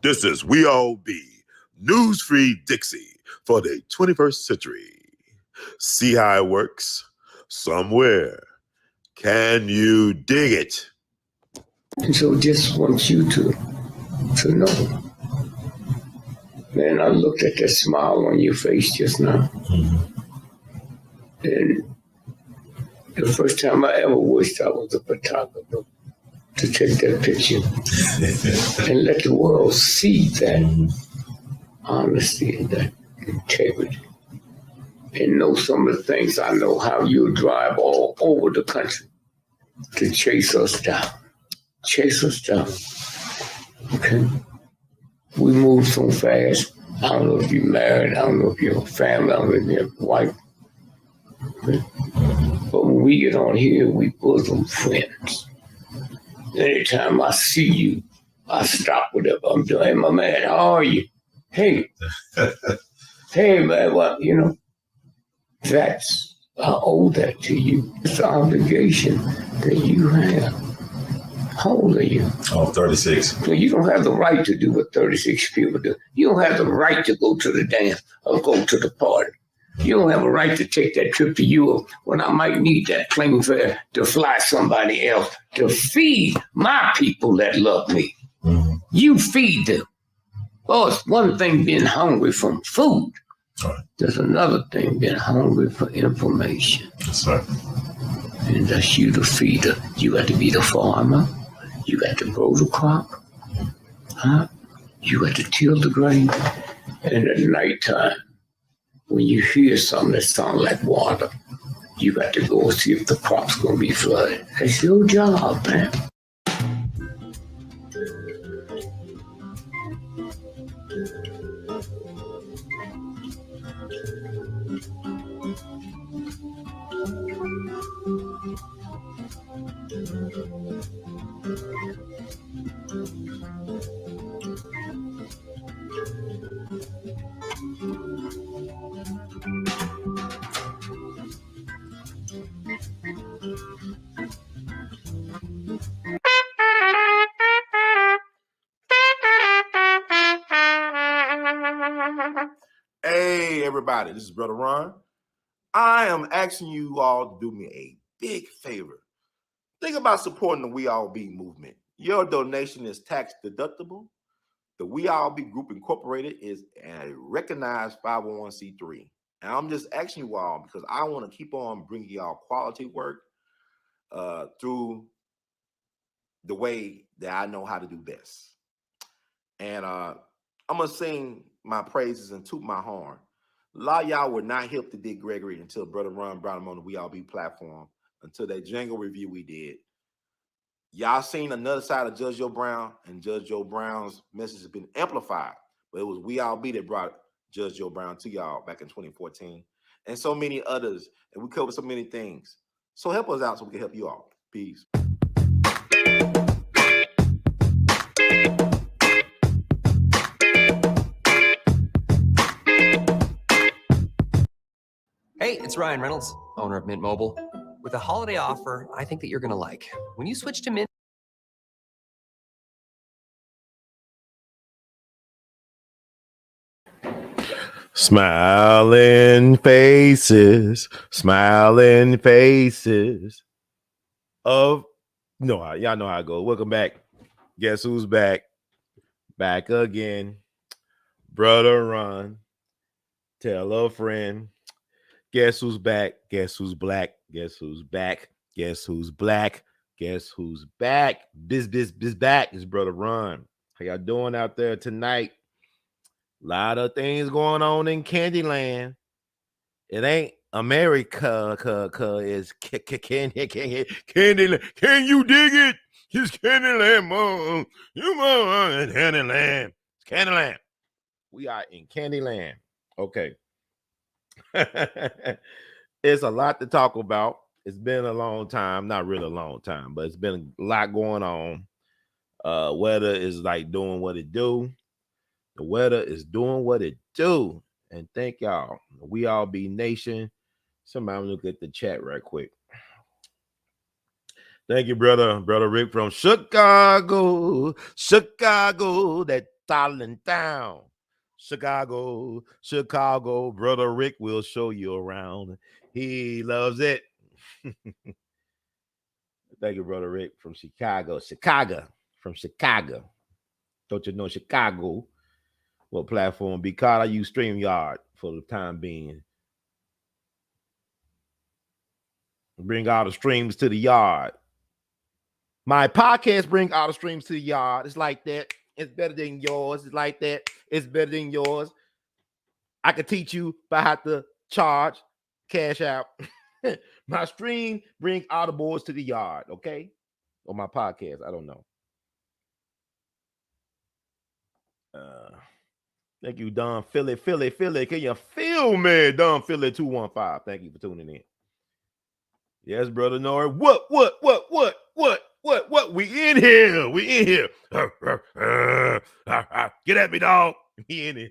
This is We All Be, news-free Dixie for the 21st century. See how it works? Somewhere. Can you dig it? And so just want you to know. Man, I looked at that smile on your face just now. And the first time I ever wished I was a photographer to take that picture and let the world see that honesty and that integrity. And know some of the things I know, how you drive all over the country to chase us down. Chase us down. Okay? We move so fast. I don't know if you're married, I don't know if you're a family, I don't know if you're a wife. Okay? But when we get on here, we bosom friends. Anytime I see you, I stop whatever I'm doing. Hey, my man, how are you? Hey. Hey, man, what, that's, I owe that to you. It's an obligation that you have. How old are you? Oh, 36. So you don't have the right to do what 36 people do. You don't have the right to go to the dance or go to the party. You don't have a right to take that trip to Europe when I might need that plane fare to fly somebody else to feed my people that love me. Mm-hmm. You feed them. Oh, it's one thing being hungry from food. Right. There's another thing, being hungry for information. That's right. And that's you to feed her. You got to be the farmer. You got to grow the crop. Huh? You got to till the grain. And at nighttime, when you hear something that sounds like water, you got to go see if the crop's going to be flooded. That's your job, man. Hey, everybody, this is Brother Ron. I am asking you all to do me a big favor. Think about supporting the We All Be movement. Your donation is tax deductible. The We All Be Group Incorporated is a recognized 501c3. And I'm just asking you all because I want to keep on bringing y'all quality work through the way that I know how to do best. And I'm going to sing my praises and toot my horn. A lot of y'all were not hip to Dick Gregory until Brother Ron brought him on the We All Be platform, until that jingle review we did. Y'all seen another side of Judge Joe Brown, and Judge Joe Brown's message has been amplified. But it was We All Be that brought Judge Joe Brown to y'all back in 2014. And so many others. And we covered so many things. So help us out so we can help you all. Peace. Hey, it's Ryan Reynolds, owner of Mint Mobile. With a holiday offer, I think that you're going to like. When you switch to Mint... Smiling faces of... No, y'all know how I go. Welcome back. Guess who's back? Back again. Brother Ron. Tell a friend. Guess who's back? Guess who's black? Guess who's back? Guess who's black? Guess who's back? Biz back is Brother Ron. How y'all doing out there tonight? A lot of things going on in Candyland. It ain't America, it's Candyland. Can you dig it? It's Candyland, mom. You mom, it's Candyland. It's Candyland. We are in Candyland. Okay. It's a lot to talk about. It's been a long time, not really a long time, but it's been a lot going on. Weather is like doing what it do. The weather is doing what it do. And thank y'all. We All Be Nation. Somebody look at the chat right quick. Thank you, brother Rick from Chicago. That Starling Town. Chicago, Chicago, brother Rick will show you around. He loves it. Thank you, brother Rick from Chicago. From Chicago. Don't you know Chicago? What platform? Because I use StreamYard for the time being. Bring all the streams to the yard. My podcast bring all the streams to the yard. It's like that. It's better than yours. It's like that. It's better than yours. I could teach you about how to charge, cash out. My stream bring all the boys to the yard, okay? Or my podcast, I don't know. Thank you, Don Philly. Can you feel me? Don Philly 215. Thank you for tuning in. Yes, brother Nori. What? We in here. Get at me, dog. We in here.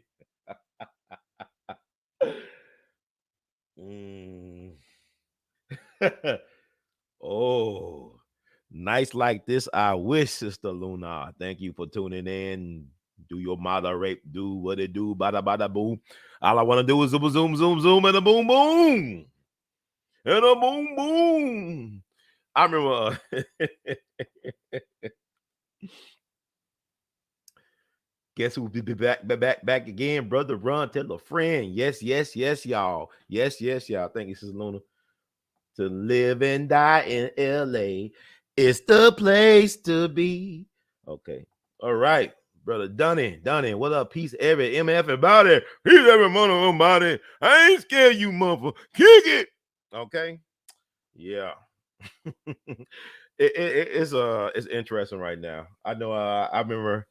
Oh, nice like this. I wish, Sister Luna. Thank you for tuning in. Do your moderate. Do what it do. Bada boom. All I want to do is zoom, and a boom, boom. And a boom, boom. I remember. Guess who will be back again, brother? Run, tell a friend. Yes, y'all. Yes, y'all. Thank you, Sister Luna. To live and die in L.A. It's the place to be. Okay. All right. Brother Dunny, what up? Peace every MF about it. Peace every motherfucker. I ain't scared, you motherfucker. Kick it. Okay. Yeah. It's interesting right now. I know I remember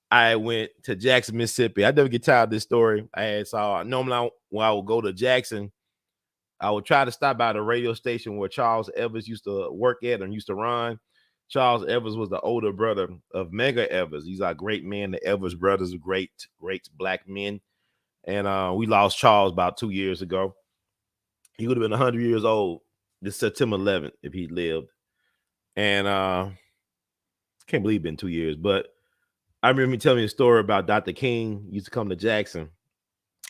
I went to Jackson, Mississippi. I never get tired of this story. Normally when I would go to Jackson, I would try to stop by the radio station where Charles Evers used to work at and used to run. Charles Evers was the older brother of Mega Evers. He's a great man. The Evers brothers are great black men. And we lost Charles about 2 years ago. He would have been 100 years old this September 11th if he lived. And can't believe it's been 2 years. But I remember him telling me a story about Dr. King. He used to come to Jackson.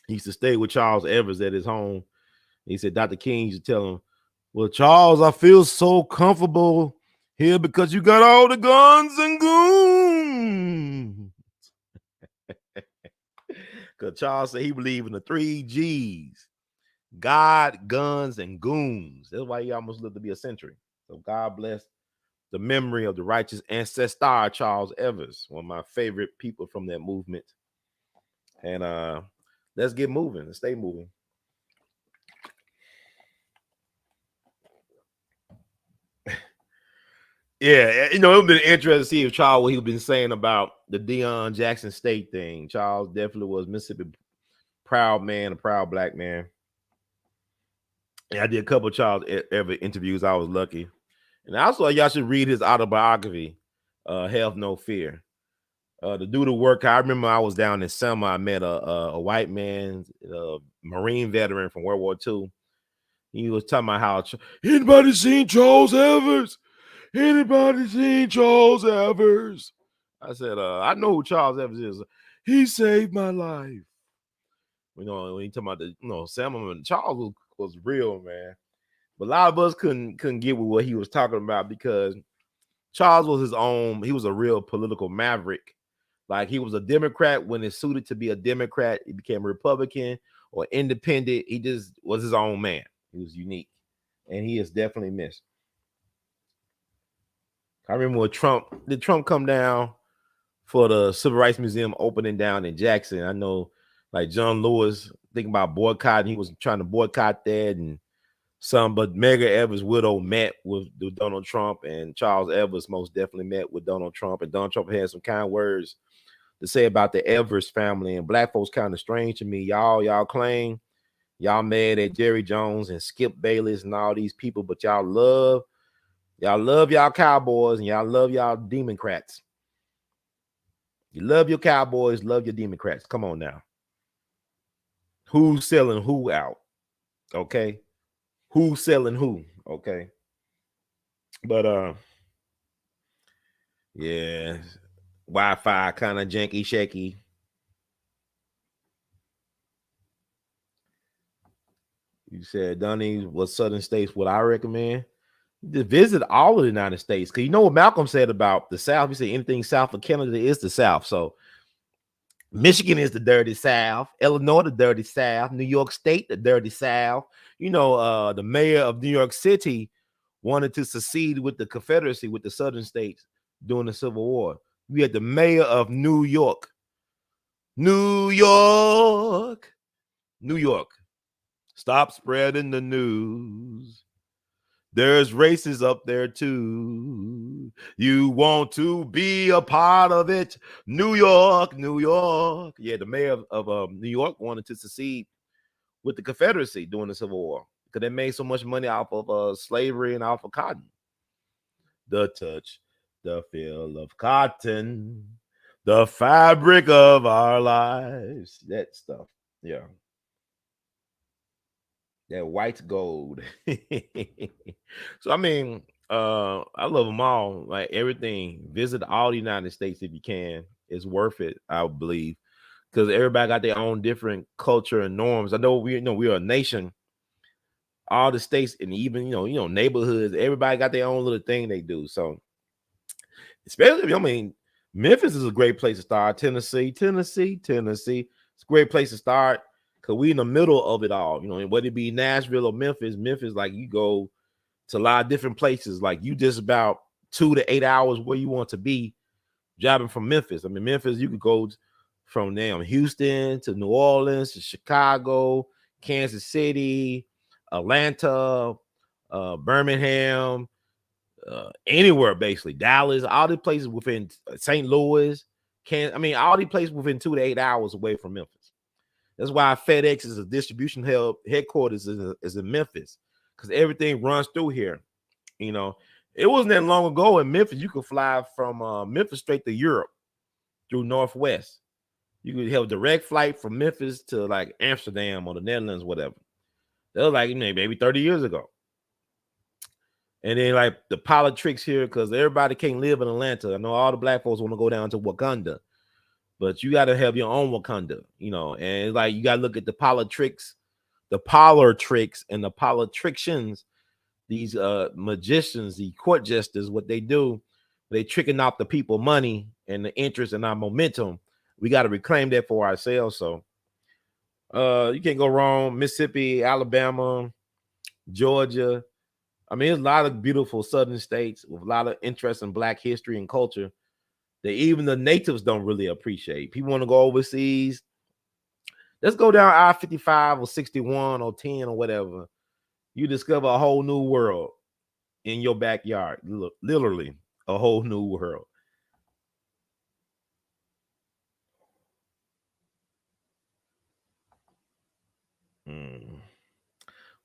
He used to stay with Charles Evers at his home. He said Dr. King used to tell him, well, Charles, I feel so comfortable here because you got all the guns and goons. Because Charles said he believed in the 3 G's. God, guns, and goons. That's why he almost lived to be a century. So God bless the memory of the righteous ancestor Charles Evers, one of my favorite people from that movement. And let's get moving. Let's stay moving. Yeah, it would been interesting to see if Charles, what he been saying about the Deion Jackson State thing. Charles definitely was Mississippi proud man, a proud black man. And I did a couple of Charles ever interviews. I was lucky. And also, y'all should read his autobiography, Have No Fear. To do the work, I remember I was down in Selma. I met a white man, a Marine veteran from World War II. He was talking about how, anybody seen Charles Evers? Anybody seen Charles Evers? I said, I know who Charles Evers is. He saved my life. When you talking about Sam, Charles was real, man. But a lot of us couldn't get with what he was talking about because Charles was his own. He was a real political maverick. Like he was a Democrat when it suited to be a Democrat. He became a Republican or independent. He just was his own man. He was unique, and he is definitely missed. I remember when Trump come down for the Civil Rights Museum opening down in Jackson. I know, like John Lewis thinking about boycotting. He was trying to boycott that, and but Medgar Evers' widow met with Donald Trump, and Charles Evers most definitely met with Donald Trump, and Donald Trump had some kind words to say about the Evers family. And black folks kind of strange to me. Y'all claim y'all mad at Jerry Jones and Skip Bayless and all these people, but y'all love y'all Cowboys and y'all love y'all Democrats. You love your Cowboys, love your Democrats. Come on now. Who's selling who out? Okay. Who's selling who? Okay. But yeah. Wi-Fi kind of janky shaky. You said, Donnie, what southern states would I recommend? Just visit all of the United States. Because you know what Malcolm said about the South? He said anything south of Canada is the South. So Michigan is the dirty South. Illinois, the dirty South. New York State, the dirty South. You know, the mayor of New York City wanted to secede with the Confederacy, with the southern states during the Civil War. We had the mayor of New York. New York. New York. Stop spreading the news. There's races up there too. You want to be a part of it. New York, New York. Yeah, the mayor of New York wanted to secede with the Confederacy during the Civil War because they made so much money off of slavery and off of cotton. The touch, the feel of cotton, the fabric of our lives. That stuff. Yeah. That white gold. So I mean, I love them all. Like everything. Visit all the United States if you can. It's worth it, I believe, because everybody got their own different culture and norms. I know we are a nation. All the states and even neighborhoods. Everybody got their own little thing they do. So, especially I mean, Memphis is a great place to start. Tennessee. It's a great place to start. Cause we in the middle of it all, whether it be Nashville or Memphis, like you go to a lot of different places. Like you just about 2 to 8 hours where you want to be driving from Memphis. I mean, Memphis, you could go from there, Houston to New Orleans to Chicago, Kansas City, Atlanta, Birmingham, anywhere basically, Dallas, all the places within St. Louis, all the places within 2 to 8 hours away from Memphis. That's why FedEx is a distribution headquarters is in Memphis, because everything runs through here. It wasn't that long ago in Memphis. You could fly from Memphis straight to Europe through Northwest. You could have a direct flight from Memphis to like Amsterdam or the Netherlands, whatever. That was like maybe 30 years ago. And then like the politics here, because everybody can't live in Atlanta. I know all the black folks want to go down to Wakanda. But you got to have your own Wakanda, and like you got to look at the politics and the politicians, these magicians, the court jesters, what they do, they tricking out the people money and the interest and our momentum. We got to reclaim that for ourselves. So you can't go wrong. Mississippi, Alabama, Georgia. I mean, there's a lot of beautiful southern states with a lot of interest in black history and culture that even the natives don't really appreciate. People want to go overseas. Let's go down I-55 or 61 or 10 or whatever. You discover a whole new world in your backyard. Literally a whole new world.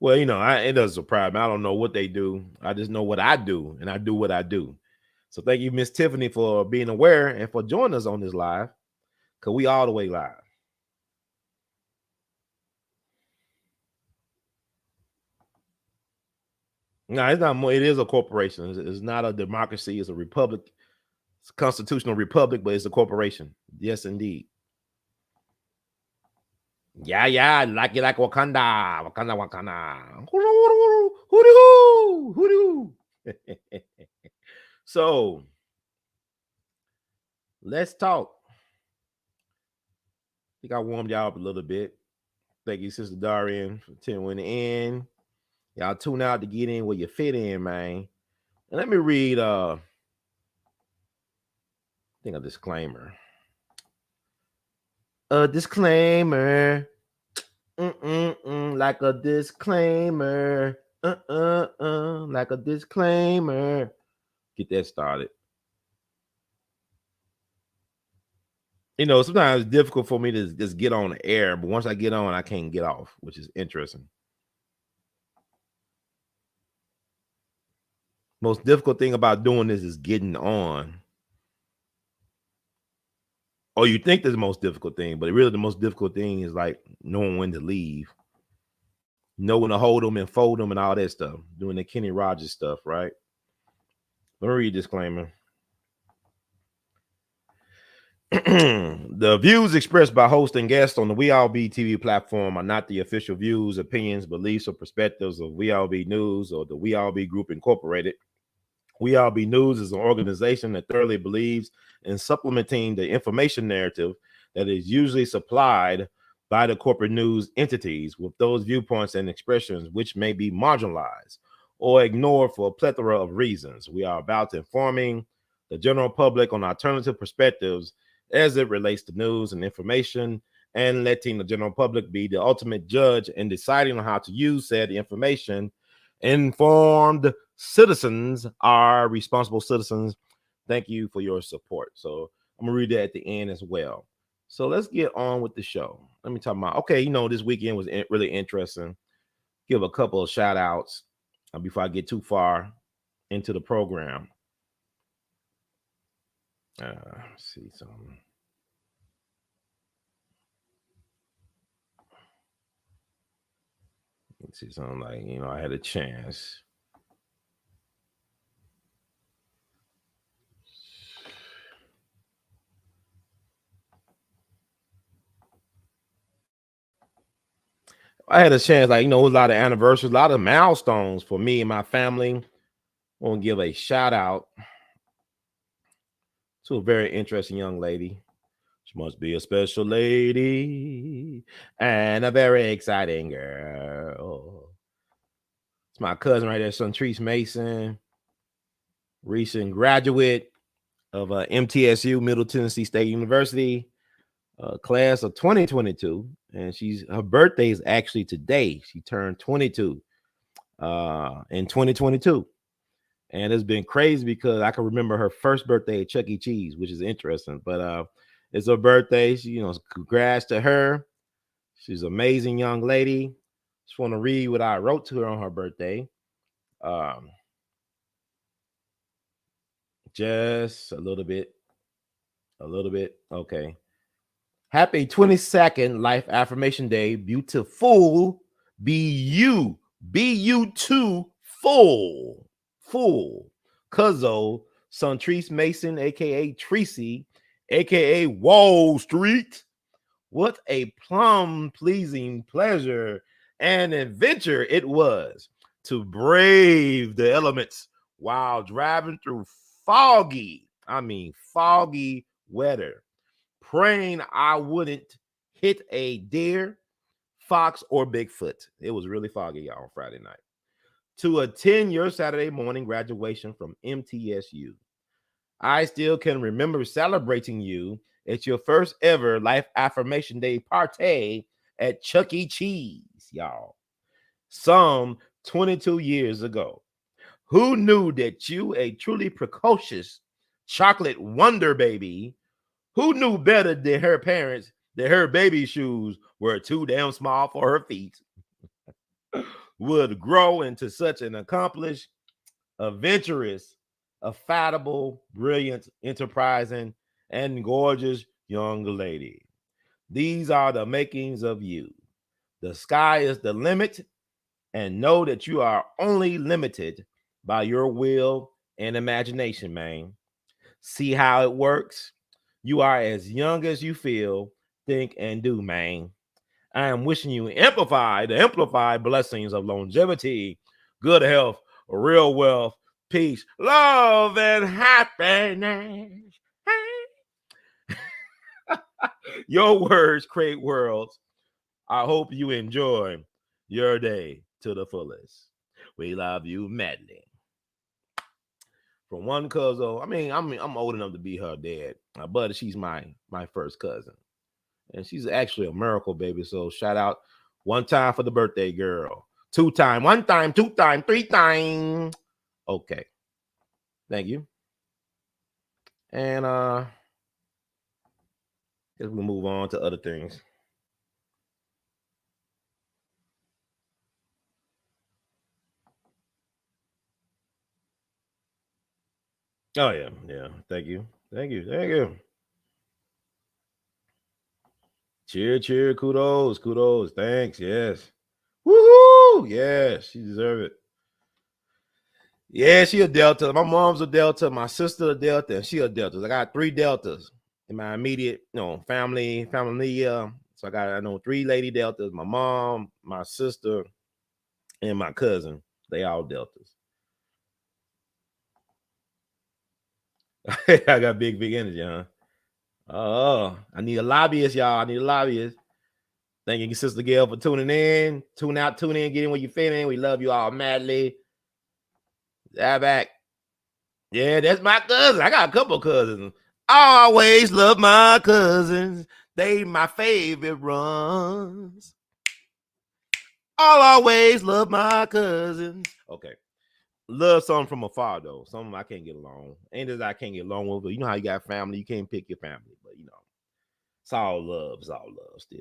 Well, it doesn't surprise me. I don't know what they do. I just know what I do, and I do what I do. So thank you, Miss Tiffany, for being aware and for joining us on this live, because we all the way live. No, it's not more. It is a corporation. It's not a democracy. It's a republic. It's a constitutional republic, but it's a corporation. Yes, indeed. Yeah, like you like Wakanda. Hoo-doo. So let's talk. I think I warmed y'all up a little bit. Thank you, Sister Darian, for tuning in. Y'all tune out to get in where you fit in, man. And let me read I think a disclaimer. A disclaimer. Like a disclaimer. Like a disclaimer. Get that started. Sometimes it's difficult for me to just get on the air, but once I get on, I can't get off, which is interesting. Most difficult thing about doing this is getting on. Or you think that's the most difficult thing, but really the most difficult thing is like knowing when to leave. Know when to hold them and fold them and all that stuff. Doing the Kenny Rogers stuff, right? Let me read disclaimer. The views expressed by host and guests on the We All Be TV platform are not the official views, opinions, beliefs, or perspectives of We All Be News or the We All Be Group Incorporated. We All Be News is an organization that thoroughly believes in supplementing the information narrative that is usually supplied by the corporate news entities with those viewpoints and expressions which may be marginalized or ignored for a plethora of reasons. We are about informing the general public on alternative perspectives as it relates to news and information, and letting the general public be the ultimate judge in deciding on how to use said information. Informed citizens are responsible citizens. Thank you for your support. So I'm gonna read that at the end as well. So let's get on with the show. Let me talk about, okay, this weekend was really interesting. Give a couple of shout outs before I get too far into the program. Let's see something. Let's see something like, I had a chance. I had a chance, like, it was a lot of anniversaries, a lot of milestones for me and my family. I want to give a shout out to a very interesting young lady. She must be a special lady and a very exciting girl. It's my cousin right there, Shantrice Mason, recent graduate of MTSU, Middle Tennessee State University, class of 2022. And her birthday is actually today. She turned 22 in 2022. And it's been crazy because I can remember her first birthday at Chuck E. Cheese, which is interesting. But it's her birthday. She, congrats to her. She's an amazing young lady. Just want to read what I wrote to her on her birthday. Just a little bit. Okay. Happy 22nd Life Affirmation Day. Beautiful. Be you. Be you too. Full. Cuzzo, Shantrice Mason, aka Tracy, aka Wall Street. What a pleasing pleasure and adventure it was to brave the elements while driving through foggy weather, praying I wouldn't hit a deer, fox, or Bigfoot. It was really foggy, y'all, on Friday night. To attend your Saturday morning graduation from MTSU. I still can remember celebrating you at your first ever Life Affirmation Day party at Chuck E. Cheese, y'all. Some 22 years ago. Who knew that you, a truly precocious chocolate wonder baby, who knew better than her parents that her baby shoes were too damn small for her feet, would grow into such an accomplished, adventurous, affable, brilliant, enterprising, and gorgeous young lady. These are the makings of you. The sky is the limit, and know that you are only limited by your will and imagination, man. See how it works? You are as young as you feel, think, and do, man. I am wishing you the amplified blessings of longevity, good health, real wealth, peace, love, and happiness. Your words create worlds. I hope you enjoy your day to the fullest. We love you madly. From one cousin, I'm old enough to be her dad, but she's my first cousin. And she's actually a miracle baby. So shout out one time for the birthday girl. 2 time, 1 time, 2 time, 3 time. Okay. Thank you. And guess we'll move on to other things. Oh yeah. Thank you. Cheer, kudos, thanks, yes. Woohoo! Yes, she deserves it. Yeah, she a Delta. My mom's a Delta, my sister a Delta, and she a Delta. I got 3 Deltas in my immediate, family. So I know 3 lady deltas, my mom, my sister, and my cousin. They all deltas. I got big energy, huh? Oh, I need a lobbyist, y'all. I need a lobbyist. Thank you, Sister Gail, for tuning in. Tune out, tune in, get in where you're feeling. We love you all madly. Back. Yeah, that's my cousin. I got a couple cousins. I always love my cousins. They my favorite runs. I'll always love my cousins. Okay. Love something from afar, though. Something I can't get along. Ain't that I can't get along with, but you know how you got family. You can't pick your family, but it's all love. It's all love still.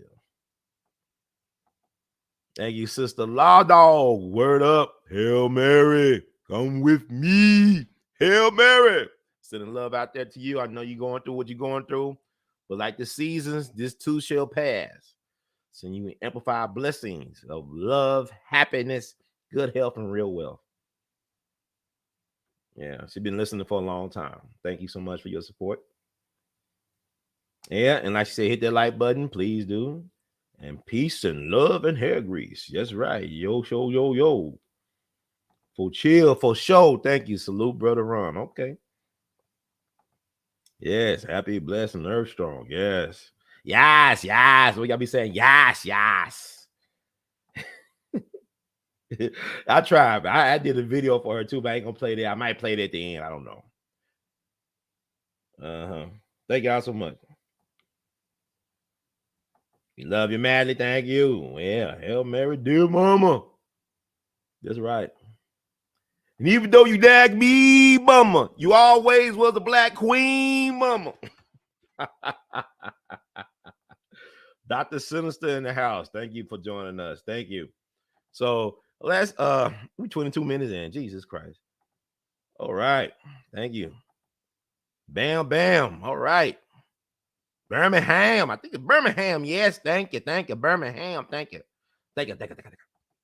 Thank you, Sister Law Dog. Word up. Hail Mary. Come with me. Hail Mary. Sending love out there to you. I know you're going through what you're going through, but like the seasons, this too shall pass. So you amplify blessings of love, happiness, good health, and real wealth. Yeah, she's been listening for a long time. Thank you so much for your support. Yeah, and like she said, hit that like button, please do. And peace and love and hair grease. That's right. Yo, show, yo, yo. For chill, for show. Thank you. Salute, Brother Ron. Okay. Yes, happy, blessed, and earth strong. Yes. Yes, yes. We gotta be saying yes, yes. I tried. I did a video for her too, but I ain't gonna play that. I might play it at the end. I don't know. Thank y'all so much. We love you madly. Thank you. Yeah. Hail Mary, dear mama. That's right. And even though you dag me, mama, you always was a black queen, mama. Dr. Sinister in the house. Thank you for joining us. Thank you. So we're 22 minutes in. Jesus Christ. All right. Thank you. Bam, bam. All right. Birmingham. I think it's Birmingham. Yes. Thank you. Thank you. Birmingham. Thank you. Thank you. I think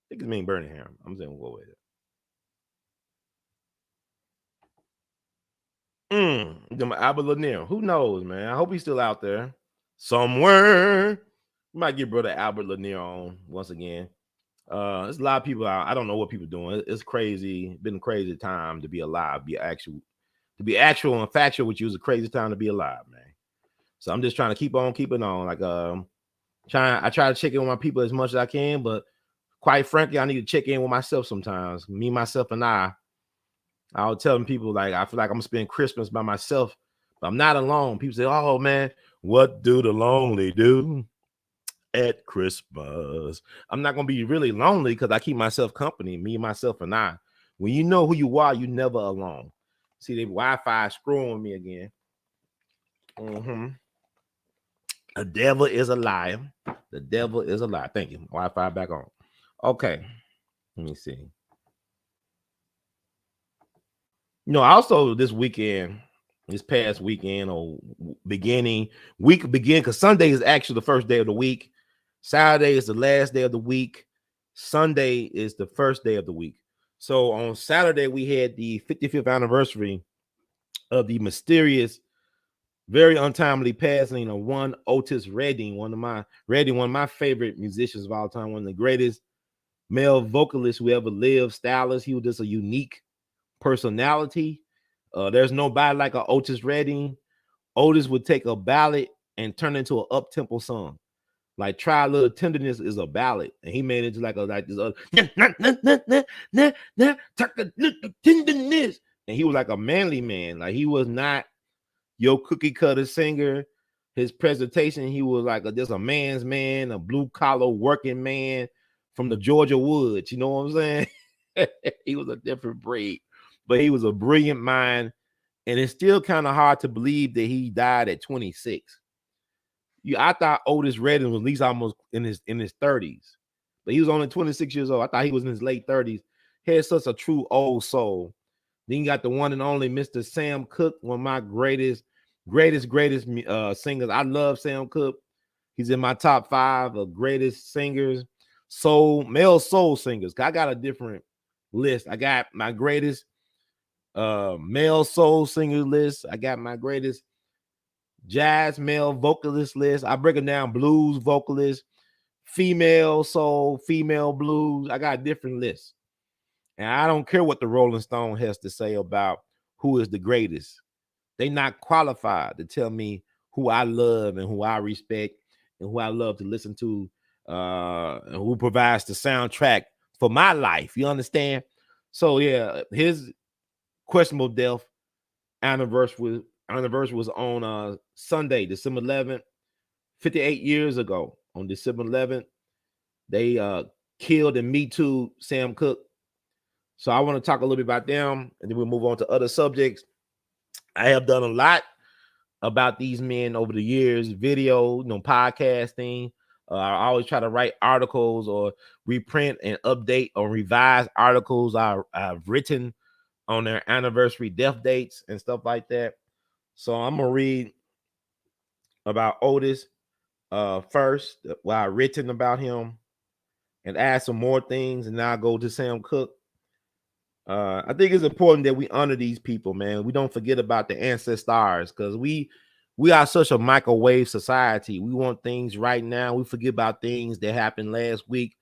it means Birmingham. I'm saying we'll go with it. Albert Lanier. Who knows, man? I hope he's still out there somewhere. We might get Brother Albert Lanier on once again. There's a lot of people out. I don't know what people are doing. It's crazy. Been a crazy time to be alive. To be actual and factual with you is a crazy time to be alive, man. So I'm just trying to keep on keeping on. Like I try to check in with my people as much as I can, but quite frankly, I need to check in with myself sometimes. Me, myself, and I was telling people, like, I feel like I'm gonna spend Christmas by myself, but I'm not alone. People say, oh man, what do the lonely do at Christmas? I'm not gonna be really lonely because I keep myself company, me, myself, and I. When you know who you are, you never alone. See, the Wi-Fi screwing me again. The devil is a liar. The devil is a liar. Thank you. Wi-Fi back on. Okay. Let me see. Also this past weekend or beginning, because Sunday is actually the first day of the week. Saturday is the last day of the week. Sunday is the first day of the week. So on Saturday, we had the 55th anniversary of the mysterious, very untimely passing of one Otis Redding, one of my favorite musicians of all time, one of the greatest male vocalists who ever lived, stylist. He was just a unique personality. There's nobody like a Otis Redding. Otis would take a ballad and turn it into an up-tempo song. Like Try a Little Tenderness is a ballad, and he made it into like this other tenderness. And he was like a manly man. Like he was not your cookie cutter singer. His presentation, he was like just a man's man, a blue collar working man from the Georgia woods. You know what I'm saying? He was a different breed, but he was a brilliant mind. And it's still kind of hard to believe that he died at 26. I thought Otis Redding was at least almost in his 30s, but he was only 26 years old. I thought he was in his late 30s. He had such a true old soul. Then you got the one and only Mr. Sam Cooke, one of my greatest singers. I love Sam Cooke. He's in my top 5 of greatest singers, male soul singers. I got a different list. I got my greatest male soul singer list. I got my greatest jazz male vocalist list. I break them down: blues vocalist, female soul, female blues. I got different lists. And I don't care what the Rolling Stone has to say about who is the greatest. They not qualified to tell me who I love and who I respect and who I love to listen to, and who provides the soundtrack for my life. You understand? So yeah, his questionable death anniversary was on Sunday, December 11th, 58 years ago. On December 11th, they killed and Me Too Sam Cooke. So I want to talk a little bit about them, and then we'll move on to other subjects. I have done a lot about these men over the years, video, podcasting. I always try to write articles or reprint and update or revise articles I've written on their anniversary death dates and stuff like that. So I'm gonna read about Otis first, what I've written about him, and add some more things, and now I'll go to Sam Cooke. I think it's important that we honor these people, man. We don't forget about the ancestors, because we are such a microwave society. We want things right now. We forget about things that happened last week,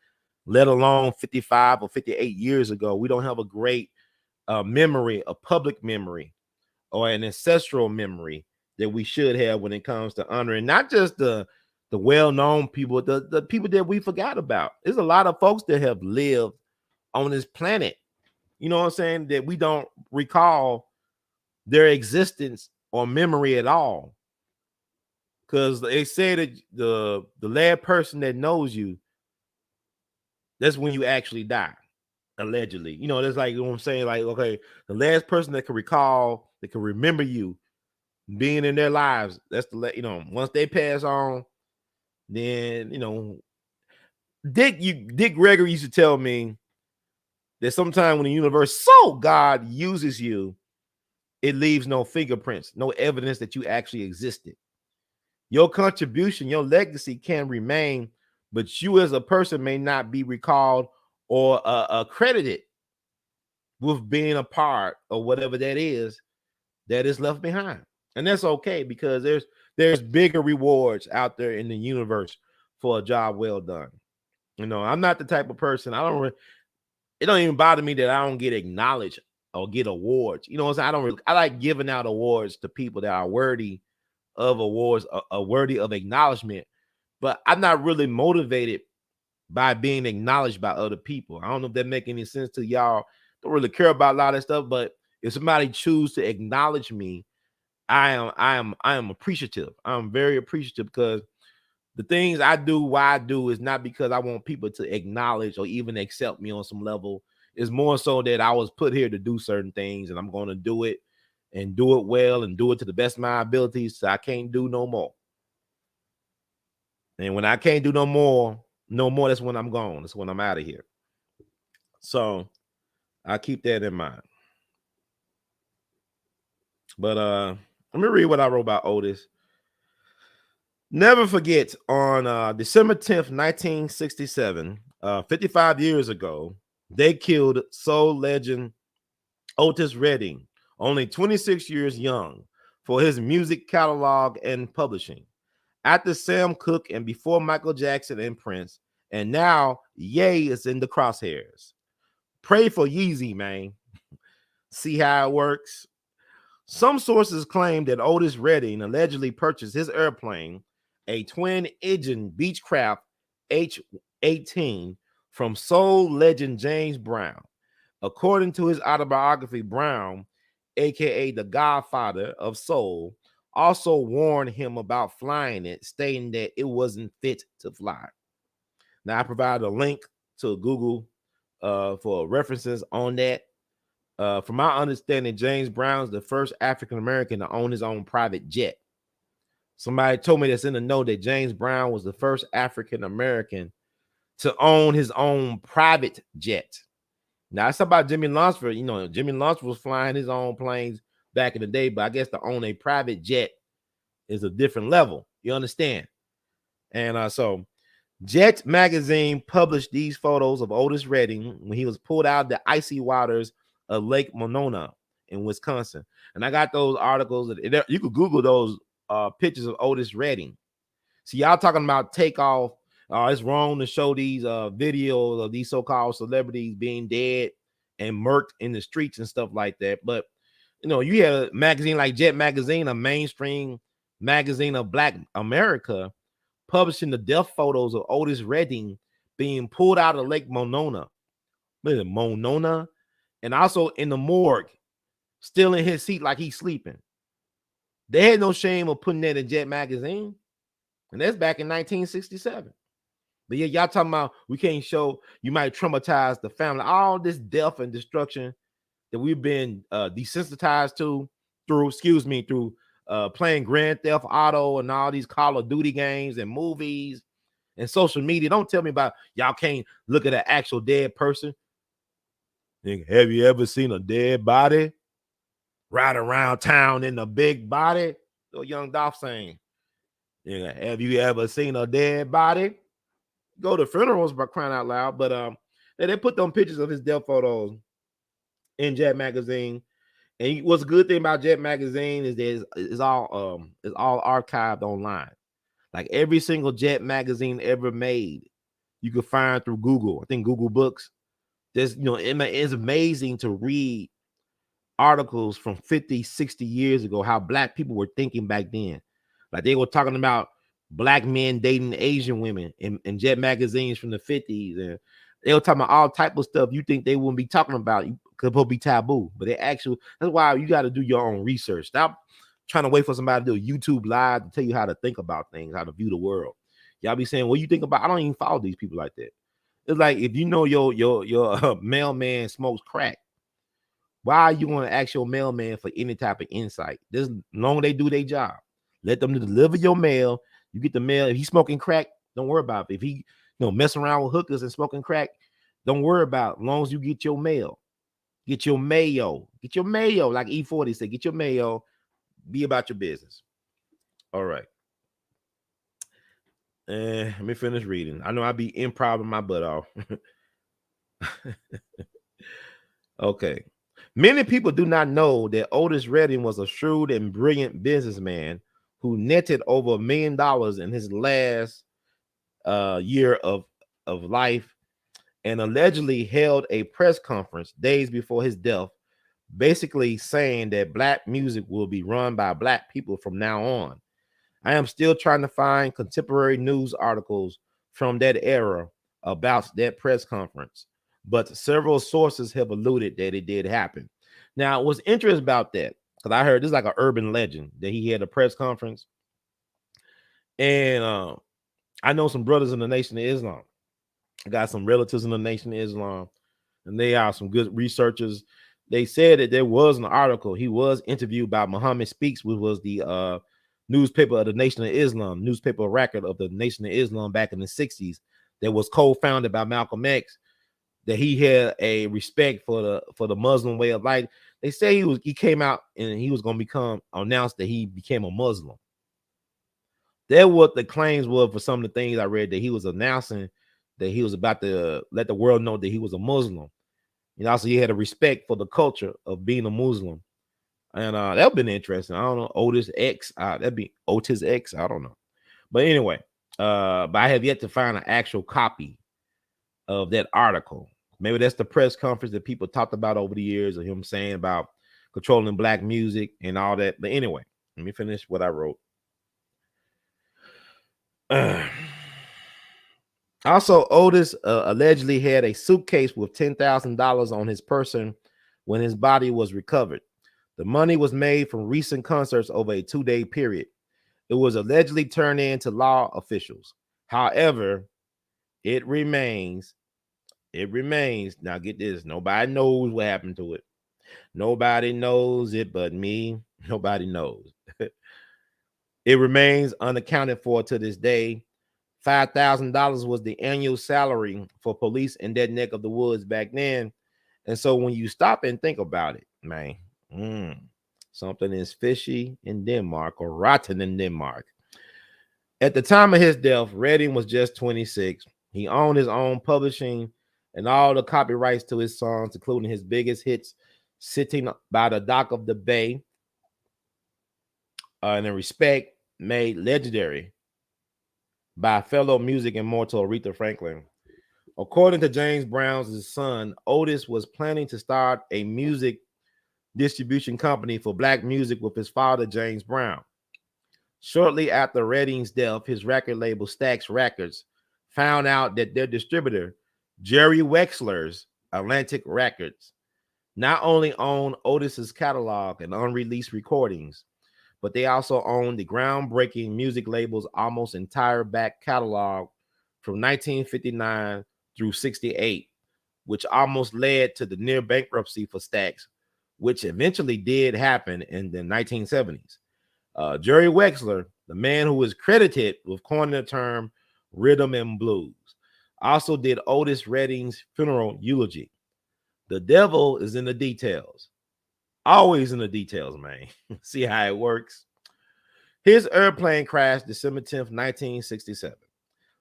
let alone 55 or 58 years ago. We don't have a great memory, a public memory, or an ancestral memory that we should have when it comes to honoring not just the well-known people, the people that we forgot about. There's a lot of folks that have lived on this planet, you know what I'm saying, that we don't recall their existence or memory at all. Because they say that the last person that knows you, that's when you actually die, allegedly. You know, that's like, you know what I'm saying? Like, okay, the last person that can recall, that can remember you being in their lives, that's once they pass on, then, Dick Gregory used to tell me that sometimes when the universe, God uses you, it leaves no fingerprints, no evidence that you actually existed. Your contribution, your legacy can remain, but you as a person may not be recalled or credited with being a part of whatever that is left behind. And that's okay, because there's bigger rewards out there in the universe for a job well done. I'm not the type of person, it don't even bother me that I don't get acknowledged or get awards. You know what I'm saying? I like giving out awards to people that are worthy of awards, worthy of acknowledgement, but I'm not really motivated by being acknowledged by other people. I don't know if that make any sense to y'all. Don't really care about a lot of stuff, but if somebody choose to acknowledge me, I am appreciative. I'm very appreciative, because the things I do, why I do, is not because I want people to acknowledge or even accept me on some level. It's more so that I was put here to do certain things, and I'm going to do it and do it well and do it to the best of my abilities. So I can't do no more. And when I can't do no more, that's when I'm gone. That's when I'm out of here. So I keep that in mind. But let me read what I wrote about Otis. Never forget, on December 10th, 1967, 55 years ago, they killed soul legend Otis Redding, only 26 years young, for his music catalog and publishing. After Sam Cooke and before Michael Jackson and Prince, and now Ye is in the crosshairs. Pray for Yeezy, man. See how it works? Some sources claim that Otis Redding allegedly purchased his airplane, a twin-engine Beechcraft H-18, from soul legend James Brown. According to his autobiography, Brown, aka the Godfather of Soul, also warned him about flying it, stating that it wasn't fit to fly. Now, I provided a link to Google for references on that. From my understanding, James Brown's the first African American to own his own private jet. Somebody told me that's in the know that James Brown was the first African American to own his own private jet. Now, it's about Jimmy Lunsford. Jimmy Lunsford was flying his own planes back in the day, but I guess to own a private jet is a different level. You understand? And so Jet magazine published these photos of Otis Redding when he was pulled out of the icy waters of Lake Monona in Wisconsin. And I got those articles. You could Google those pictures of Otis Redding. See, y'all talking about takeoff. It's wrong to show these videos of these so-called celebrities being dead and murked in the streets and stuff like that. But you know, you had a magazine like Jet Magazine, a mainstream magazine of Black America, publishing the death photos of Otis Redding being pulled out of Lake Monona. Monona, and also in the morgue, still in his seat like he's sleeping. They had no shame of putting that in Jet Magazine, and that's back in 1967. But yeah, y'all talking about we can't show, you might traumatize the family. All this death and destruction that we've been desensitized to through playing Grand Theft Auto and all these Call of Duty games and movies and social media. Don't tell me about y'all can't look at an actual dead person. Have you ever seen a dead body ride around town in a big body? So Young Dolph saying, have you ever seen a dead body? Go to funerals by crying out loud. But they put them pictures of his death photos in Jet Magazine. And what's a good thing about Jet Magazine is that it's all archived online. Like every single Jet Magazine ever made, you can find through Google. I think Google Books. There's, it's amazing to read articles from 50, 60 years ago, how Black people were thinking back then. Like they were talking about Black men dating Asian women in Jet Magazines from the 50s. And they were talking about all type of stuff you think they wouldn't be talking about. It could be taboo. But that's why you got to do your own research. Stop trying to wait for somebody to do a YouTube live to tell you how to think about things, how to view the world. Y'all be saying, what you think about? I don't even follow these people like that. It's like, if you know your mailman smokes crack, why are you going to ask your mailman for any type of insight? As long as they do their job, let them deliver your mail. You get the mail. If he's smoking crack, don't worry about it. If he messing around with hookers and smoking crack, don't worry about it. As long as you get your mail, get your mayo, like E40 said, get your mayo, be about your business. All right. Let me finish reading. I know I be improv my butt off. Okay. Many people do not know that Otis Redding was a shrewd and brilliant businessman who netted over $1 million in his last year of life, and allegedly held a press conference days before his death, basically saying that Black music will be run by Black people from now on. I am still trying to find contemporary news articles from that era about that press conference, but several sources have alluded that it did happen. Now, what's interesting about that, because I heard this is like an urban legend that he had a press conference, and I know some brothers in the Nation of Islam. I got some relatives in the Nation of Islam, and they are some good researchers. They said that there was an article. He was interviewed by Muhammad Speaks, which was the newspaper of the Nation of Islam, newspaper record of the Nation of Islam back in the 60s, that was co-founded by Malcolm X, that he had a respect for the Muslim way of life. They say he came out and he was going to announced that he became a Muslim. That what the claims were for some of the things I read, that he was announcing that he was about to let the world know that he was a Muslim. Also he had a respect for the culture of being a Muslim. And that would have been interesting. I don't know. Otis X. That'd be Otis X. I don't know. But anyway, but I have yet to find an actual copy of that article. Maybe that's the press conference that people talked about over the years of him saying about controlling Black music and all that. But anyway, let me finish what I wrote. Also, Otis allegedly had a suitcase with $10,000 on his person when his body was recovered. The money was made from recent concerts over a 2-day period. It was allegedly turned in to law officials. However, it remains. Now get this. Nobody knows what happened to it. Nobody knows it but me. Nobody knows. It remains unaccounted for to this day. $5,000 was the annual salary for police in that neck of the woods back then. And so when you stop and think about it, man, something is fishy in Denmark, or rotten in Denmark. At the time of his death, Redding was just 26. He owned his own publishing and all the copyrights to his songs, including his biggest hits, Sitting by the Dock of the Bay, and in Respect, made legendary by fellow music immortal Aretha Franklin. According to James Brown's son, Otis was planning to start a music distribution company for black music with his father, James Brown. Shortly after Redding's death, his record label Stax Records found out that their distributor, Jerry Wexler's Atlantic Records, not only owned Otis's catalog and unreleased recordings, but they also owned the groundbreaking music label's almost entire back catalog from 1959 through 68, which almost led to the near bankruptcy for Stax, which eventually did happen in the 1970s. Jerry Wexler, the man who is credited with coining the term rhythm and blues, also did Otis Redding's funeral eulogy. The devil is in the details. Always in the details, man. See how it works. His airplane crashed December 10th, 1967.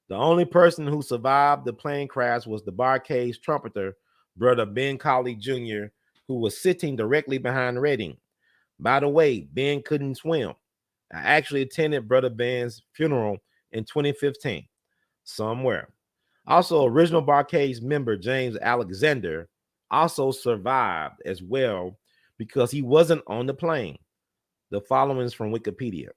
The only person who survived the plane crash was the Barcades trumpeter, brother Ben Colley Jr., who was sitting directly behind Redding. By the way, Ben couldn't swim. I actually attended brother Ben's funeral in 2015, somewhere. Also, original Barcades member James Alexander also survived as well because he wasn't on the plane. The following is from Wikipedia.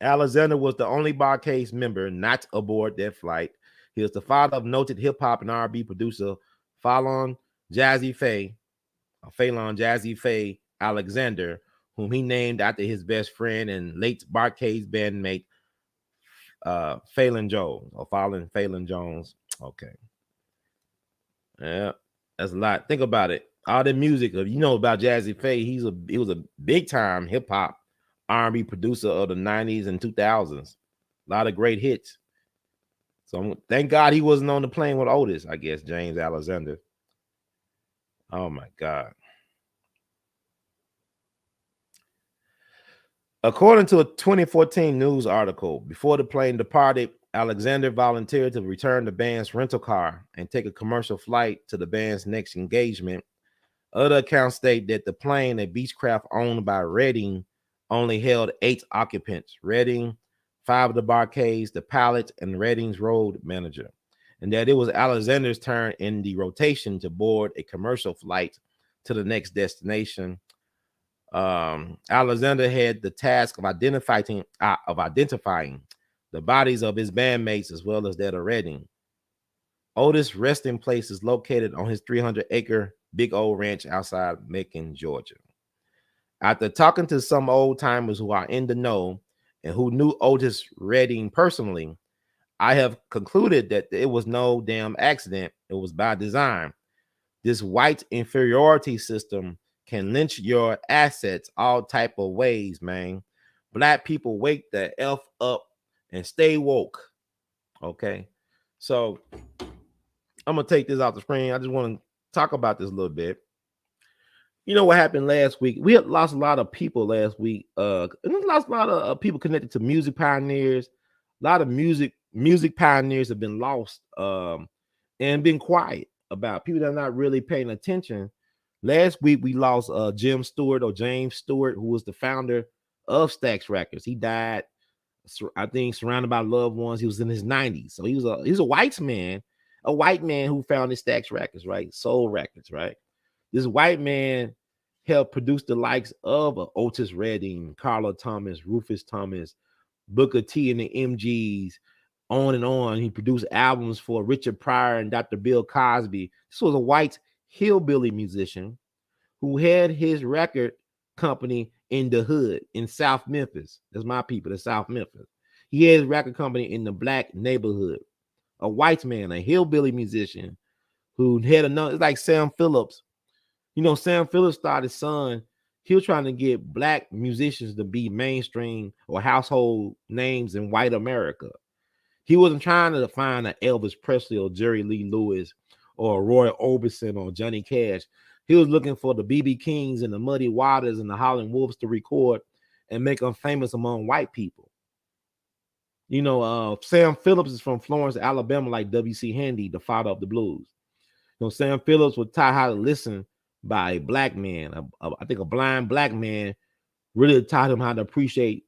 Alexander was the only Barcades member not aboard that flight. He was the father of noted hip-hop and R&B producer Phelan Jazzy Faye Alexander, whom he named after his best friend and late Barcades bandmate Phelan Jones. Okay. Yeah, that's a lot. Think about it. All the music of about Jazzy Faye, he was a big time hip hop R&B producer of the 90s and 2000s. A lot of great hits. So thank God he wasn't on the plane with Otis, I guess, James Alexander. Oh my God. According to a 2014 news article, before the plane departed, Alexander volunteered to return the band's rental car and take a commercial flight to the band's next engagement. Other accounts state that the plane, a Beechcraft owned by Redding, only held 8 occupants: Redding, 5 of the Barcades, the pilot, and Redding's road manager, and that it was Alexander's turn in the rotation to board a commercial flight to the next destination. Alexander had the task of identifying the bodies of his bandmates as well as that of Redding. Otis' resting place is located on his 300-acre Big Old Ranch outside Macon, Georgia. After talking to some old timers who are in the know and who knew Otis Redding personally, I have concluded that it was no damn accident. It was by design. This white inferiority system can lynch your assets all type of ways, man. Black people wake the F up and stay woke. Okay. So I'm going to take this off the screen. I just want to talk about this a little bit. You know what happened last week? We had lost a lot of people last week. And we lost a lot of people connected to music pioneers. A lot of music pioneers have been lost and been quiet about. People that are not really paying attention. Last week we lost James Stewart, who was the founder of Stax Records. He died, I think, surrounded by loved ones. He was in his 90s, so he's a white man who founded Stax Records, right? Soul Records, right? This white man helped produce the likes of Otis Redding, Carla Thomas, Rufus Thomas, Booker T and the MGs, on and on. He produced albums for Richard Pryor and Dr. Bill Cosby. This was a white hillbilly musician who had his record company in the hood in South Memphis. That's my people, the South Memphis. He had his record company in the black neighborhood. A white man, a hillbilly musician who had another, it's like Sam Phillips. Sam Phillips started Sun. He was trying to get black musicians to be mainstream or household names in white America. He wasn't trying to find an Elvis Presley or Jerry Lee Lewis or Roy Orbison or Johnny Cash. He was looking for the B.B. Kings and the Muddy Waters and the Howlin' Wolves to record and make them famous among white people. Sam Phillips is from Florence, Alabama, like W.C. Handy, the father of the blues. Sam Phillips was taught how to listen by a black man, I think a blind black man really taught him how to appreciate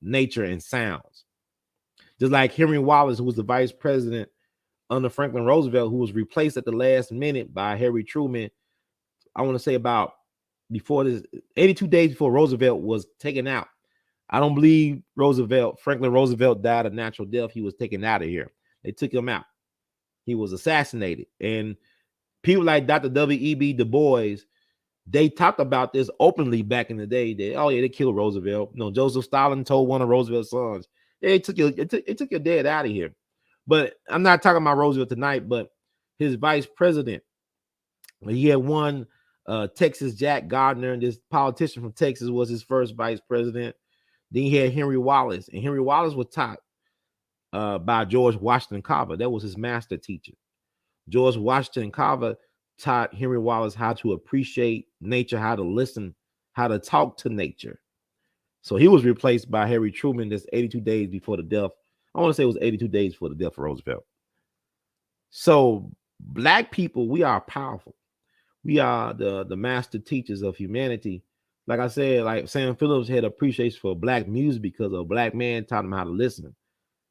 nature and sounds. Just like Henry Wallace, who was the vice president under Franklin Roosevelt, who was replaced at the last minute by Harry Truman. I want to say about before this, 82 days before Roosevelt was taken out. I don't believe Franklin Roosevelt died a natural death. He was taken out of here. They took him out. He was assassinated. And people like Dr. W.E.B. Du Bois, they talked about this openly back in the day. They killed Roosevelt. Joseph Stalin told one of Roosevelt's sons, they took your dad out of here. But I'm not talking about Roosevelt tonight, but his vice president. He had one Texas Jack Gardner, and this politician from Texas was his first vice president. Then he had Henry Wallace, and Henry Wallace was taught by George Washington Carver. That was his master teacher. George Washington Carver taught Henry Wallace how to appreciate nature, how to listen, how to talk to nature. So he was replaced by Harry Truman just 82 days before the death. I want to say it was 82 days before the death of Roosevelt. So Black people, we are powerful. We are the master teachers of humanity. Like I said, like Sam Phillips had appreciation for Black music because a Black man taught him how to listen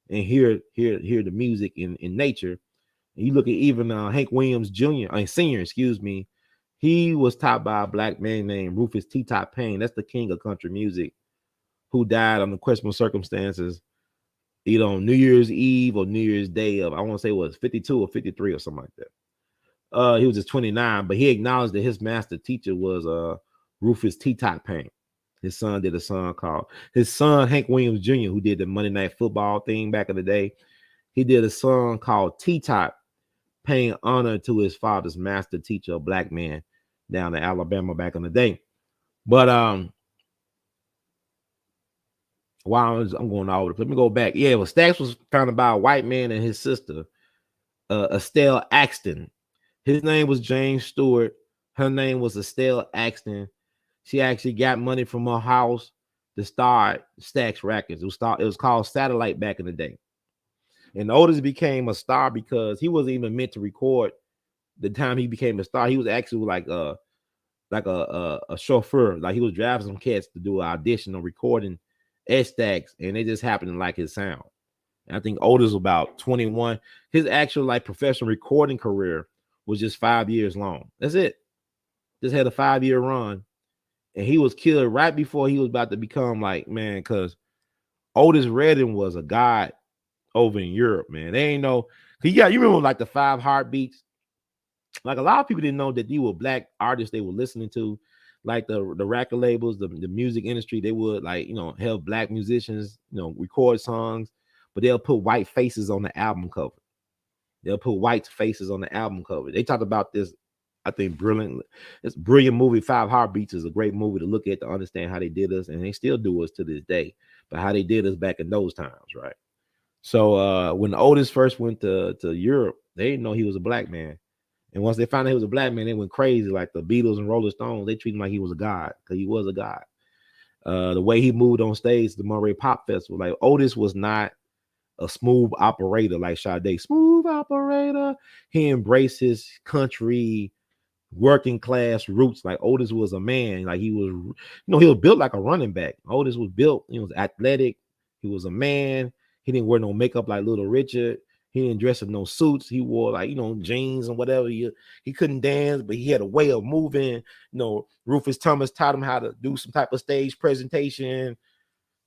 and hear the music in nature. And you look at even Hank Williams Sr., he was taught by a Black man named Rufus T. Top Payne. That's the king of country music, who died under questionable circumstances, either on New Year's Eve or New Year's Day of, I want to say it was 52 or 53 or something like that. He was just 29, but he acknowledged that his master teacher was Rufus T. Top Payne. His son did a song called, his son Hank Williams Jr., who did the Monday Night Football thing back in the day, he did a song called T-Top, paying honor to his father's master teacher, a Black man down in Alabama back in the day. But while I'm going all over, let me go back. Yeah, well, Stax was founded by a white man and his sister, Estelle Axton. His name was James Stewart. Her name was Estelle Axton. She actually got money from her house to start Stax Records. It was called Satellite back in the day. And Otis became a star because he wasn't even meant to record the time he became a star. He was actually like a chauffeur. Like he was driving some cats to do an audition or recording at Stax, and they just happened to like his sound. And I think Otis was about 21. His actual like professional recording career was just 5 years long. That's it. Just had a 5-year run. And he was killed right before he was about to become like, man, because Otis Redding was a god over in Europe, man. They ain't know. You remember like the 5 Heartbeats? Like a lot of people didn't know that these were Black artists they were listening to. Like the record labels, the music industry, they would like, have Black musicians, record songs, but they'll put white faces on the album cover. They'll put white faces on the album cover. They talked about this, I think, brilliant. It's a brilliant movie. 5 Heartbeats is a great movie to look at to understand how they did us, and they still do us to this day, but how they did us back in those times, right? So when Otis first went to Europe, they didn't know he was a Black man. And once they found out he was a Black man, they went crazy. Like the Beatles and Rolling Stones, they treated him like he was a god, because he was a god. The way he moved on stage, the Monterey Pop Festival, like Otis was not a smooth operator like Sade. Smooth operator. He embraced his country working class roots. Like Otis was a man. Like he was, he was built like a running back. Otis was built. He was athletic. He was a man. He didn't wear no makeup like Little Richard. He didn't dress in no suits. He wore like, jeans and whatever. He couldn't dance, but he had a way of moving. Rufus Thomas taught him how to do some type of stage presentation.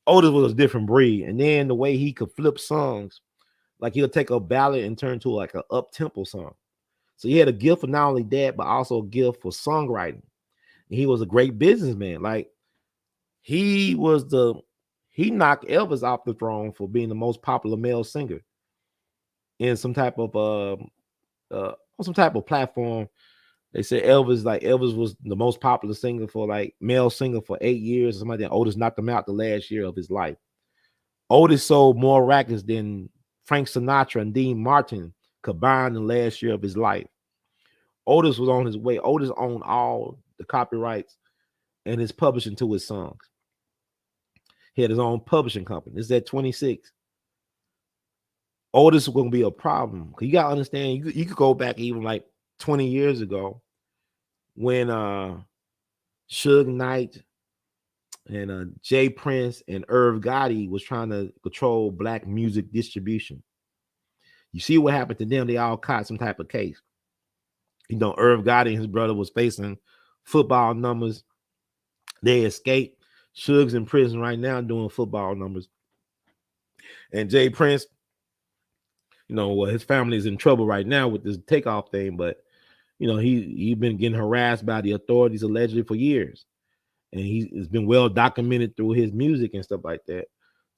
Otis was a different breed. And then the way he could flip songs, like he'll take a ballad and turn to like an up-tempo song. So he had a gift for not only that, but also a gift for songwriting. And he was a great businessman. Like he knocked Elvis off the throne for being the most popular male singer in some type of platform. They said Elvis was the most popular singer for like male singer for 8 years or something like that. Otis knocked him out the last year of his life. Otis sold more records than Frank Sinatra and Dean Martin combined in the last year of his life. Otis was on his way. Otis owned all the copyrights and his publishing to his songs. He had his own publishing company. This is at 26. Otis was going to be a problem. You got to understand, you could go back even like 20 years ago when Suge Knight, And Jay Prince and Irv Gotti was trying to control black music distribution. You see what happened to them? They all caught some type of case. Irv Gotti and his brother was facing football numbers. They escaped. Suge's in prison right now doing football numbers. And Jay Prince, his family is in trouble right now with this takeoff thing, but he's been getting harassed by the authorities allegedly for years. And he's been well documented through his music and stuff like that.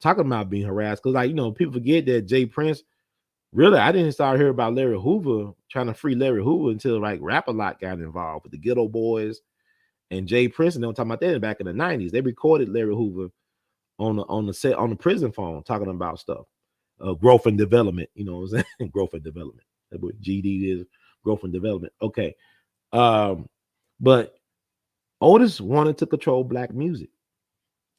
Talking about being harassed. Because, people forget that Jay Prince, really, I didn't start hearing about Larry Hoover, trying to free Larry Hoover until Rap-A-Lot got involved with the Ghetto Boys and Jay Prince. And they were talking about that back in the 90s. They recorded Larry Hoover on the prison phone talking about stuff. Growth and development, what I'm saying? Growth and development. That's what GD is, growth and development. Okay. But Otis wanted to control black music.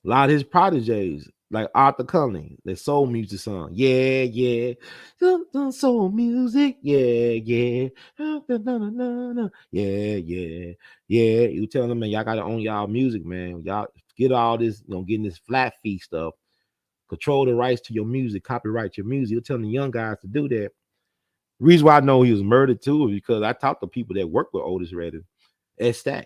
A lot of his proteges, like Arthur Culley, the soul music song. Yeah, yeah. Soul music. Yeah, yeah. Yeah, yeah. Yeah. You tell them, man, y'all got to own y'all music, man. Y'all get all this, getting this flat fee stuff. Control the rights to your music, copyright your music. You're telling the young guys to do that. The reason why I know he was murdered too is because I talked to people that work with Otis Redding at Stax.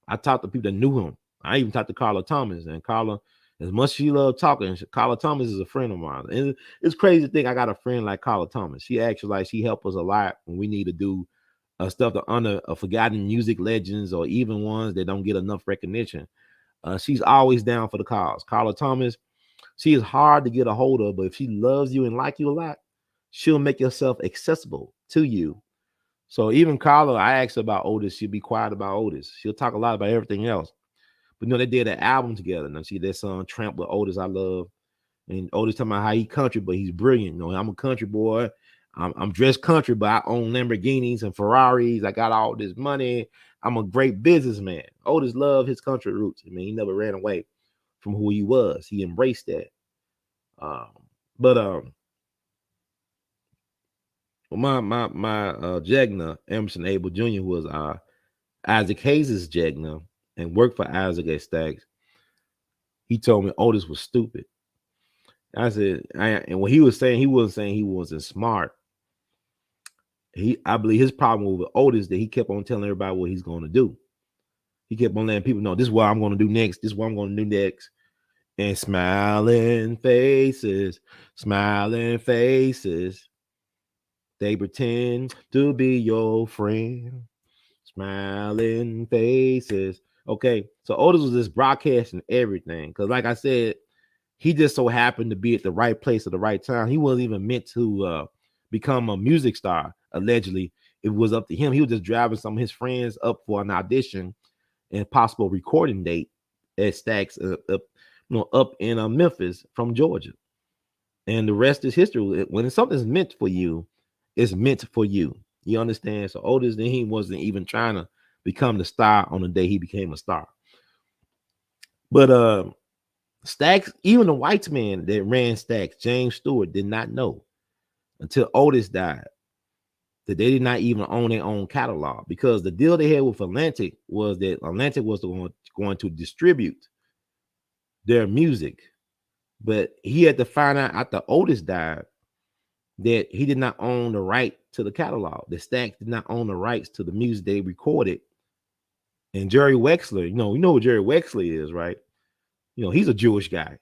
I talked to people that knew him. I even talked to Carla Thomas, and Carla, as much as she loved talking, Carla Thomas is a friend of mine. And it's crazy to think I got a friend like Carla Thomas. She actually she helped us a lot when we need to do stuff to honor forgotten music legends or even ones that don't get enough recognition. She's always down for the cause. Carla Thomas, she is hard to get a hold of, but if she loves you and like you a lot, she'll make herself accessible to you. So even Carla, I asked her about Otis. She'll be quiet about Otis. She'll talk a lot about everything else. But they did an album together. Now see that song Tramp with Otis, I love. And Otis talking about how he country, but he's brilliant. I'm a country boy. I'm dressed country, but I own Lamborghinis and Ferraris. I got all this money. I'm a great businessman. Otis loved his country roots. he never ran away from who he was. He embraced that. My Jegna, Emerson Abel Jr., who was Isaac Hayes' Jegna and worked for Isaac at Stax, he told me Otis was stupid. I said, and what he was saying, he wasn't saying he wasn't smart. I believe his problem with Otis that he kept on telling everybody what he's going to do. He kept on letting people know this is what I'm going to do next. This is what I'm going to do next. And smiling faces, they pretend to be your friend. Smiling faces. Okay, so Otis was just broadcasting everything. Because like I said, he just so happened to be at the right place at the right time. He wasn't even meant to become a music star, allegedly. It was up to him. He was just driving some of his friends up for an audition and possible recording date at Stax up in Memphis from Georgia. And the rest is history. When something's meant for you, it's meant for you. You understand? So Otis, then he wasn't even trying to become the star on the day he became a star. But Stax, even the white man that ran Stax, James Stewart, did not know until Otis died that they did not even own their own catalog, because the deal they had with Atlantic was that Atlantic was going to distribute their music. But he had to find out after Otis died that he did not own the right to the catalog. The Stax did not own the rights to the music they recorded. And Jerry Wexler, you know who Jerry Wexler is, right? He's a Jewish guy.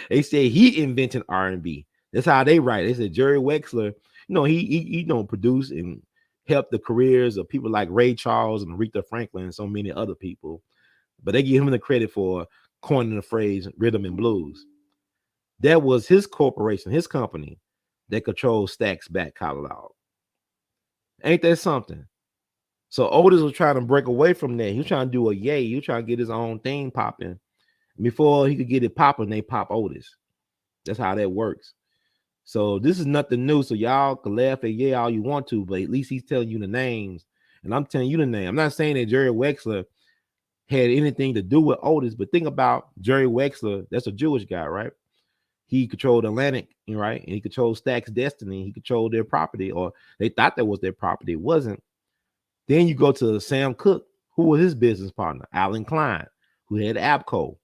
They say he invented R&B. That's how they write. They said Jerry Wexler, he produced and helped the careers of people like Ray Charles and Aretha Franklin and so many other people. But they give him the credit for coining the phrase rhythm and blues. That was his corporation, his company, that controls Stax back catalog. Ain't that something? So Otis was trying to break away from that. He was trying to do he was trying to get his own thing popping. Before he could get it popping, they pop Otis. That's how that works. So this is nothing new. So y'all can laugh at all you want to, but at least he's telling you the names. And I'm telling you the name. I'm not saying that Jerry Wexler had anything to do with Otis, but think about Jerry Wexler. That's a Jewish guy, right? He controlled Atlantic, right? And he controlled Stax Destiny. He controlled their property, or they thought that was their property. It wasn't. Then you go to Sam Cooke, who was his business partner, Alan Klein, who had APCO.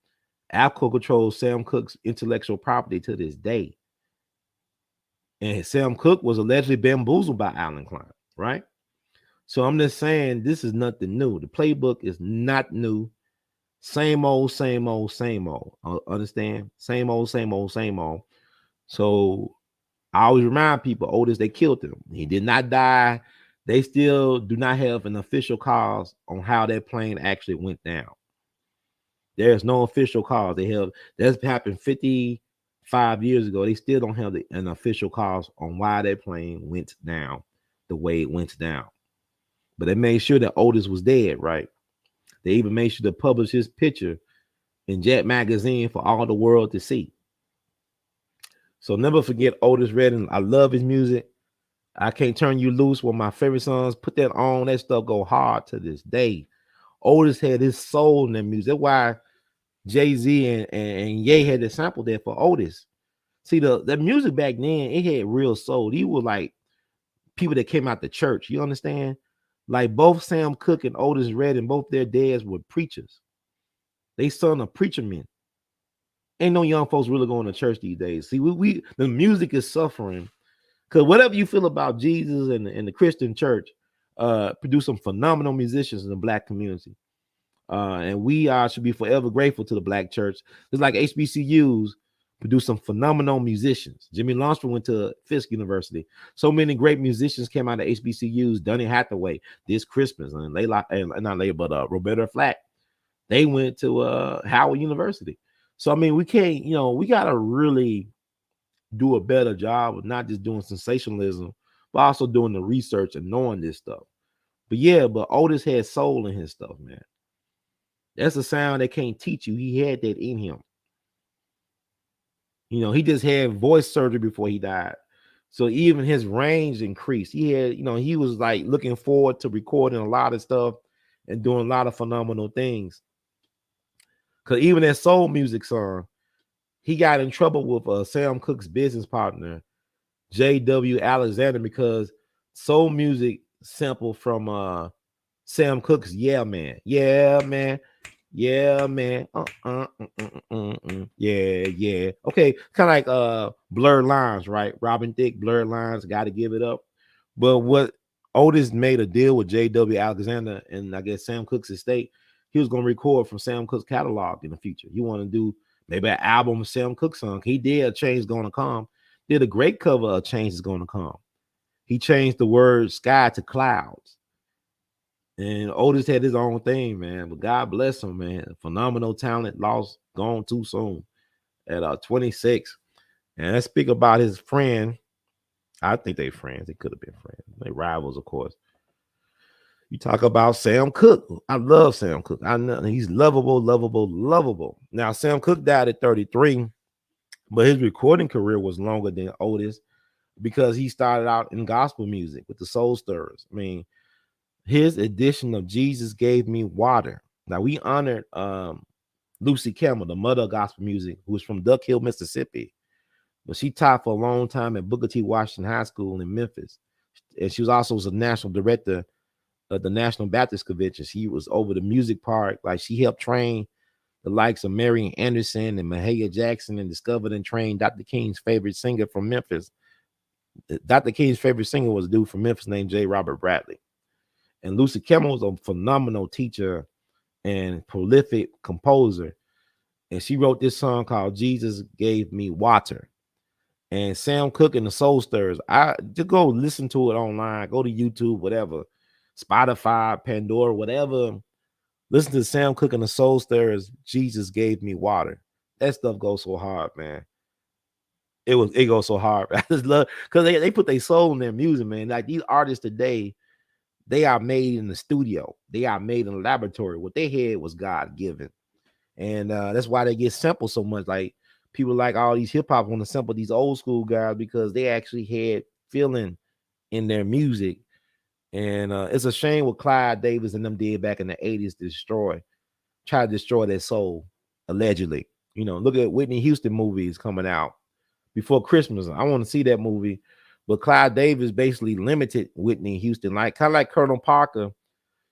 APCO controls Sam Cooke's intellectual property to this day. And Sam Cooke was allegedly bamboozled by Allen Klein, right? So I'm just saying this is nothing new. The playbook is not new. Same old, same old, same old. Understand? Same old, same old, same old. So I always remind people, Otis, they killed him. He did not die. They still do not have an official cause on how that plane actually went down. There's no official cause. That's happened 55 years ago. They still don't have an official cause on why that plane went down the way it went down. But they made sure that Otis was dead, right? They even made sure to publish his picture in Jet magazine for all the world to see. So never forget Otis Redding. I love his music. I Can't Turn You Loose, one of my favorite songs. Put that on. That stuff go hard to this day. Otis had his soul in that music. That's why Jay-Z and Ye had to sample that for Otis. See, the music back then, it had real soul. These were like people that came out the church. You understand? Like both Sam Cooke and Otis Redding, both their dads were preachers. They son of preacher men. Ain't no young folks really going to church these days. See, the music is suffering because whatever you feel about Jesus and the Christian church, produce some phenomenal musicians in the Black community. And we should be forever grateful to the Black church. It's like HBCUs produce some phenomenal musicians. Jimmy Longstreet went to Fisk University. So many great musicians came out of HBCUs. Donny Hathaway this Christmas, and Roberta Flack. They went to Howard University. So I mean, we can't, we gotta really do a better job of not just doing sensationalism, but also doing the research and knowing this stuff. But Otis had soul in his stuff, man. That's a sound they can't teach you. He had that in him. He just had voice surgery before he died. So even his range increased. He had, he was like looking forward to recording a lot of stuff and doing a lot of phenomenal things. Because even that soul music song, he got in trouble with Sam Cooke's business partner, J.W. Alexander, because soul music sampled from Sam Cooke's Yeah Man. Yeah, man. Yeah, man. Yeah. Okay, kind of like Blurred Lines, right? Robin Thicke, Blurred Lines, Gotta Give It Up. But what Otis made a deal with J.W. Alexander and I guess Sam Cooke's estate, he was going to record from Sam Cooke's catalog in the future. He wanted to do maybe an album of Sam Cooke song. He did A Change Gonna Come. Did a great cover of Change Is Gonna Come. He changed the word sky to clouds. And Otis had his own thing, man. But God bless him, man. Phenomenal talent, lost, gone too soon at 26. And let's speak about his friend. I think they friends. They could have been friends. They rivals, of course. You talk about Sam Cooke. I love Sam Cooke. I know he's lovable. Now, Sam Cooke died at 33, but his recording career was longer than Otis because he started out in gospel music with the Soul Stirrers. I mean, his edition of Jesus Gave Me Water. Now, we honored Lucy Campbell, the mother of gospel music, who was from Duck Hill, Mississippi. But she taught for a long time at Booker T. Washington High School in Memphis. And she was also the national director of the National Baptist Convention. She was over the music part. Like, she helped train the likes of Marian Anderson and Mahalia Jackson and discovered and trained Dr. King's favorite singer from Memphis. Dr. King's favorite singer was a dude from Memphis named J. Robert Bradley. And Lucy Campbell was a phenomenal teacher and prolific composer. And she wrote this song called Jesus Gave Me Water. And Sam Cooke and the Soul Stirrers, I just go listen to it online, go to YouTube, whatever, Spotify, Pandora, whatever. Listen to Sam Cooke and the Soul Stirrers, Jesus Gave Me Water. That stuff goes so hard, man. It goes so hard. I just love because they put their soul in their music, man. Like these artists today, they are made in the studio. They are made in the laboratory. What they had was God given. And that's why they get sampled so much. Like people like all these hip hop want to sample these old school guys because they actually had feeling in their music. And it's a shame what Clyde Davis and them did back in the 80s to try to destroy their soul, allegedly. Look at Whitney Houston movies coming out before Christmas. I want to see that movie. But Clyde Davis basically limited Whitney Houston, like kind of like Colonel Parker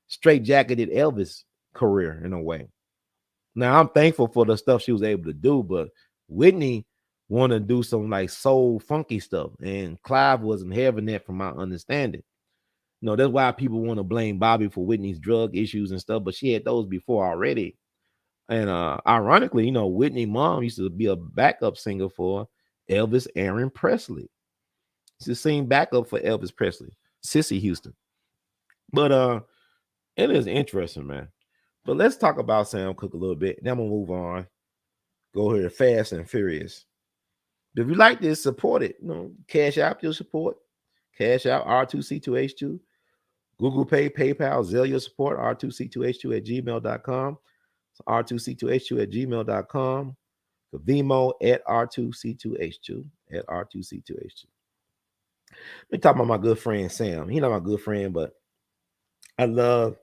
straight jacketed Elvis' career in a way. Now I'm thankful for the stuff she was able to do, but Whitney wanted to do some like soul funky stuff, and Clive wasn't having that from my understanding. That's why people want to blame Bobby for Whitney's drug issues and stuff, but she had those before already. And ironically, Whitney mom used to be a backup singer for Elvis Aaron Presley. She sing backup for Elvis Presley, Sissy Houston. But it is interesting, man. But let's talk about Sam Cooke a little bit. Then we'll move on. Go here, Fast and Furious. If you like this, support it. Cash out your support. Cash out R2C2H2. Google Pay, PayPal, Zelle your support, R2C2H2 at gmail.com. R2C2H2 at gmail.com. Vimo at R2C2H2 at R2C2H2. Let me talk about my good friend Sam. He's not my good friend, but I love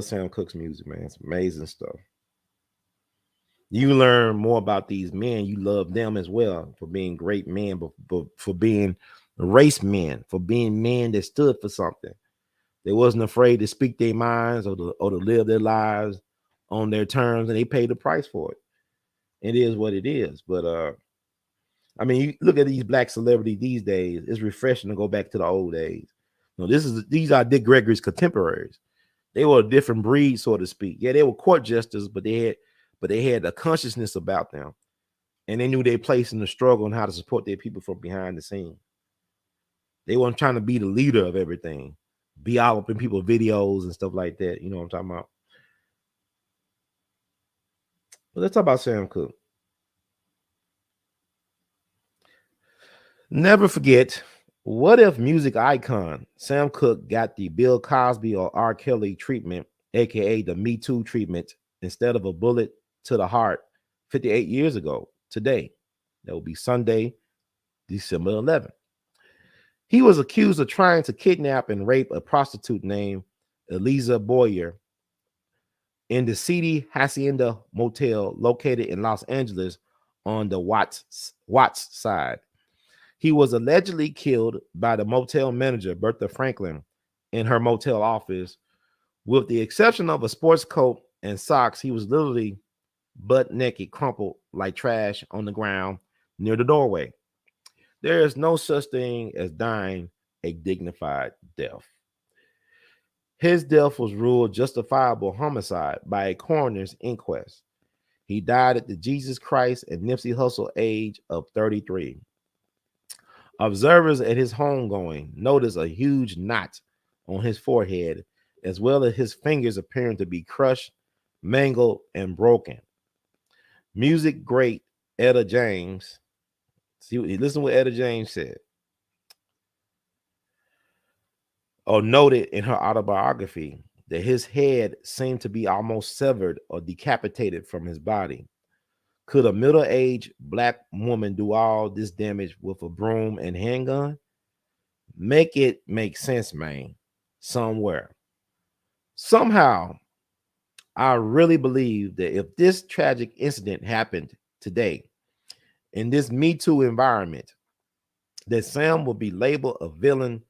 Sam Cooke's music, man. It's amazing stuff. You learn more about these men. You love them as well for being great men, but for being race men, for being men that stood for something. They wasn't afraid to speak their minds or to live their lives on their terms, and they paid the price for it. It is what it is. But I mean, you look at these black celebrities these days. It's refreshing to go back to the old days. These are Dick Gregory's contemporaries. They were a different breed, so to speak. Yeah, they were court jesters, but they had a consciousness about them, and they knew their place in the struggle and how to support their people from behind the scenes. They weren't trying to be the leader of everything, be all up in people's videos and stuff like that. You know what I'm talking about? But let's talk about Sam Cooke. Never forget, what if music icon Sam Cooke got the Bill Cosby or R. Kelly treatment, aka the Me Too treatment, instead of a bullet to the heart 58 years ago today? That would be Sunday, December 11th. He was accused of trying to kidnap and rape a prostitute named Eliza Boyer in the seedy Hacienda Motel located in Los Angeles on the Watts side. He was allegedly killed by the motel manager, Bertha Franklin, in her motel office. With the exception of a sports coat and socks, he was literally butt naked, crumpled like trash on the ground near the doorway. There is no such thing as dying a dignified death. His death was ruled justifiable homicide by a coroner's inquest. He died at the Jesus Christ and Nipsey Hussle age of 33. Observers at his homegoing noticed a huge knot on his forehead, as well as his fingers appearing to be crushed, mangled, and broken. Music great Etta James, listen what Etta James said, or noted in her autobiography, that his head seemed to be almost severed or decapitated from his body. Could a middle-aged black woman do all this damage with a broom and handgun? Make it make sense, man, somewhere. Somehow, I really believe that if this tragic incident happened today, in this Me Too environment, that Sam would be labeled a villain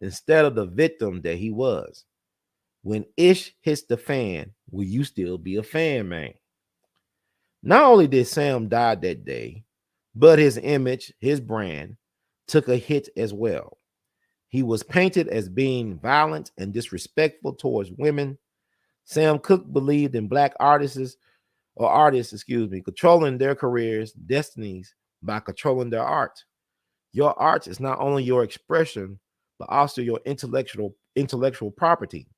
instead of the victim that he was. When ish hits the fan, will you still be a fan, man? Not only did Sam die that day, but his image, his brand, took a hit as well. He was painted as being violent and disrespectful towards women. Sam Cooke believed in black artists, controlling their careers, destinies by controlling their art. Your art is not only your expression, but also your intellectual property.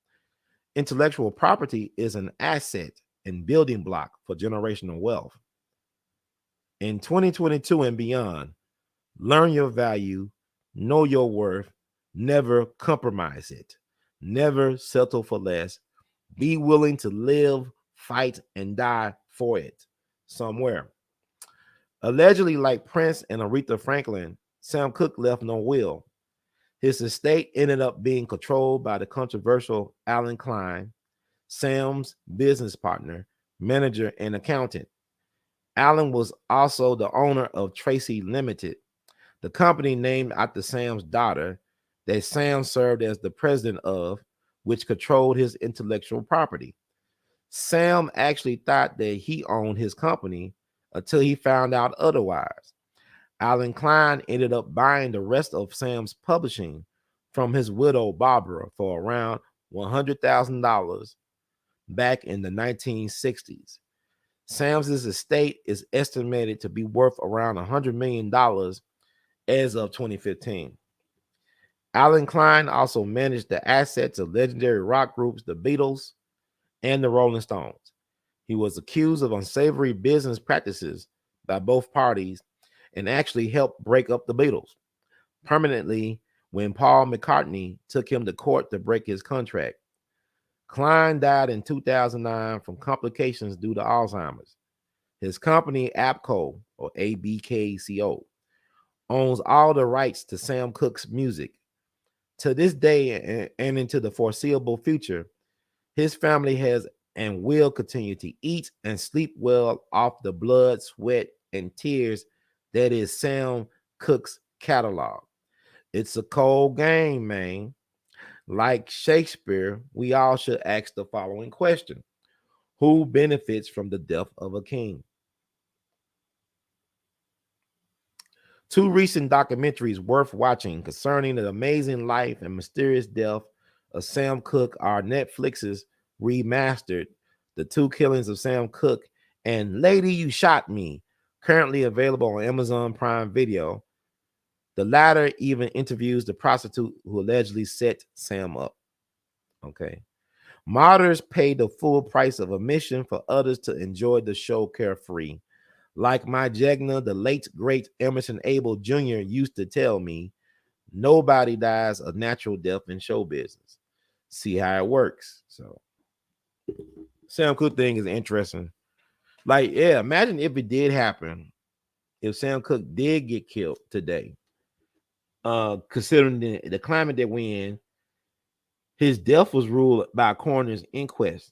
Intellectual property is an asset and building block for generational wealth. In 2022 and beyond, learn your value, know your worth, never compromise it, never settle for less, be willing to live, fight, and die for it somewhere. Allegedly, like Prince and Aretha Franklin, Sam Cooke left no will. His estate ended up being controlled by the controversial Alan Klein, Sam's business partner, manager, and accountant. Alan was also the owner of Tracy Limited, the company named after Sam's daughter that Sam served as the president of, which controlled his intellectual property. Sam actually thought that he owned his company until he found out otherwise. Alan Klein ended up buying the rest of Sam's publishing from his widow Barbara for around $100,000 back in the 1960s. Sam's estate is estimated to be worth around $100 million as of 2015. Alan Klein also managed the assets of legendary rock groups the Beatles and the Rolling Stones. He was accused of unsavory business practices by both parties and actually helped break up the Beatles permanently when Paul McCartney took him to court to break his contract. Klein died in 2009 from complications due to Alzheimer's. His company, ABKCO, or ABKCO, owns all the rights to Sam Cooke's music. To this day and into the foreseeable future, his family has and will continue to eat and sleep well off the blood, sweat, and tears that is Sam Cooke's catalog. It's a cold game, man. Like Shakespeare, we all should ask the following question: who benefits from the death of a king? Two recent documentaries worth watching concerning the amazing life and mysterious death of Sam Cooke are Netflix's remastered The Two Killings of Sam Cooke and Lady You Shot Me, currently available on Amazon Prime Video. The latter even interviews the prostitute who allegedly set Sam up. Okay. Martyrs pay the full price of admission for others to enjoy the show carefree. Like my Jegna, the late great Emerson Abel Jr. used to tell me, nobody dies a natural death in show business. See how it works. So Sam Cooke thing is interesting. Like, yeah, imagine if it did happen, if Sam Cooke did get killed today. Considering the climate that we're in, his death was ruled by a coroner's inquest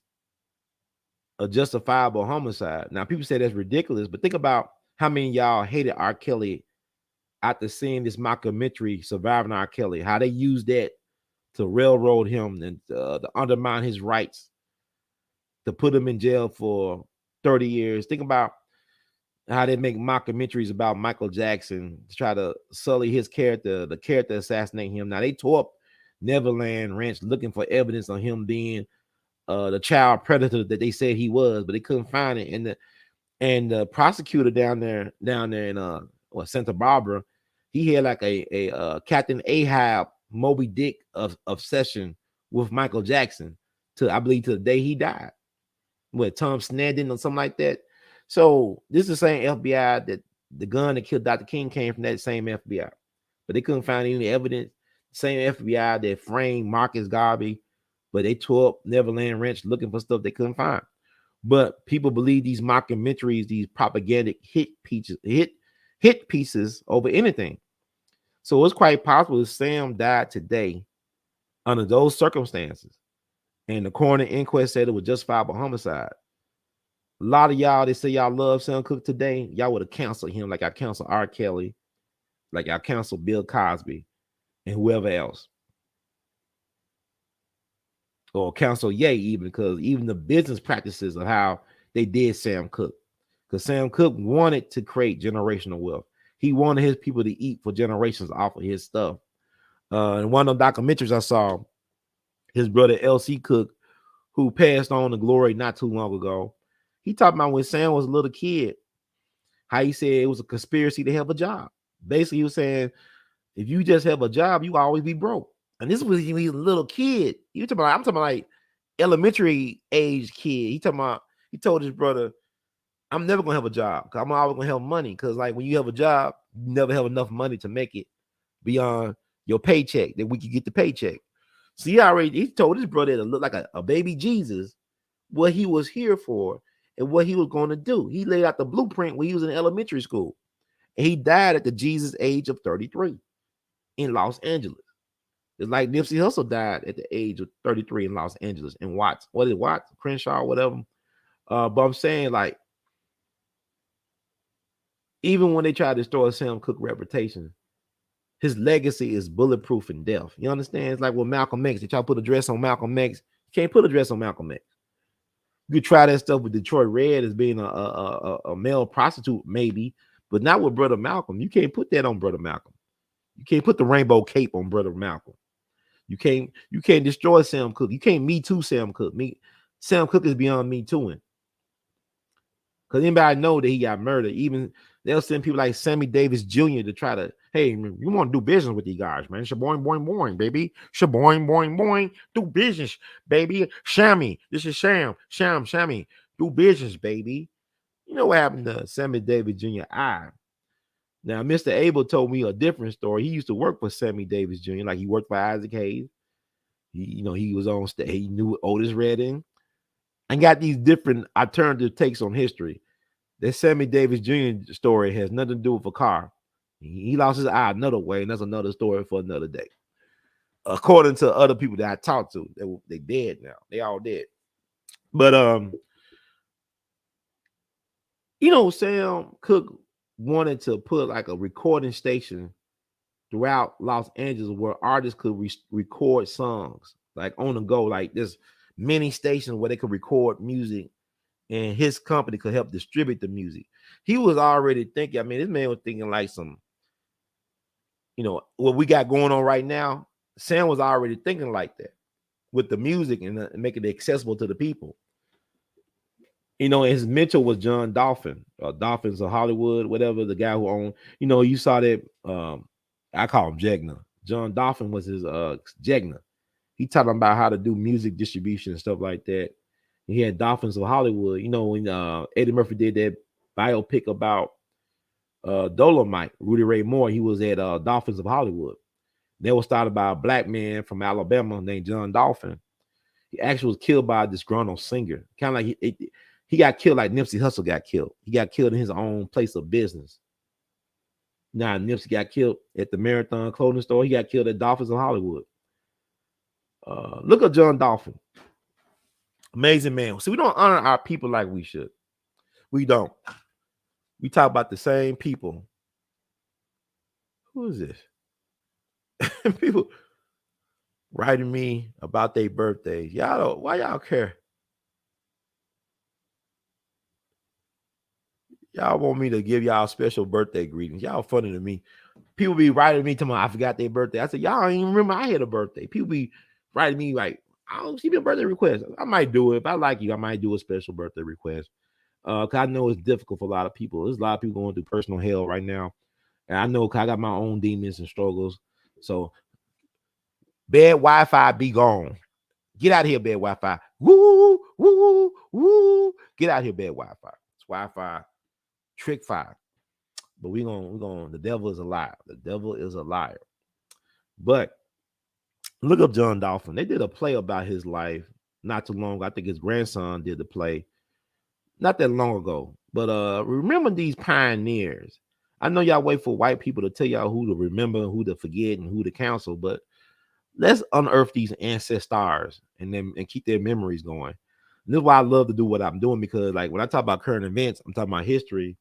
a justifiable homicide. Now, people say that's ridiculous, but think about how many of y'all hated R. Kelly after seeing this mockumentary, Surviving R. Kelly, how they used that to railroad him and to undermine his rights, to put him in jail for 30 years. Think about how they make mockumentaries about Michael Jackson to try to sully his character, the character assassinating him. Now, they tore up Neverland Ranch looking for evidence on him being the child predator that they said he was, but they couldn't find it. And the prosecutor down there in Santa Barbara, he had like a Captain Ahab Moby Dick of obsession with Michael Jackson to, I believe, to the day he died, with Tom Snedden or something like that. So this is the same FBI that the gun that killed Dr. King came from, that same FBI, but they couldn't find any evidence. Same FBI that framed Marcus Garvey, but they tore up Neverland Ranch looking for stuff they couldn't find. But people believe these mockumentaries, these propagandic hit pieces over anything. So it's quite possible if Sam died today under those circumstances, and the coroner inquest said it was justifiable homicide. A lot of y'all, they say y'all love Sam Cooke today, y'all would have counseled him like I counseled R. Kelly, like I counseled Bill Cosby, and whoever else. Or counsel Ye, even, because even the business practices of how they did Sam Cooke. Because Sam Cooke wanted to create generational wealth. He wanted his people to eat for generations off of his stuff. In one of the documentaries I saw, his brother L.C. Cooke, who passed on to glory not too long ago, he talked about when Sam was a little kid, how he said it was a conspiracy to have a job. Basically, he was saying, if you just have a job, you always be broke. And this was when he was a little kid. I'm talking about like elementary age kid. He told his brother, I'm never gonna have a job because I'm always gonna have money. Because like when you have a job, you never have enough money to make it beyond your paycheck, that we could get the paycheck. So he told his brother to look like a baby Jesus, what he was here for and what he was going to do. He laid out the blueprint when he was in elementary school. And he died at the Jesus age of 33 in Los Angeles. It's like Nipsey Hussle died at the age of 33 in Los Angeles in Watts. What is Watts? Crenshaw, whatever. But I'm saying, like, even when they try to destroy Sam Cooke reputation, his legacy is bulletproof in death. You understand? It's like with Malcolm X. They try to put a dress on Malcolm X. You can't put a dress on Malcolm X. You could try that stuff with Detroit Red as being a male prostitute, maybe, but not with Brother Malcolm. You can't put that on Brother Malcolm. You can't put the rainbow cape on Brother Malcolm. You can't destroy Sam Cooke. You can't Me Too Sam Cooke. Sam Cooke is beyond Me Tooing. Because anybody know that he got murdered. Even they'll send people like Sammy Davis Jr. to try to, hey, you want to do business with these guys, man. Shaboing, boing, boing, baby. Shaboing, boing, boing. Do business, baby. Shammy. This is Shammy. Do business, baby. You know what happened to Sammy Davis Jr.? Now, Mr. Abel told me a different story. He used to work for Sammy Davis Jr., like he worked for Isaac Hayes. He was on stage. He knew Otis Redding. And got these different alternative takes on history. That Sammy Davis Jr. story has nothing to do with a car. He lost his eye another way, and that's another story for another day. According to other people that I talked to, they dead now. They all dead. But Sam Cooke wanted to put like a recording station throughout Los Angeles where artists could record songs like on the go, like this many stations where they could record music and his company could help distribute the music. He was already thinking, this man was thinking like some, what we got going on right now. Sam was already thinking like that with the music and making it accessible to the people. His mentor was John Dolphin, Dolphins of Hollywood, whatever, the guy who owned, you saw that, I call him Jegna. John Dolphin was his Jegna. He taught him about how to do music distribution and stuff like that. He had Dolphins of Hollywood. When Eddie Murphy did that biopic about Dolomite, Rudy Ray Moore, he was at Dolphins of Hollywood. That was started by a black man from Alabama named John Dolphin. He actually was killed by a disgruntled singer. Kind of like he got killed like Nipsey Hussle got killed. He got killed in his own place of business. Now, Nipsey got killed at the Marathon clothing store. He got killed at Dolphins of Hollywood. Look at John Dolphin. Amazing man. See, we don't honor our people like we should. We don't. We talk about the same people. Who is this? People writing me about their birthdays. Why y'all care? Y'all want me to give y'all special birthday greetings. Y'all funny to me. People be writing me to me, I forgot their birthday. I said, y'all don't even remember I had a birthday. People be writing me like, I don't see me a birthday request. I might do it. If I like you, I might do a special birthday request. Cause I know it's difficult for a lot of people. There's a lot of people going through personal hell right now. And I know cause I got my own demons and struggles. So bad Wi-Fi be gone. Get out of here, bad Wi-Fi. Woo, woo, woo. Get out of here, bad Wi-Fi. It's Wi-Fi trick fire. But we're gonna, the devil is a liar. The devil is a liar. But look up John Dolphin. They did a play about his life not too long ago. I think his grandson did the play not that long ago. But remember these pioneers. I know y'all wait for white people to tell y'all who to remember, who to forget, and who to counsel, but let's unearth these ancestors and keep their memories going. And this is why I love to do what I'm doing, because like when I talk about current events, I'm talking about history,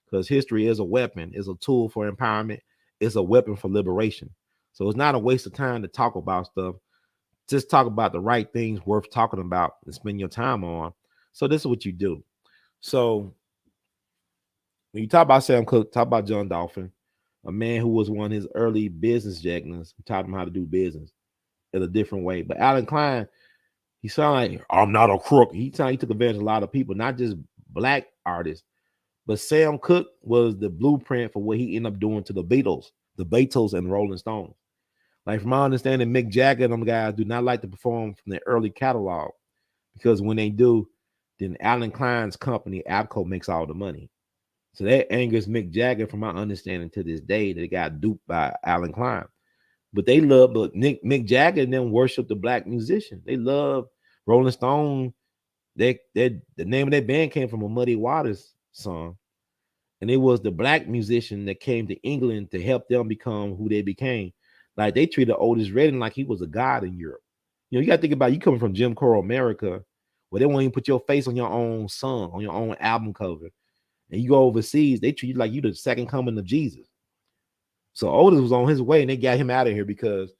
because history is a weapon, is a tool for empowerment, it's a weapon for liberation. So it's not a waste of time to talk about stuff. Just talk about the right things worth talking about and spend your time on. So this is what you do. So when you talk about Sam Cooke, talk about John Dolphin, a man who was one of his early business jagners, who taught him how to do business in a different way. But Allen Klein, he sounded like, I'm not a crook. He took advantage of a lot of people, not just black artists, but Sam Cooke was the blueprint for what he ended up doing to the Beatles and Rolling Stones. Like from my understanding, Mick Jagger and them guys do not like to perform from their early catalog, because when they do, then Allen Klein's company, Abco, makes all the money. So that angers Mick Jagger, from my understanding to this day, that they got duped by Allen Klein. But Mick Jagger and them worship the black musician. They love Rolling Stone. The name of that band came from a Muddy Waters song. And it was the black musician that came to England to help them become who they became. Like they treated Otis Redding like he was a god in Europe. You got to think about, you coming from Jim Crow America, where they won't even put your face on your own song, on your own album cover. And you go overseas, they treat you like you the second coming of Jesus. So Otis was on his way, and they got him out of here because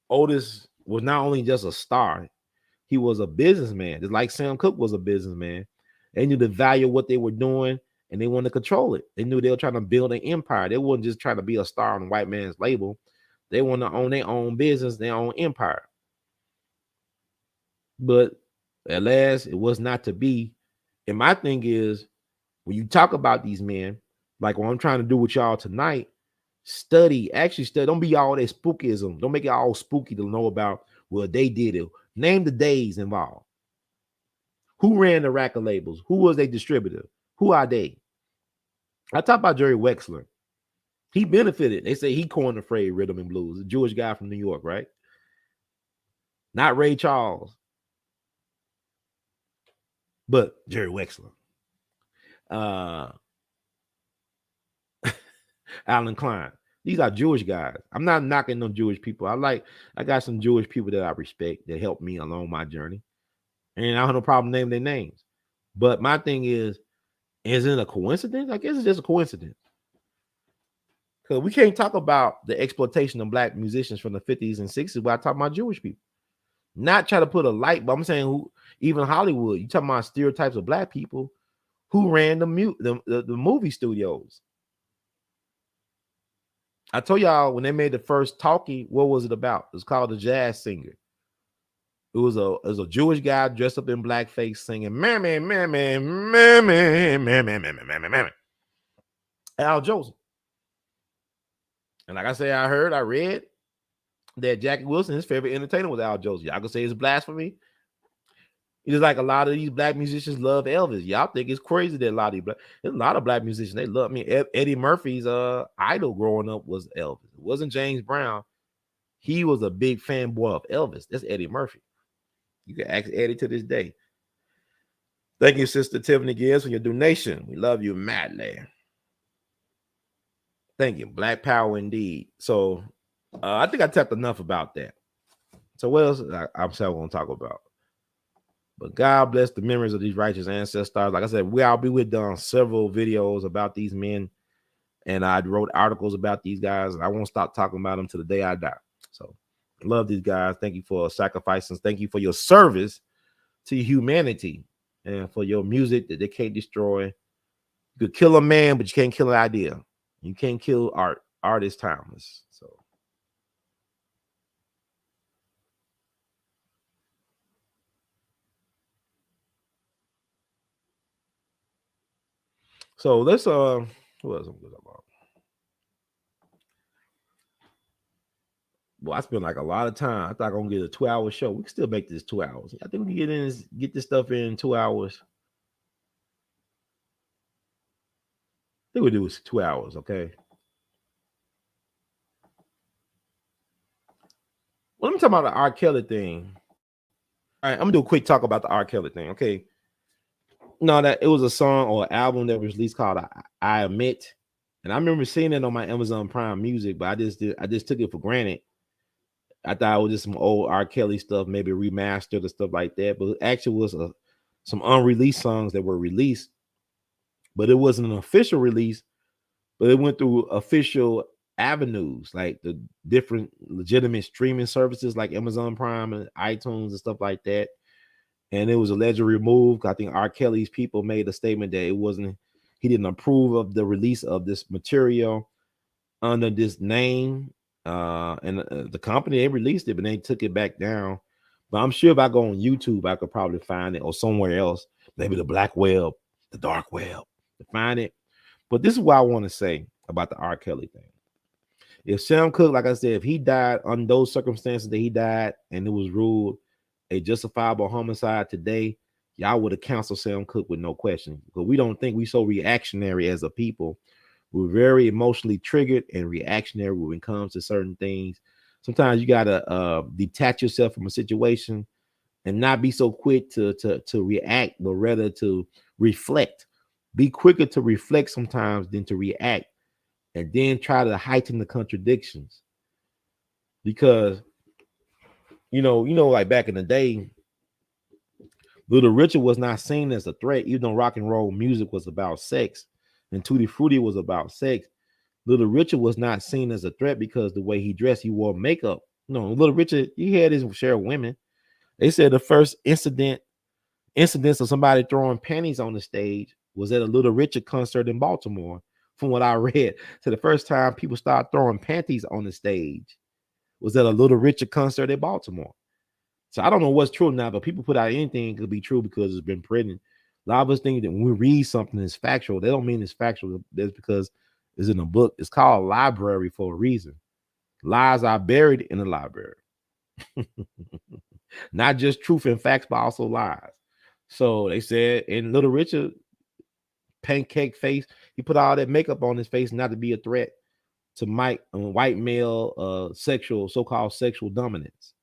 Otis was not only just a star, he was a businessman. Just like Sam Cooke was a businessman. They knew the value of what they were doing, and they wanted to control it. They knew they were trying to build an empire. They wasn't just trying to be a star on a white man's label. They want to own their own business, their own empire. But at last, it was not to be. And my thing is, when you talk about these men, like what I'm trying to do with y'all tonight, actually study. Don't be all that spookism. Don't make it all spooky to know about, well, they did it. Name the days involved. Who ran the record labels? Who was their distributor? Who are they? I talk about Jerry Wexler. He benefited. They say he coined the phrase rhythm and blues. A Jewish guy from New York, right? Not Ray Charles, but Jerry Wexler. Alan Klein. These are Jewish guys. I'm not knocking no Jewish people. I got some Jewish people that I respect that helped me along my journey. And I have no problem naming their names. But my thing is it a coincidence? I guess it's just a coincidence. Because we can't talk about the exploitation of black musicians from the 50s and 60s without talking about Jewish people. Not try to put a light, but I'm saying who, even Hollywood, you talking about stereotypes of black people, who ran the movie studios. I told y'all when they made the first Talkie, what was it about? It was called The Jazz Singer. It was a Jewish guy dressed up in blackface singing "Mammy, Mammy, Mammy, Mammy, Mammy, Mammy, Mammy." Al Joseph. And like I say, I read that Jackie Wilson, his favorite entertainer was Al Joseph. Y'all can say it's blasphemy. It's like a lot of these black musicians love Elvis. Y'all think it's crazy that there's a lot of black musicians, they love me. Eddie Murphy's idol growing up was Elvis. It wasn't James Brown. He was a big fanboy of Elvis. That's Eddie Murphy. You can ask Eddie to this day. Thank you, Sister Tiffany Gibbs, for your donation. We love you madly. Thank you. Black power indeed. So I think I talked enough about that. So what else I'm going to talk about? But God bless the memories of these righteous ancestors. Like I said, we've done several videos about these men, and I wrote articles about these guys, and I won't stop talking about them till the day I die. So I love these guys. Thank you for sacrificing. Thank you for your service to humanity and for your music that they can't destroy. You could kill a man, but you can't kill an idea. You can't kill art. Art is timeless. So let's what else I'm good about? Well, I spent like a lot of time. I thought I'm gonna get a 2-hour show. We can still make this 2 hours. I think we can get this stuff in 2 hours. I think we'll do is 2 hours, okay? Well, let me talk about the R. Kelly thing. All right, I'm gonna do a quick talk about the R. Kelly thing, okay? No, that it was a song or album that was released called I Admit. And I remember seeing it on my Amazon Prime Music, but I just took it for granted. I thought it was just some old R. Kelly stuff, maybe remastered or stuff like that. But it actually was some unreleased songs that were released, but it wasn't an official release. But it went through official avenues, like the different legitimate streaming services like Amazon Prime and iTunes and stuff like that. And it was allegedly removed. I think R. Kelly's people made a statement that he didn't approve of the release of this material under this name. And the company, they released it, but they took it back down. But I'm sure if I go on YouTube, I could probably find it, or somewhere else, maybe the black web, the dark web, to find it. But this is what I want to say about the R. Kelly thing. If Sam Cooke, like I said, if he died under those circumstances that he died, and it was ruled a justifiable homicide today, y'all would have counseled Sam Cooke with no question. Because we don't think we so reactionary as a people. We're very emotionally triggered and reactionary when it comes to certain things. Sometimes you gotta detach yourself from a situation and not be so quick to react, but rather to reflect. Be quicker to reflect sometimes than to react, and then try to heighten the contradictions. Because you know, like back in the day, Little Richard was not seen as a threat, even though rock and roll music was about sex and Tutti Frutti was about sex. Little Richard was not seen as a threat because the way he dressed, he wore makeup. No, Little Richard, he had his share of women. They said the first incidents of somebody throwing panties on the stage was at a Little Richard concert in Baltimore. From what I read, so the first time people started throwing panties on the stage was at a Little Richard concert in Baltimore. So I don't know what's true now, but people put out anything could be true because it's been printed. A lot of us think that when we read something that's factual, they don't mean it's factual. That's because it's in a book. It's called library for a reason. Lies are buried in the library. Not just truth and facts, but also lies. So they said in Little Richard, pancake face, he put all that makeup on his face not to be a threat to white male so-called sexual dominance.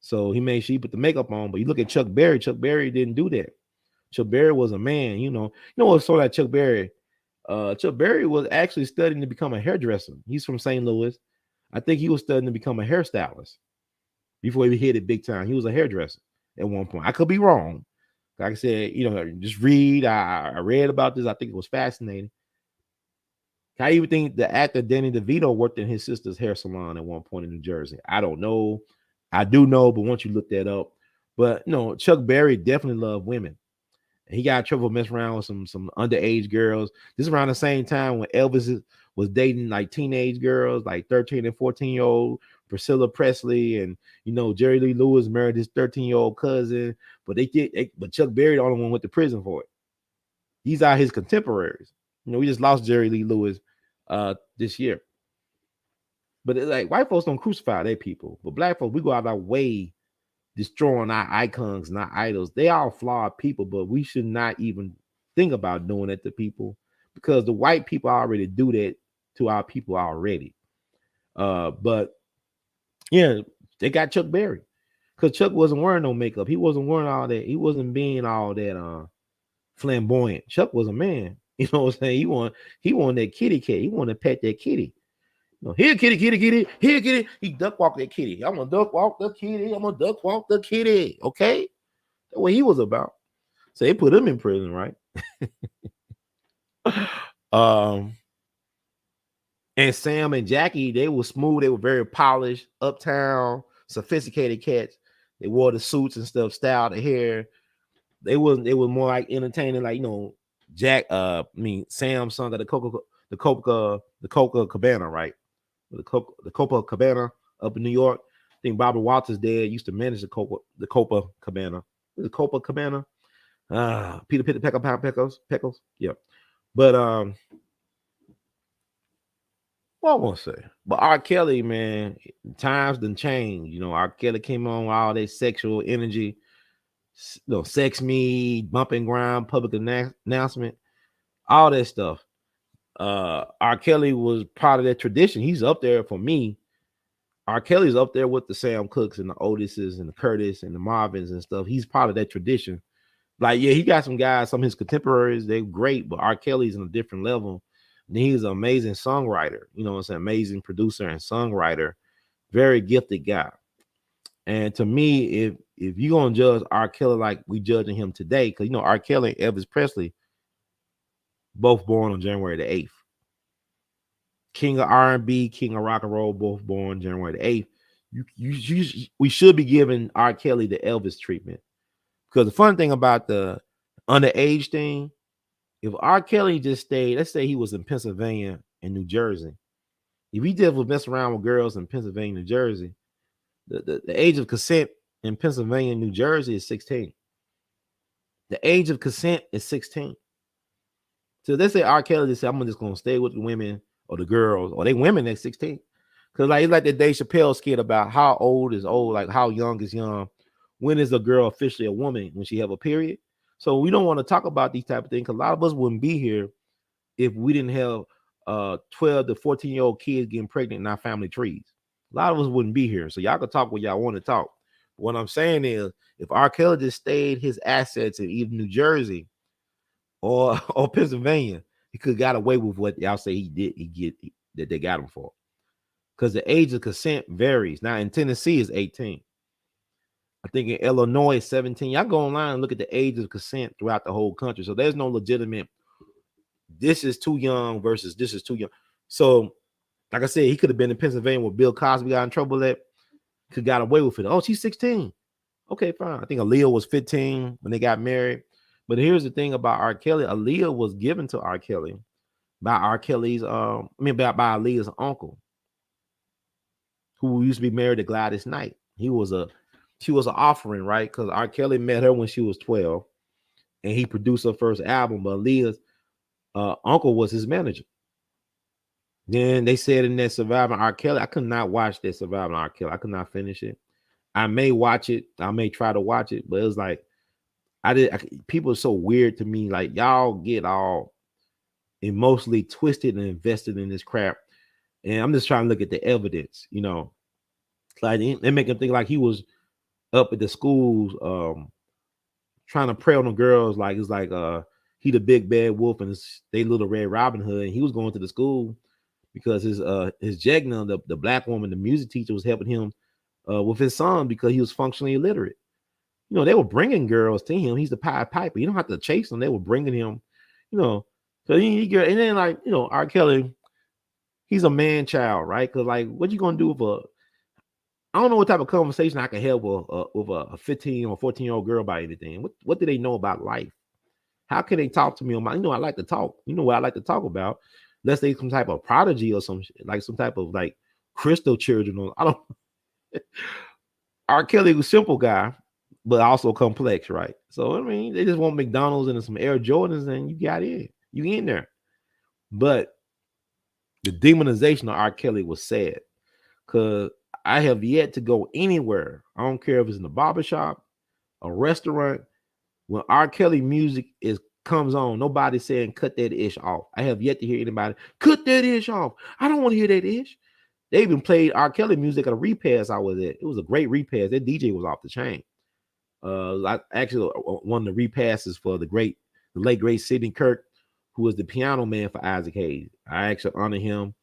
So he made sure he put the makeup on. But you look at Chuck Berry. Chuck Berry didn't do that. Chuck Berry was a man. You know what's so like Chuck Berry? Chuck Berry was actually studying to become a hairdresser. He's from St. Louis. I think he was studying to become a hairstylist before he hit it big time. He was a hairdresser at one point. I could be wrong. Like I said, just read. I read about this. I think it was fascinating. I even think the actor Danny DeVito worked in his sister's hair salon at one point in New Jersey. I don't know. I do know, but once you look that up. But Chuck Berry definitely loved women. He got in trouble messing around with some underage girls. This is around the same time when Elvis was dating like teenage girls, like 13 and 14-year-old Priscilla Presley, and Jerry Lee Lewis married his 13-year-old cousin. But but Chuck Berry the only one went to prison for it. These are his contemporaries. We just lost Jerry Lee Lewis this year. But it's like white folks don't crucify their people, but black folks, we go out our way destroying our icons and our idols. They all flawed people, but we should not even think about doing that to people because the white people already do that to our people already. But yeah, they got Chuck Berry because Chuck wasn't wearing no makeup. He wasn't wearing all that. He wasn't being all that flamboyant. Chuck was a man. You know what I'm saying? He wanted that kitty cat. He wanted to pet that kitty. Here, kitty, kitty, kitty. Here, kitty. He duck walk that kitty. I'm gonna duck walk the kitty. I'm gonna duck walk the kitty. Okay, that's what he was about. So they put him in prison, right? And Sam and Jackie, they were smooth. They were very polished, uptown, sophisticated cats. They wore the suits and stuff, styled the hair. They were more like entertaining, like Sam's son got the Coca Cabana, right? The Copa Cabana up in New York. I think Barbara Walters' dad used to manage the Copa Cabana. The Copa Cabana. Peter Peckles. Yeah. But what I want to say. But R. Kelly, man, times done changed. R. Kelly came on with all that sexual energy, sex me, bump and grind, public announcement, all that stuff. R. Kelly was part of that tradition. He's up there for me. R. Kelly's up there with the Sam Cookes and the Otises and the Curtis and the Marvins and stuff. He's part of that tradition. Like, yeah, he got some guys, some of his contemporaries, they're great, but R. Kelly's on a different level. And he's an amazing songwriter, it's an amazing producer and songwriter, very gifted guy. And to me, if you're gonna judge R. Kelly like we judging him today, because R. Kelly and Elvis Presley both born on January the 8th. King of R&B, King of rock and roll, both born January the 8th. We should be giving R. Kelly the Elvis treatment. Because the fun thing about the underage thing, if R. Kelly just stayed, let's say he was in Pennsylvania and New Jersey. If he just was messing around with girls in Pennsylvania, New Jersey, the age of consent in Pennsylvania and New Jersey is 16. The age of consent is 16. So let's say R. Kelly just said, I'm just gonna stay with the women or the girls, or they women at 16. Because it's like the Dave Chappelle skit about how old is old, like how young is young. When is a girl officially a woman? When she have a period? So we don't want to talk about these type of things because a lot of us wouldn't be here if we didn't have 12 to 14-year-old kids getting pregnant in our family trees. A lot of us wouldn't be here. So y'all can talk what y'all want to talk. What I'm saying is, if R. Kelly just stayed his assets in either New Jersey or Pennsylvania, he could have got away with what y'all say he did. That they got him for, because the age of consent varies. Now in Tennessee is 18. I think in Illinois is 17. Y'all go online and look at the age of consent throughout the whole country. So there's no legitimate. This is too young versus this is too young. So, like I said, he could have been in Pennsylvania where Bill Cosby got in trouble at. Could got away with it. Oh, she's 16. Okay, fine. I think A.L.L was 15 when they got married. But here's the thing about R. Kelly. A.L.L was given to R. Kelly by R. Kelly's by A.L.L's uncle, who used to be married to Gladys Knight. She was an offering, right? Because R. Kelly met her when she was 12, and he produced her first album. But A.L.L's uncle was his manager. Then they said in that Surviving R. Kelly, I could not watch that Surviving R. Kelly. I could not finish it. I may watch it. I may try to watch it, but it was like people are so weird to me. Like, y'all get all emotionally twisted and invested in this crap, and I'm just trying to look at the evidence. Like they make him think like he was up at the schools, trying to prey on the girls. Like it's like he the big bad wolf and they little Red Robin Hood, and he was going to the school because his Jegna, the black woman, the music teacher, was helping him with his son because he was functionally illiterate. They were bringing girls to him. He's the Pied Piper. You don't have to chase them. They were bringing him, So he get, and then like, R. Kelly, he's a man child, right? Because like, what you gonna do with I don't know what type of conversation I can have with a 15 or 14-year-old girl about anything. What do they know about life? How can they talk to me on my? I like to talk. What I like to talk about. Let's say some type of prodigy or some type of like crystal children. I don't. R. Kelly was a simple guy, but also complex, right? So they just want McDonald's and some Air Jordans, and you got in. You in there. But the demonization of R. Kelly was sad, because I have yet to go anywhere. I don't care if it's in a barbershop, a restaurant. When R. Kelly music comes on, nobody's saying cut that ish off. I have yet to hear anybody cut that ish off. I don't want to hear that ish. They even played R. Kelly music at a repass I was at. It was a great repass. That DJ was off the chain. I actually one of the repasses for the late great Sidney Kirk, who was the piano man for Isaac Hayes. I actually honor him.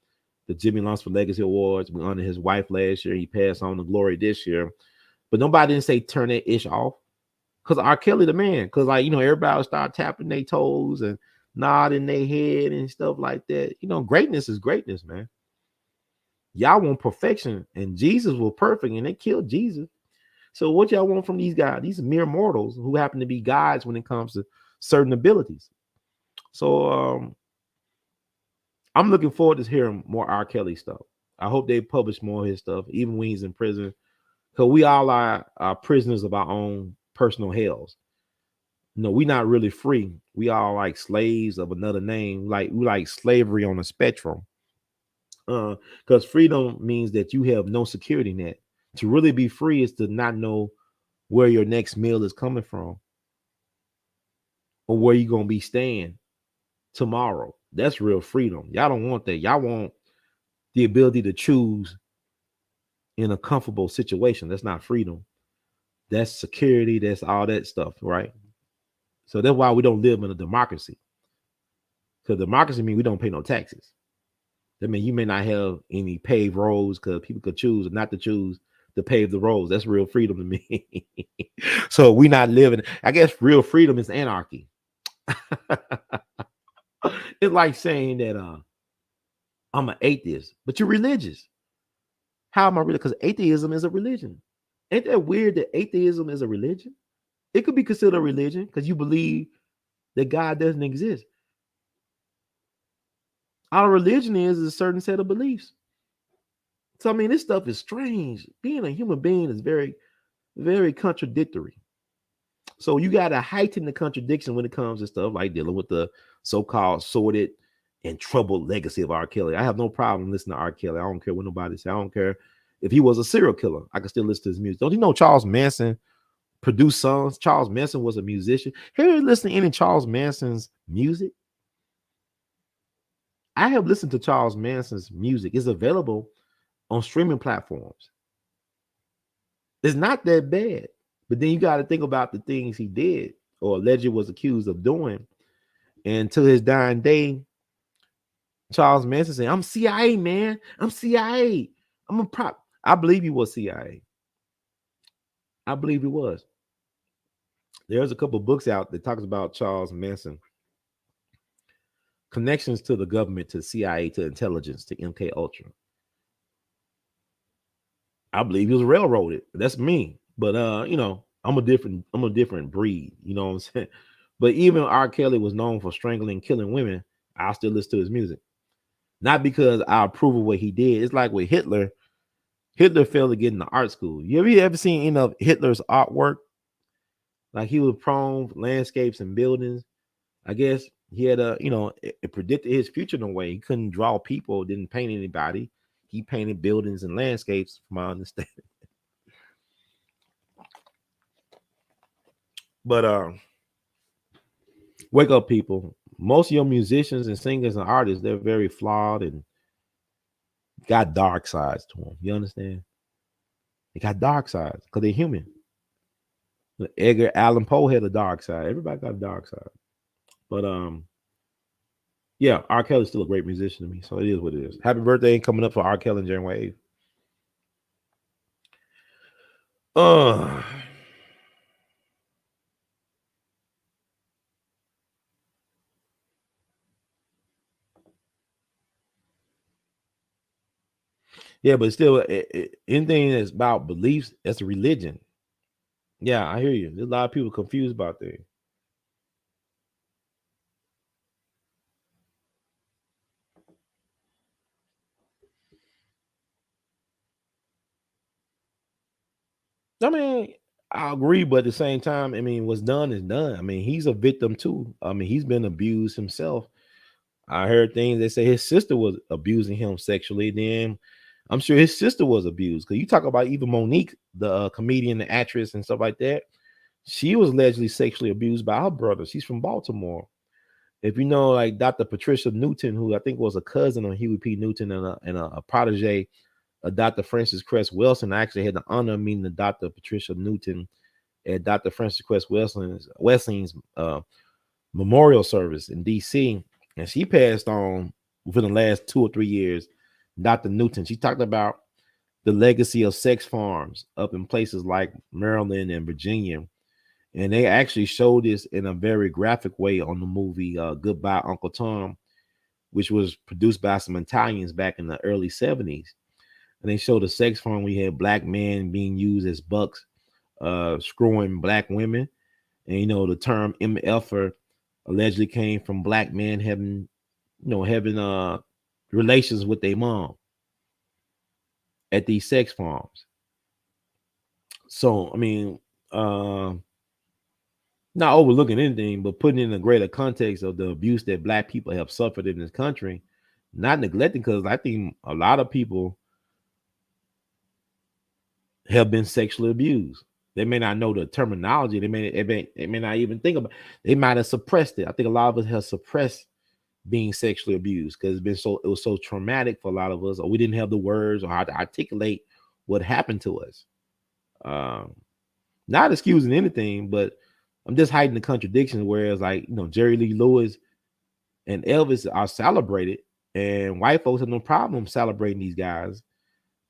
The Jimmy Lunsford Legacy Awards. We honored his wife last year. He passed on to glory this year. But nobody didn't say turn that ish off. Because R. Kelly the man. Because everybody start tapping their toes and nodding their head and stuff like that. Greatness is greatness, man. Y'all want perfection. And Jesus was perfect and they killed Jesus. So what y'all want from these guys? These mere mortals who happen to be gods when it comes to certain abilities. So I'm looking forward to hearing more R. Kelly stuff. I hope they publish more of his stuff, even when he's in prison. Because we all are prisoners of our own personal hells. We're not really free. We all like slaves of another name. We like slavery on a spectrum. Because freedom means that you have no security net. To really be free is to not know where your next meal is coming from or where you're going to be staying tomorrow. That's real freedom. Y'all don't want that. Y'all want the ability to choose in a comfortable situation. That's not freedom. That's security. That's all that stuff, right? So that's why we don't live in a democracy. Because democracy means we don't pay no taxes. That means you may not have any paved roads because people could choose or not to choose to pave the roads. That's real freedom to me. So we not living. I guess real freedom is anarchy. It's like saying that I'm an atheist, but you're religious. How am I religious? Because atheism is a religion. Ain't that weird that atheism is a religion? It could be considered a religion because you believe that God doesn't exist. Our religion is a certain set of beliefs. So, this stuff is strange. Being a human being is very, very contradictory. So you got to heighten the contradiction when it comes to stuff like dealing with the so-called sordid and troubled legacy of R. Kelly. I have no problem listening to R. Kelly. I don't care what nobody says. I don't care if he was a serial killer. I can still listen to his music. Don't you know Charles Manson produced songs? Charles Manson was a musician. Have you listened to any Charles Manson's music? I have listened to Charles Manson's music. It's available on streaming platforms. It's not that bad. But then you got to think about the things he did or allegedly was accused of doing. And to his dying day, Charles Manson said, I'm CIA, man. I'm CIA. I'm a prop. I believe he was CIA. I believe he was. There's a couple of books out that talks about Charles Manson. Connections to the government, to CIA, to intelligence, to MK Ultra. I believe he was railroaded. That's me. But I'm a different breed. You know what I'm saying? But even R. Kelly was known for strangling and killing women. I still listen to his music. Not because I approve of what he did. It's like with Hitler. Hitler failed to get into art school. You ever seen any of Hitler's artwork? Like he was prone landscapes and buildings. I guess he had it predicted his future in a way. He couldn't draw people, didn't paint anybody. He painted buildings and landscapes, from my understanding. But wake up, people. Most of your musicians and singers and artists, they're very flawed and got dark sides to them. You understand? They got dark sides because they're human. Edgar Allan Poe had a dark side. Everybody got a dark side. But yeah, R. Kelly's still a great musician to me. So it is what it is. Happy birthday coming up for R. Kelly and January 8th. Yeah, but still, anything that's about beliefs, that's a religion. Yeah, I hear you. There's a lot of people confused about that. I mean, I agree, but at the same time, I mean, what's done is done. I mean, he's a victim too. I mean, he's been abused himself. I heard things that say his sister was abusing him sexually. Then I'm sure his sister was abused. Because you talk about even Monique, the comedian, the actress, and stuff like that. She was allegedly sexually abused by her brother. She's from Baltimore. If you know, like Dr. Patricia Newton, who I think was a cousin of Huey P. Newton and a protege of Dr. Francis Cress Wilson. I actually had the honor of meeting the Dr. Patricia Newton at Dr. Francis Cress Westling's memorial service in D.C. And she passed on within the last 2 or 3 years. Dr. Newton, she talked about the legacy of sex farms up in places like Maryland and Virginia. And they actually showed this in a very graphic way on the movie Goodbye, Uncle Tom, which was produced by some Italians back in the early 70s. And they showed a sex farm. We had black men being used as bucks, screwing black women. And, you know, the term MFer allegedly came from black men having relations with their mom at these sex farms. So, I mean, not overlooking anything, but putting in a greater context of the abuse that black people have suffered in this country, not neglecting, because I think a lot of people have been sexually abused. They may not know the terminology. They may not even think about it. They might have suppressed it. I think a lot of us have suppressed being sexually abused because it was so traumatic for a lot of us, or we didn't have the words or how to articulate what happened to us. Not excusing anything, but I'm just hiding the contradictions. Whereas, like, you know, Jerry Lee Lewis and Elvis are celebrated, and white folks have no problem celebrating these guys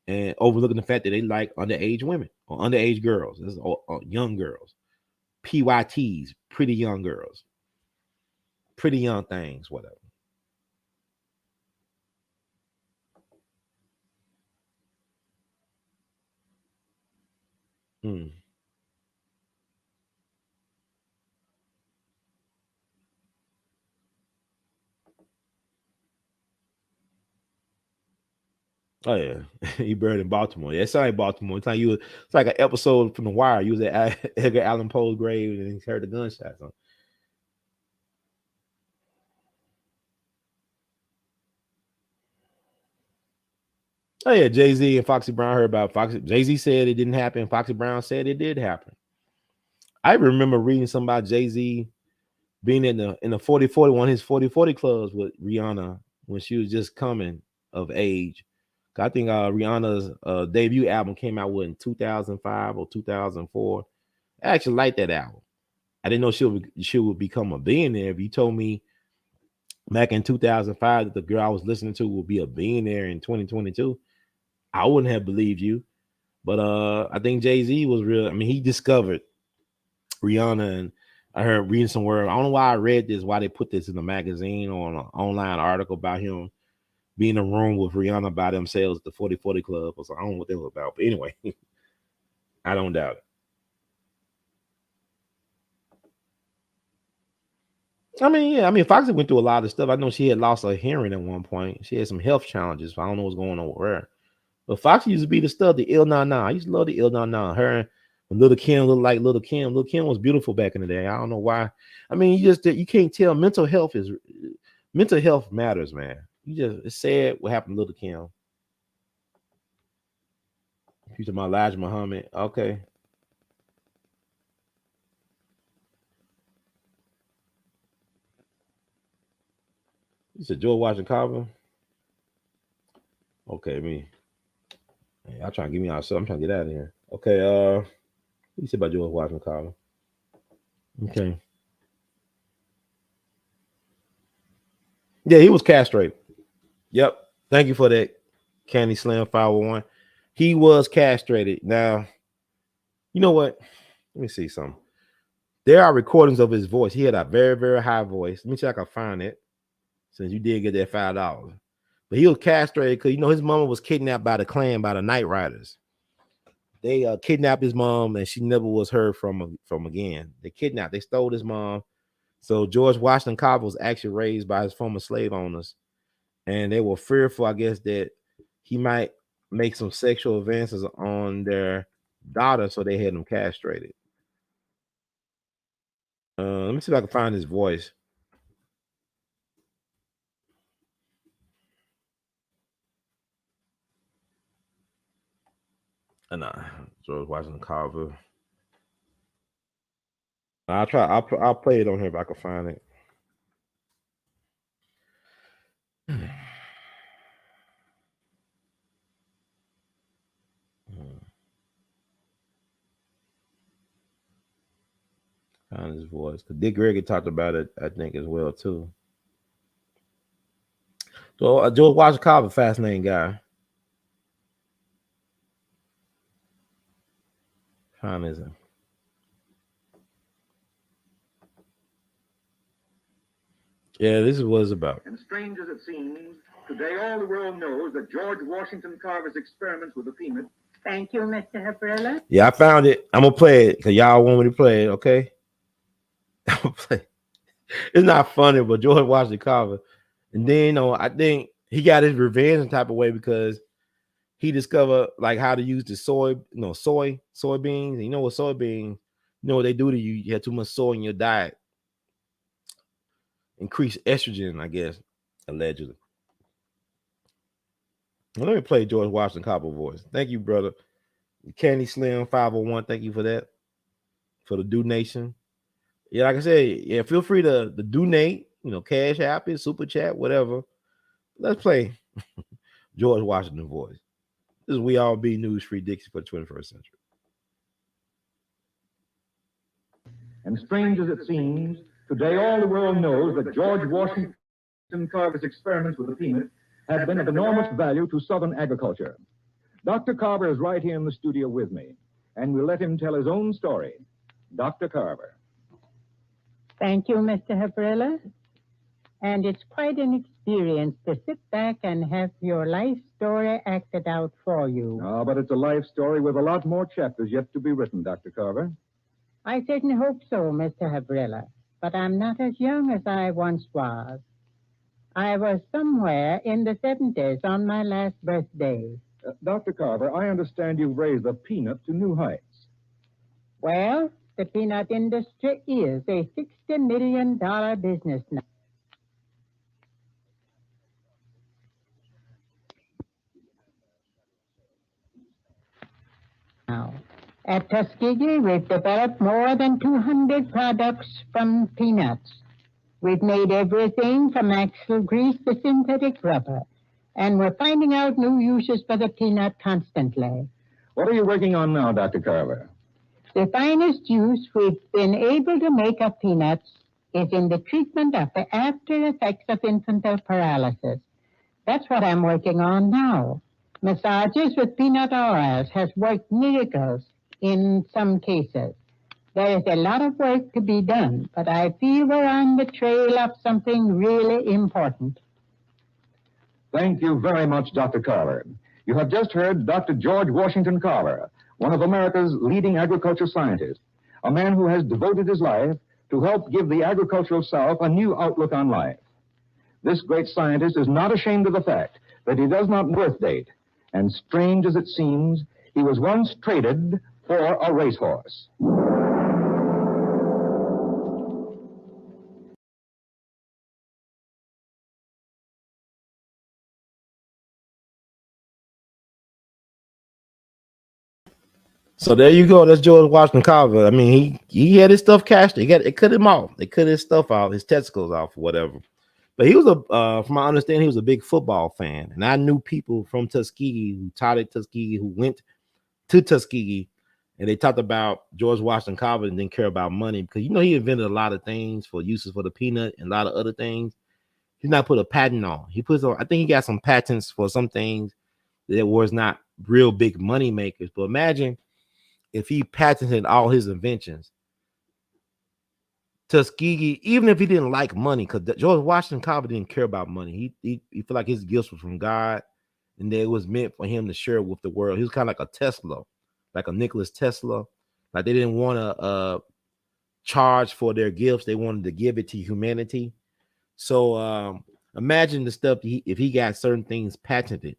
and overlooking the fact that they like underage women or underage girls, or young girls, PYTs, pretty young girls, pretty young things, whatever. Hmm. Oh yeah, he buried in Baltimore. Yeah, it's like Baltimore. It's like an episode from The Wire. You was at Edgar Allan Poe's grave and he heard the gunshots on. Oh yeah, Jay-Z and Foxy Brown heard about Foxy. Jay-Z said it didn't happen. Foxy Brown said it did happen. I remember reading something about Jay-Z being in the 40-40, one of his 40-40 clubs with Rihanna when she was just coming of age. I think Rihanna's debut album came out in 2005 or 2004. I actually liked that album. I didn't know she would become a billionaire. If you told me back in 2005 that the girl I was listening to would be a billionaire in 2022, I wouldn't have believed you. But I think Jay-Z was real. I mean, he discovered Rihanna, and I heard reading somewhere. I don't know why I read this, why they put this in a magazine or an online article about him being in a room with Rihanna by themselves at the 40-40 club. So I don't know what they were about. But anyway, I don't doubt it. I mean, yeah, I mean, Foxy went through a lot of stuff. I know she had lost her hearing at one point. She had some health challenges. So I don't know what's going on with her. But Foxy used to be the stud, the Ill Na Na. I used to love the Ill Na Na. Her and Little Kim looked like Little Kim. Little Kim was beautiful back in the day. I don't know why. I mean, you can't tell. Mental health matters, man. It's sad what happened to Little Kim. You talking about Elijah Muhammad? Okay. You said George Washington Carver? Okay, me. Y'all trying to get me out. So I'm trying to get out of here. Okay, what you said about George Washington Carver? Okay. Yeah, he was castrated. Yep. Thank you for that, Candy Slam 501. He was castrated. Now, you know what? Let me see something. There are recordings of his voice. He had a very, very high voice. Let me see if I can find it, since you did get that $5. But he was castrated because, you know, his mama was kidnapped by the Klan, by the Night Riders. They kidnapped his mom, and she never was heard from again. They stole his mom. So George Washington Carver was actually raised by his former slave owners, and they were fearful, I guess, that he might make some sexual advances on their daughter, so they had him castrated. Let me see if I can find his voice. Nah, George Washington Carver. I'll try. I'll play it on here if I can find it. Find his voice, because Dick Gregory talked about it, I think, as well too. So George Washington Carver, fascinating guy. Find his. Yeah, this is what it's about. And strange as it seems, today all the world knows that George Washington Carver's experiments with the peanut. Thank you, Mr. Habrilla. Yeah, I found it. I'm gonna play it because y'all want me to play it, okay? I'm gonna play it. It's not funny, but George Washington Carver. And then, you know, I think he got his revenge in type of way because he discovered like how to use the soybeans. You know what soybeans, you know what they do to you? You have too much soy in your diet. Increase estrogen, I guess, allegedly. Well, let me play George Washington Carver voice. Thank you, brother. Candy Slim 501. Thank you for that. For the donation. Yeah, like I said, yeah, feel free to donate, you know, Cash App it, Super Chat, whatever. Let's play George Washington voice. This is We All Be News Free Dixie for the 21st century. And strange as it seems, today all the world knows that George Washington Carver's experiments with the peanut have been of enormous value to Southern agriculture. Dr. Carver is right here in the studio with me, and we'll let him tell his own story. Dr. Carver. Thank you, Mr. Habrilla. And it's quite an experience to sit back and have your life story acted out for you. Oh, but it's a life story with a lot more chapters yet to be written, Dr. Carver. I certainly hope so, Mr. Habrilla. But I'm not as young as I once was. I was somewhere in the 70s on my last birthday. Dr. Carver, I understand you've raised the peanut to new heights. Well, the peanut industry is a $60 million business now. At Tuskegee, we've developed more than 200 products from peanuts. We've made everything from axle grease to synthetic rubber, and we're finding out new uses for the peanut constantly. What are you working on now, Dr. Carver? The finest use we've been able to make of peanuts is in the treatment of the after effects of infantile paralysis. That's what I'm working on now. Massages with peanut oils has worked miracles in some cases. There is a lot of work to be done, but I feel we're on the trail of something really important. Thank you very much, Dr. Carver. You have just heard Dr. George Washington Carver, one of America's leading agriculture scientists, a man who has devoted his life to help give the agricultural South a new outlook on life. This great scientist is not ashamed of the fact that he does not birth date, and strange as it seems, he was once traded for a racehorse. So there you go. That's George Washington Carver. I mean, he had his stuff cashed. It cut him off. They cut his stuff off, his testicles off, whatever. But he was from my understanding, he was a big football fan, and I knew people from Tuskegee who taught at Tuskegee, who went to Tuskegee, and they talked about George Washington Carver and didn't care about money because he invented a lot of things for uses for the peanut and a lot of other things. He's not put a patent on. He puts on. I think he got some patents for some things that was not real big money makers. But imagine if he patented all his inventions. Tuskegee, even if he didn't like money, because George Washington Carver didn't care about money. He felt like his gifts was from God, and that it was meant for him to share with the world. He was kind of like a Tesla, like a Nicholas Tesla. Like they didn't want to charge for their gifts; they wanted to give it to humanity. So imagine the stuff if he got certain things patented.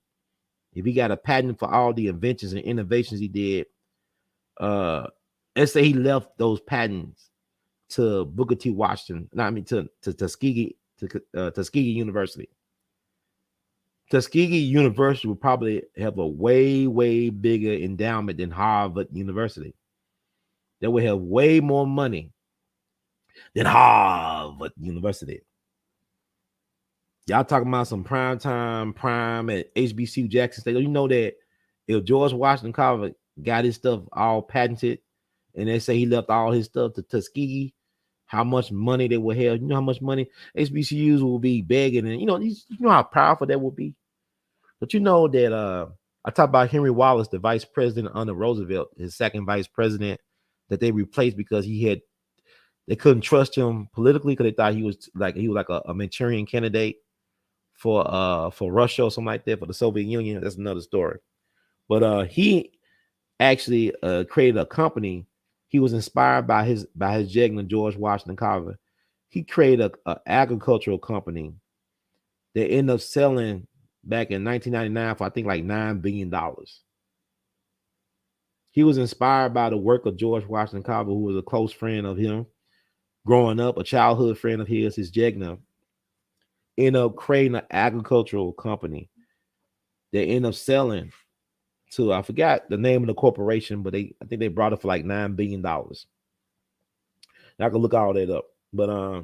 If he got a patent for all the inventions and innovations he did, let's say he left those patents to Booker T. Washington. No, I mean to Tuskegee, Tuskegee University. Tuskegee University would probably have a way bigger endowment than Harvard University. They would have way more money than Harvard University. Y'all talking about some prime at HBCU Jackson State. You know that if George Washington Carver got his stuff all patented, and they say he left all his stuff to Tuskegee, how much money they will have? You know how much money HBCUs will be begging, and you know how powerful that will be. But you know that I talked about Henry Wallace, the vice president under Roosevelt, his second vice president, that they replaced because they couldn't trust him politically because they thought he was like a Manchurian candidate for Russia or something like that, for the Soviet Union. That's another story. But he actually created a company. He was inspired by his Jegna, George Washington Carver. He created an agricultural company that ended up selling back in 1999 for I think like $9 billion. He was inspired by the work of George Washington Carver, who was a close friend of him growing up, a childhood friend of his Jegna. Ended up creating an agricultural company that ended up selling to, I forgot the name of the corporation, but I think they brought it for like $9 billion. I can look all that up. But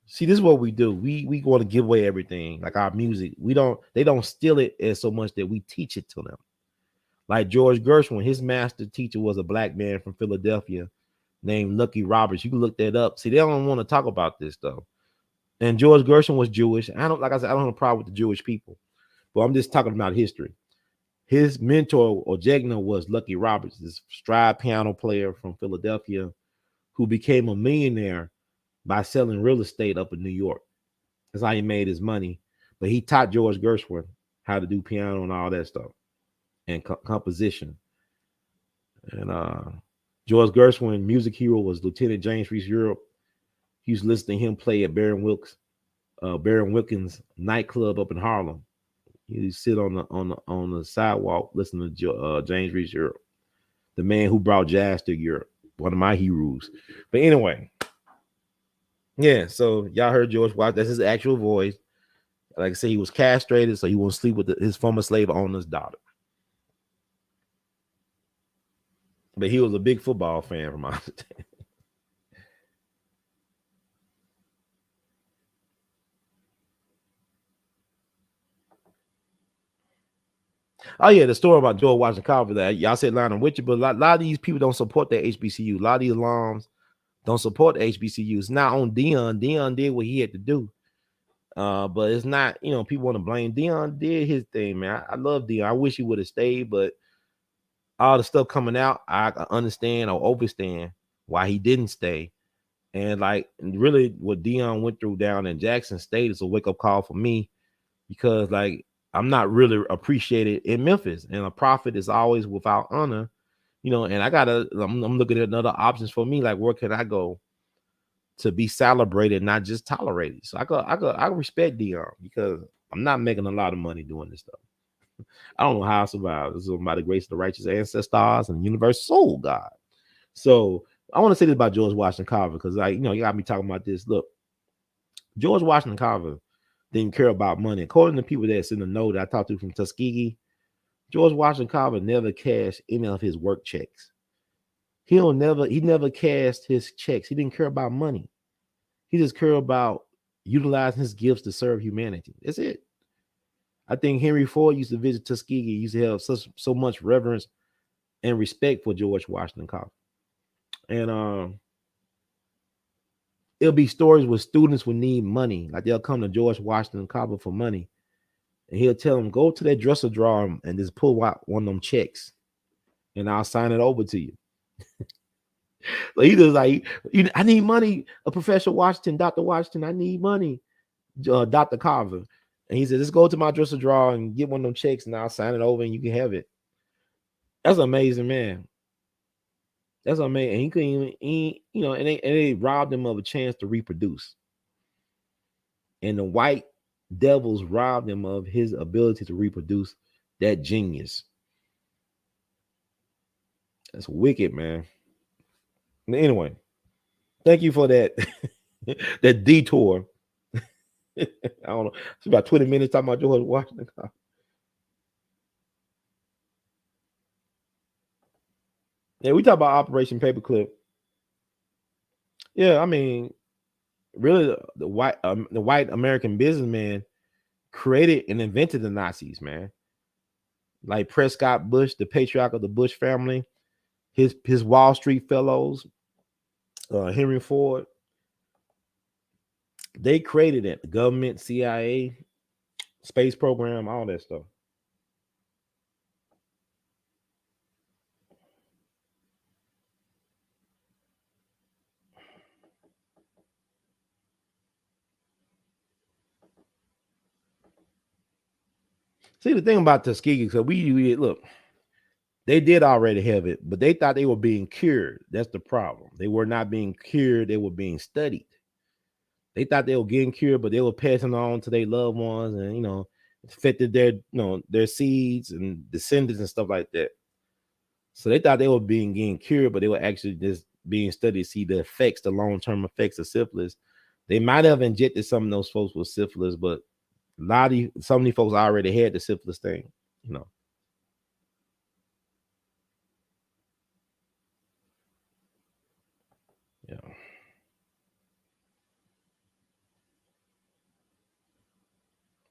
see, this is what we do. We want to give away everything, like our music. They don't steal it as so much that we teach it to them. Like George Gershwin, his master teacher was a black man from Philadelphia named Lucky Roberts. You can look that up. See, they don't want to talk about this though. And George Gershwin was Jewish. I don't have a problem with the Jewish people, but I'm just talking about history. His mentor or Jegna was Lucky Roberts, this stride piano player from Philadelphia who became a millionaire by selling real estate up in New York. That's how he made his money. But he taught George Gershwin how to do piano and all that stuff and composition. And George Gershwin, music hero, was Lieutenant James Reese Europe. He used to listen to him play at Baron Wilkins nightclub up in Harlem. He sit on the sidewalk listening to James Reese Europe, the man who brought jazz to Europe, one of my heroes. But anyway, yeah. So y'all heard George Washington. That's his actual voice. Like I said, he was castrated, so he won't sleep with his former slave owner's daughter. But he was a big football fan, from my understanding. Oh yeah, the story about George Washington Carver that y'all said Lionel Richard, but a lot of these people don't support the HBCU. A lot of these alums don't support the HBCUs. Not on Dion. Dion did what he had to do. But it's not, people want to blame Dion. Did his thing, man. I love Dion. I wish he would have stayed, but all the stuff coming out, I understand or understand why he didn't stay. And like really what Dion went through down in Jackson State is a wake-up call for me, because like I'm not really appreciated in Memphis, and a prophet is always without honor, and I'm looking at other options for me, like where can I go to be celebrated, not just tolerated. So I respect Dion because I'm not making a lot of money doing this stuff. I don't know how I survived. This is by the grace of the righteous ancestors and universal soul God. So I want to say this about George Washington Carver because you got me talking about this. Look, George Washington Carver didn't care about money. According to people that's in the know that I talked to from Tuskegee, George Washington Carver never cashed any of his work checks. He never cashed his checks. He didn't care about money. He just cared about utilizing his gifts to serve humanity. That's it. I think Henry Ford used to visit Tuskegee, used to have so much reverence and respect for George Washington Carver. And it'll be stories where students will need money. Like they'll come to George Washington Carver for money. And he'll tell them, go to that dresser drawer and just pull out one of them checks. And I'll sign it over to you. Like he just like, I need money. Professor Washington, Dr. Washington, I need money. Dr. Carver. And he said, let's go to my dresser drawer and get one of them checks and I'll sign it over and you can have it. That's amazing, man. That's amazing. And he couldn't even, and they robbed him of a chance to reproduce. And the white devils robbed him of his ability to reproduce that genius. That's wicked, man. Anyway, thank you for that that detour. I don't know. It's about 20 minutes talking about George Washington. Yeah, we talk about Operation Paperclip. Yeah, I mean, really, the white American businessman created and invented the Nazis, man. Like Prescott Bush, the patriarch of the Bush family, his Wall Street fellows, Henry Ford. They created it. The government, CIA, space program, all that stuff. See, the thing about Tuskegee, so we look, they did already have it, but they thought they were being cured. That's the problem. They were not being cured. They were being studied. They thought they were getting cured, but they were passing on to their loved ones and, affected their seeds and descendants and stuff like that. So they thought they were getting cured, but they were actually just being studied to see the effects, the long-term effects of syphilis. They might have injected some of those folks with syphilis, but some of these folks already had the syphilis thing, Yeah.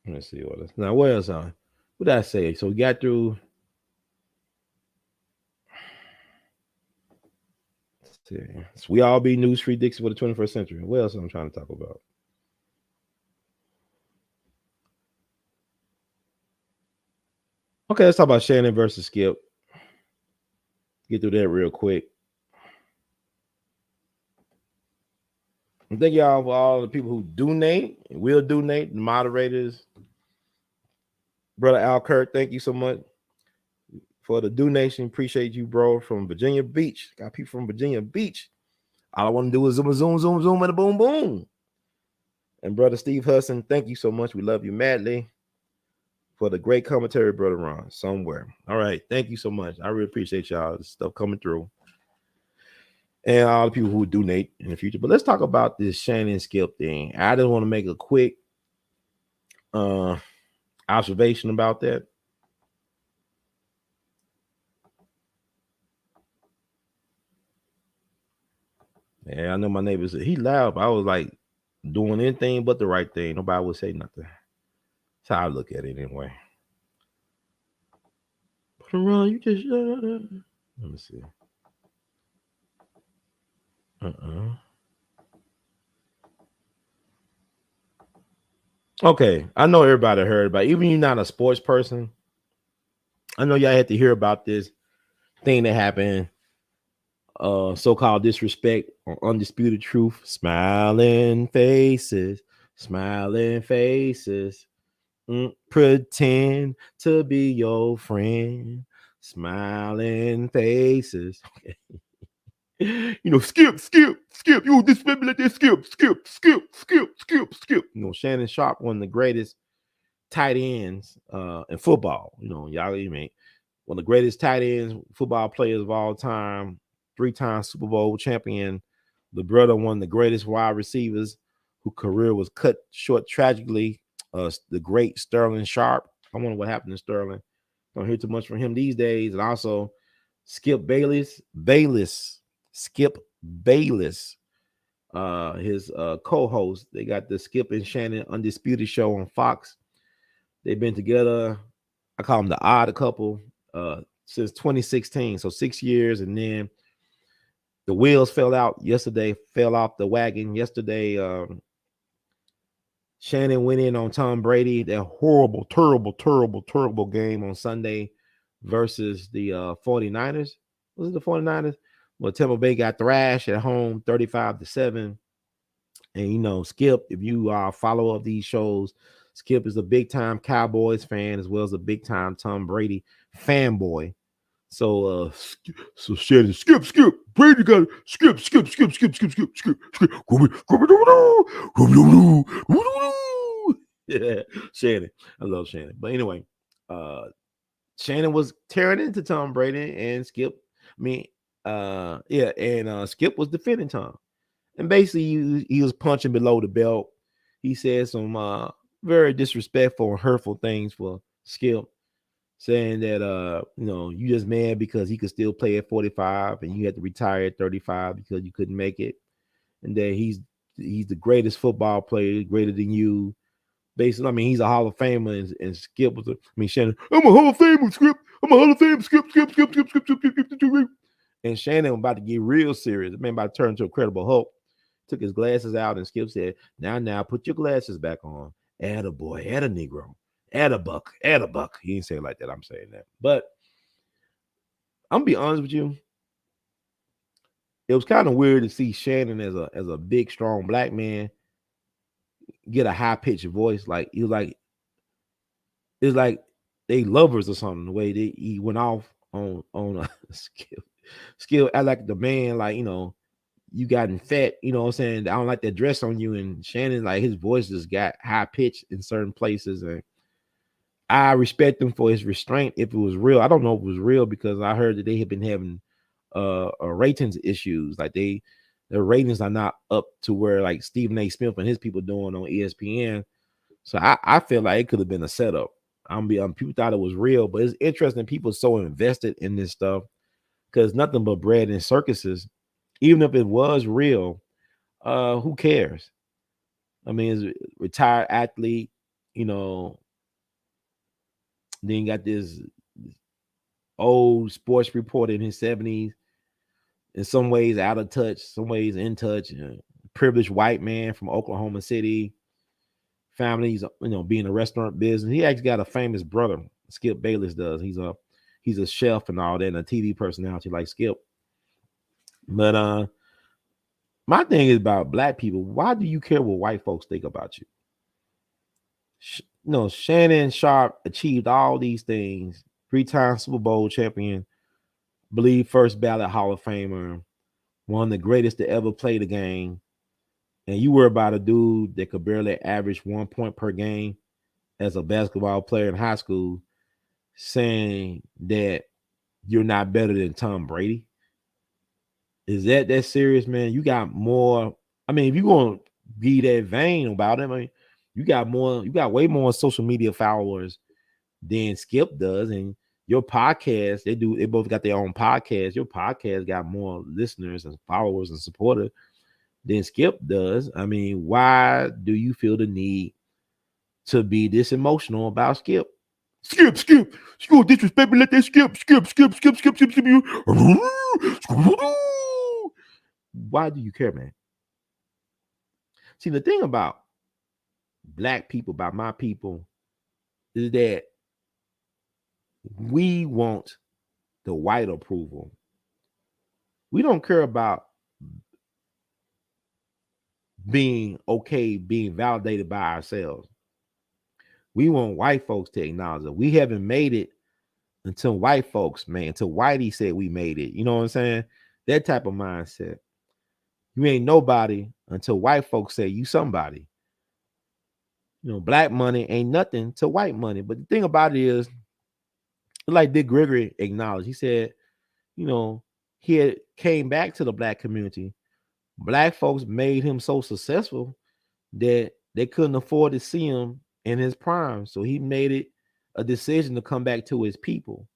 Let me see what else. Now, what else? What did I say? So we got through. Let's see. So we all be news free Dixie for the 21st century. What else am I trying to talk about? Okay, let's talk about Shannon versus Skip. Get through that real quick. And thank y'all for all the people who donate and will donate, the moderators. Brother Al Kurt, thank you so much for the donation. Appreciate you, bro, from Virginia Beach. Got people from Virginia Beach. All I want to do is zoom, and a boom, boom. And Brother Steve Hudson, thank you so much. We love you madly for the great commentary, Brother Ron, somewhere. All right. Thank you so much. I really appreciate y'all. This stuff coming through. And all the people who donate in the future. But let's talk about this Shannon Skip thing. I just want to make a quick observation about that. Yeah, I know my neighbor said he loud, but I was like doing anything but the right thing. Nobody would say nothing. That's how I look at it anyway. But Ron, you just let me see. Okay, I know everybody heard about it. Even you're not a sports person. I know y'all had to hear about this thing that happened. So-called disrespect on Undisputed Truth. Smiling faces. Pretend to be your friend. Smiling faces. Okay. Skip. You disrespect me like that. Skip. Shannon Sharpe, one of the greatest tight ends in football. Y'all, one of the greatest tight ends, football players of all time, 3-time Super Bowl champion. The brother, one of the greatest wide receivers, whose career was cut short tragically. The great Sterling Sharpe. I wonder what happened to Sterling. Don't hear too much from him these days. And also Skip Bayless, Skip Bayless, his co-host. They got the Skip and Shannon Undisputed Show on Fox. They've been together. I call them the odd couple since 2016. So 6 years, and then the wheels fell off the wagon yesterday. Shannon went in on Tom Brady, that horrible, terrible game on Sunday versus the 49ers. Was it the 49ers? Well, Tampa Bay got thrashed at home 35-7. And Skip, if you follow up these shows, Skip is a big time Cowboys fan as well as a big time Tom Brady fanboy. So Shannon, skip. Brady got skip. Yeah, Shannon. I love Shannon. But anyway, Shannon was tearing into Tom Brady and Skip. Skip was defending Tom. And basically he was punching below the belt. He said some very disrespectful and hurtful things for Skip, saying that you just mad because he could still play at 45 and you had to retire at 35 because you couldn't make it, and that he's the greatest football player, greater than you. Basically, he's a Hall of Famer, and Skip was Shannon, I'm a Hall of Famer, Skip. I'm a Hall of Famer, Skip. And Shannon was about to get real serious. The man about to turn into a Incredible Hulk. Took his glasses out, and Skip said, now, put your glasses back on. Add a boy, add a Negro. Add a buck. He didn't say it like that. I'm saying that. But I'm gonna be honest with you. It was kind of weird to see Shannon as a big, strong black man get a high-pitched voice. Like he was like, it's like they lovers or something. The way he went off on Skip act like the man, like you gotten fat, what I'm saying? I don't like that dress on you. And Shannon, like his voice just got high pitched in certain places, and I respect him for his restraint if it was real. I don't know if it was real because I heard that they have been having ratings issues. Like their ratings are not up to where like Stephen A. Smith and his people doing on ESPN. So I feel like it could have been a setup. People thought it was real, but it's interesting. People are so invested in this stuff because nothing but bread and circuses. Even if it was real, who cares? It's a retired athlete, then got this old sports reporter in his 70s, in some ways out of touch, some ways in touch, privileged white man from Oklahoma City, families, being a restaurant business. He actually got a famous brother, Skip Bayless does. He's a chef and all that, and a TV personality like Skip. But my thing is about black people. Why do you care what white folks think about you? Shannon Sharpe achieved all these things. 3-time Super Bowl champion, believe first ballot Hall of Famer, one of the greatest to ever play the game. And you were about a dude that could barely average 1 point per game as a basketball player in high school, saying that you're not better than Tom Brady. Is that serious, man? You got more. If you're going to be that vain about it, you got way more social media followers than Skip does. And your podcast, they both got their own podcast. Your podcast got more listeners and followers and supporters than Skip does. Why do you feel the need to be this emotional about Skip? Skip. You gonna disrespect me? Let that Skip. Why do you care, man? See, the thing about black people, about my people, is that we want the white approval. We don't care about being okay, being validated by ourselves. We want white folks to acknowledge it. We haven't made it until white folks, man, until Whitey said we made it. You know what I'm saying? That type of mindset. You ain't nobody until white folks say you somebody. Black money ain't nothing to white money. But the thing about it is, like Dick Gregory acknowledged, he said, he had came back to the black community. Black folks made him so successful that they couldn't afford to see him in his prime. So he made it a decision to come back to his people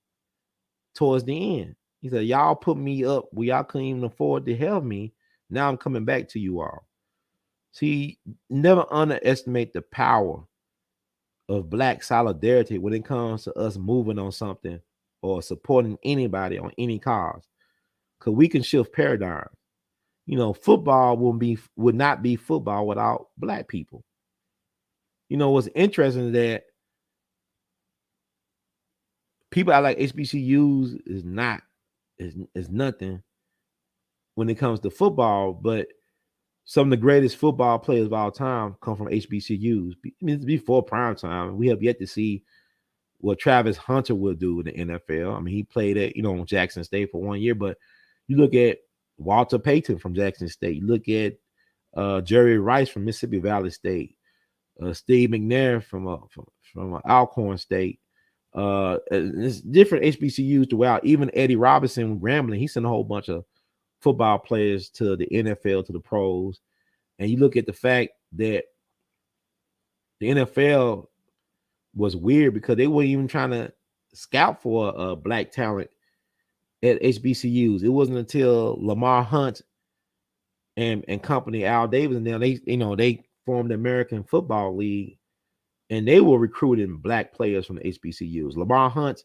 towards the end. He said, y'all put me up where y'all couldn't even afford to help me. Now I'm coming back to you all. See, never underestimate the power of black solidarity when it comes to us moving on something or supporting anybody on any cause. Because we can shift paradigms. Football would not be football without black people. What's interesting is that people I like HBCUs is nothing when it comes to football, but some of the greatest football players of all time come from HBCUs. It's before prime time. We have yet to see what Travis Hunter will do in the NFL. I mean, he played at Jackson State for 1 year, but you look at Walter Payton from Jackson State. You look at Jerry Rice from Mississippi Valley State. Steve McNair from Alcorn State. There's different HBCUs throughout. Even Eddie Robinson Grambling, he sent a whole bunch of football players to the NFL, to the pros. And you look at the fact that the NFL was weird because they weren't even trying to scout for a black talent at HBCUs. It wasn't until Lamar Hunt and company, Al Davis, and then they formed the American Football League, and they were recruiting black players from the HBCUs. Lamar Hunt,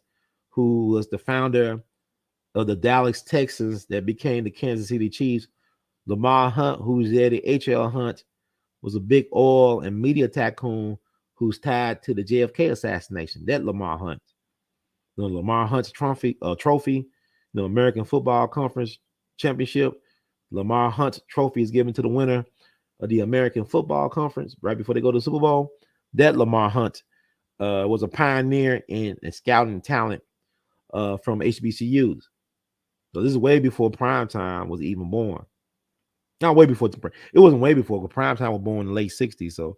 who was the founder of the Dallas Texans that became the Kansas City Chiefs. Lamar Hunt, who's Eddie H.L. Hunt, was a big oil and media tycoon who's tied to the JFK assassination. That Lamar Hunt. Lamar Hunt's trophy, American Football Conference Championship. Lamar Hunt's trophy is given to the winner of the American Football Conference right before they go to the Super Bowl. That Lamar Hunt was a pioneer in scouting talent from HBCUs. So this is way before primetime was even born. Not way before. It wasn't way before, because primetime was born in the late 60s. So,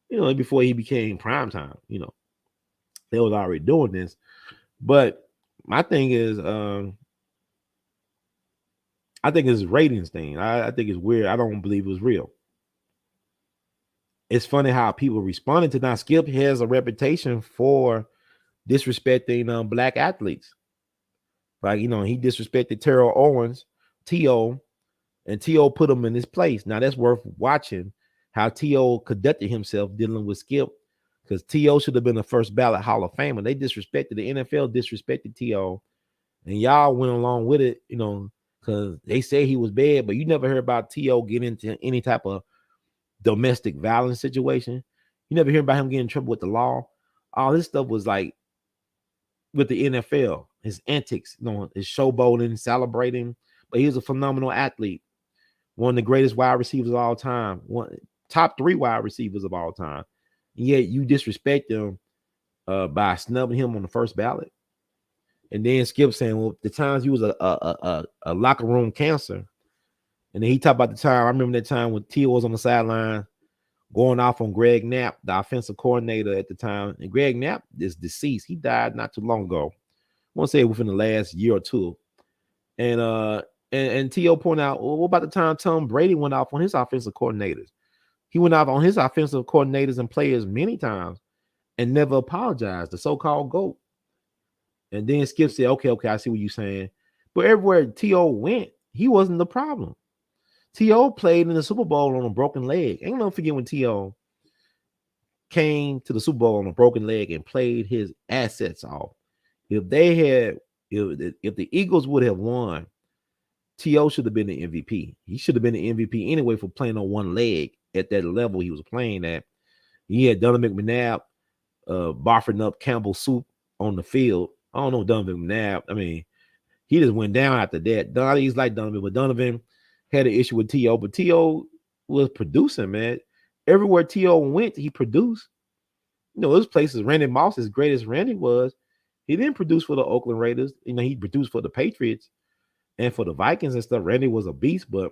before he became primetime, they was already doing this. But my thing is, I think it's a ratings thing. I think it's weird. I don't believe it was real. It's funny how people responded to that. Skip has a reputation for disrespecting black athletes. Like, he disrespected Terrell Owens, T.O., and T.O. put him in his place. Now, that's worth watching how T.O. conducted himself dealing with Skip, because T.O. should have been the first ballot Hall of Famer. They disrespected, the NFL disrespected T.O., and y'all went along with it, because they say he was bad, but you never heard about T.O. getting into any type of domestic violence situation. You never hear about him getting in trouble with the law. All this stuff was like with the NFL, his antics, his showboating, celebrating. But he was a phenomenal athlete, one of the greatest wide receivers of all time, top 3 wide receivers of all time. And yet you disrespect him by snubbing him on the first ballot. And then Skip saying, well, the times he was a locker room cancer. And then he talked about the time, I remember that time when T was on the sideline going off on Greg Knapp, the offensive coordinator at the time. And Greg Knapp is deceased. He died not too long ago. I want to say within the last year or two. And T.O. pointed out, well, what about the time Tom Brady went off on his offensive coordinators? He went off on his offensive coordinators and players many times and never apologized, the so-called GOAT. And then Skip said, okay, I see what you're saying. But everywhere T.O. went, he wasn't the problem. T.O. played in the Super Bowl on a broken leg. Ain't no forget when T.O. came to the Super Bowl on a broken leg and played his assets off. If the Eagles would have won, T.O. should have been the MVP. He should have been the MVP anyway for playing on one leg at that level he was playing at. He had Donovan McNabb barfing up Campbell soup on the field. I don't know Donovan McNabb. I mean, he just went down after that. He's like Donovan, but Donovan had an issue with T.O., but T.O. was producing, man. Everywhere T.O. went, he produced. Those places, Randy Moss, as great as Randy was, he didn't produce for the Oakland Raiders. He produced for the Patriots. And for the Vikings and stuff, Randy was a beast. But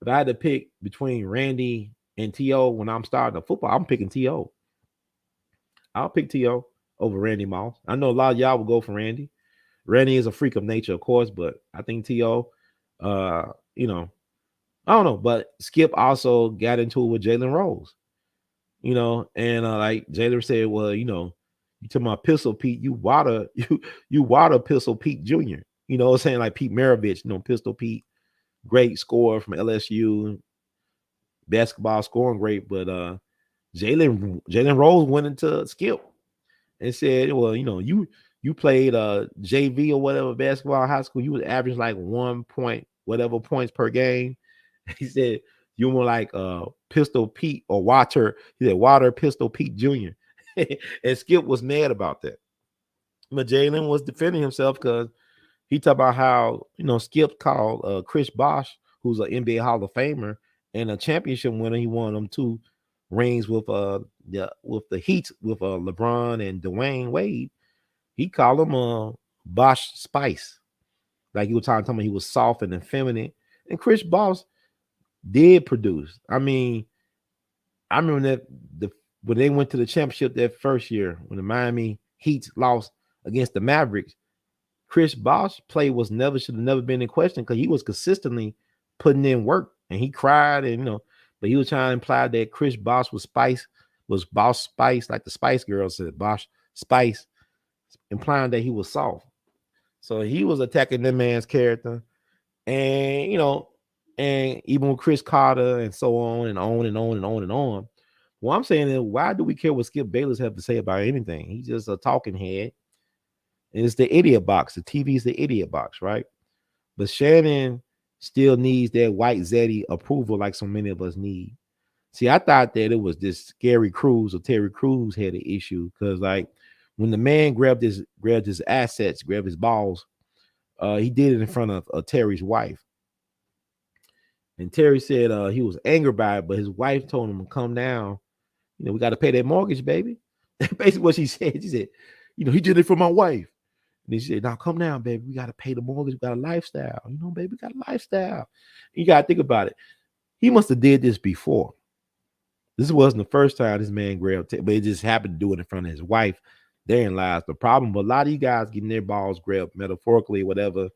if I had to pick between Randy and T.O. when I'm starting a football, I'm picking T.O. I'll pick T.O. over Randy Moss. I know a lot of y'all will go for Randy. Randy is a freak of nature, of course, but I think T.O., you know, I don't know. But Skip also got into it with Jalen Rose, you know, and like Jalen said, well, you know, you talking about Pistol Pete, you water, you water Pistol Pete Jr., you know what I'm saying? Like Pete Maravich, you know, Pistol Pete, great scorer from LSU, basketball scoring great, but Jalen Rose went into Skip and said, well, you know, you played JV or whatever basketball in high school, you was average like 1 point whatever points per game. He said you were like Pistol Pete or Water. He said Water Pistol Pete Jr. And Skip was mad about that. But Jalen was defending himself because he talked about how, you know, Skip called Chris Bosh, who's an NBA Hall of Famer and a championship winner. He won them 2 rings with the Heat with LeBron and Dwayne Wade. He called him Bosh Spice. Like he was talking about he was soft and effeminate. And Chris Bosh did produce. I mean, I remember that when they went to the championship that first year, when the Miami Heat lost against the Mavericks, Chris Bosh play should have never been in question because he was consistently putting in work, and he cried, and you know, but he was trying to imply that Chris Bosh was Bosh Spice, like the Spice Girls said, Bosh Spice, implying that he was soft. So he was attacking that man's character, and you know, and even with Chris Carter and so on and on and on and on and on. What I'm saying is, why do we care what Skip Bayless have to say about anything? He's just a talking head. And it's the idiot box. The TV is the idiot box, right? But Shannon still needs that white Zeddy approval like so many of us need. See, I thought that it was this Scary Cruz or Terry Crews had an issue because, like, when the man grabbed his assets, grabbed his balls, he did it in front of Terry's wife. And Terry said he was angered by it, but his wife told him to come down. You know, we got to pay that mortgage, baby. Basically what she said. She said, you know, he did it for my wife. And he said, now come down, baby. We got to pay the mortgage. We got a lifestyle. You know, baby, we got a lifestyle. You got to think about it. He must have did this before. This wasn't the first time this man grabbed, but it just happened to do it in front of his wife. Therein lies the problem. But a lot of you guys getting their balls grabbed metaphorically, whatever,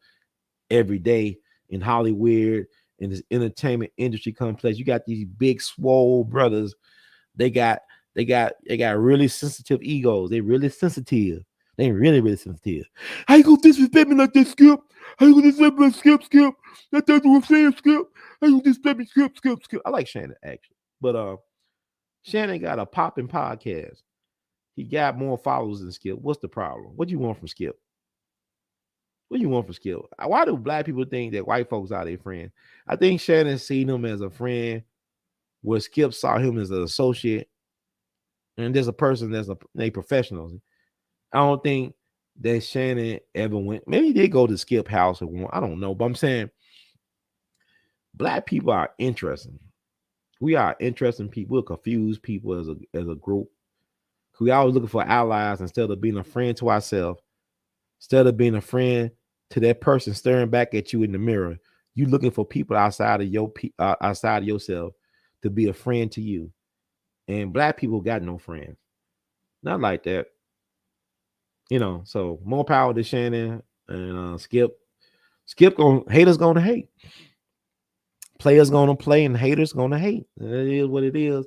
every day in Hollywood, in this entertainment industry complex. You got these big swole brothers. They got really sensitive egos. They really sensitive. They really, really sensitive. How you gonna disrespect me like that, Skip? How you gonna disrespect me like Skip? That's what I'm saying, Skip. How you gonna disrespect me, Skip? I like Shannon, actually. But Shannon got a popping podcast. He got more followers than Skip. What's the problem? What do you want from Skip? What do you want from Skip? Why do black people think that white folks are their friend? I think Shannon seen him as a friend, where Skip saw him as an associate, and there's a person that's a professional. I don't think that Shannon ever went. Maybe he did go to Skip house or one. I don't know, but I'm saying black people are interesting. We are interesting people. We're confused people as a group. We always looking for allies instead of being a friend to ourselves. Instead of being a friend to that person staring back at you in the mirror, you looking for people outside of yourself to be a friend to you. And black people got no friends. Not like that. You know, so more power to Shannon and Skip. Haters gonna hate. Players gonna play and haters gonna hate. And it is what it is.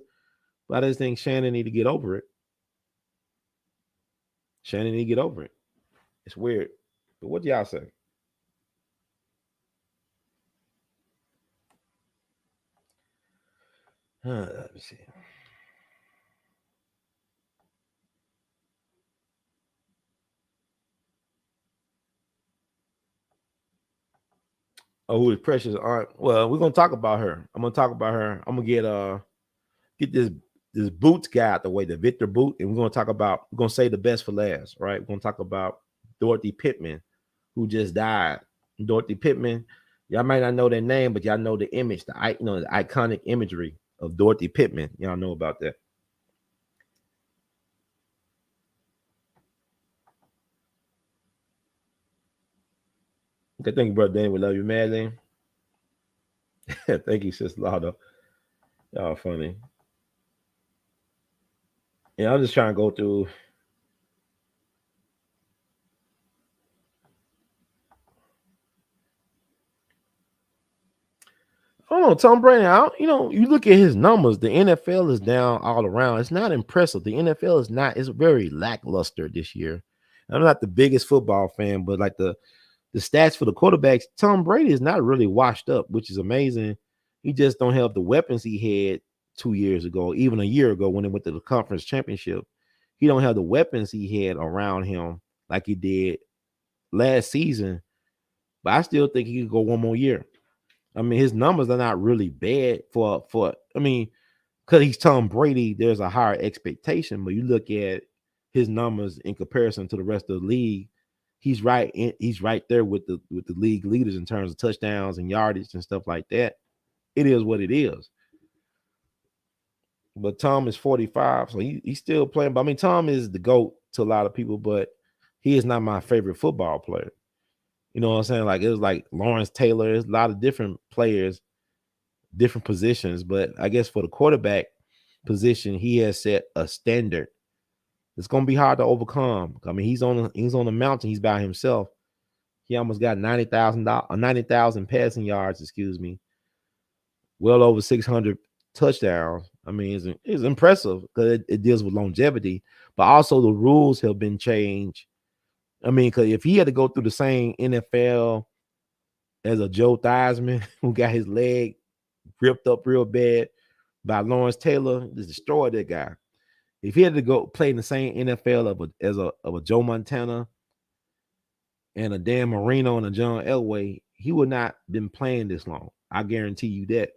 But I just think Shannon need to get over it. Shannon need to get over it. It's weird. But what do y'all say? Let me see. Oh, who is Precious Aunt? Well, we're gonna talk about her. I'm gonna talk about her. I'm gonna get this Boots guy out the way, the Victor Bout, and we're gonna say the best for last, right? We're gonna talk about Dorothy Pittman, who just died. Dorothy Pittman, y'all might not know their name, but y'all know the image, the iconic imagery of Dorothy Pittman. Y'all know about that. Okay, thank you, brother Dan. We love you, madly. Thank you, Sister Lauda. Y'all funny. Yeah, I'm just trying to go through. I don't know, Tom Brady. You look at his numbers. The NFL is down all around. It's not impressive. The NFL is not. It's very lackluster this year. I'm not the biggest football fan, but like the stats for the quarterbacks, Tom Brady is not really washed up, which is amazing. He just don't have the weapons he had 2 years ago, even a year ago when he went to the conference championship. He don't have the weapons he had around him like he did last season. But I still think he could go one more year. I mean, his numbers are not really bad for. I mean, because he's Tom Brady, there's a higher expectation. But you look at his numbers in comparison to the rest of the league, he's right there with the league leaders in terms of touchdowns and yardage and stuff like that. It is what it is. But Tom is 45, so he's still playing. But I mean, Tom is the GOAT to a lot of people, but he is not my favorite football player. You know what I'm saying? Like, it was like Lawrence Taylor. There's a lot of different players, different positions, but I guess for the quarterback position, he has set a standard. It's gonna be hard to overcome. I mean, he's on the mountain. He's by himself. He almost got 90,000 passing yards. Excuse me. Well over 600 touchdowns. I mean, it's impressive because it deals with longevity, but also the rules have been changed. I mean, because if he had to go through the same NFL as a Joe Theismann who got his leg ripped up real bad by Lawrence Taylor, just destroyed that guy. If he had to go play in the same NFL of a Joe Montana and a Dan Marino and a John Elway, he would not been playing this long. I guarantee you that.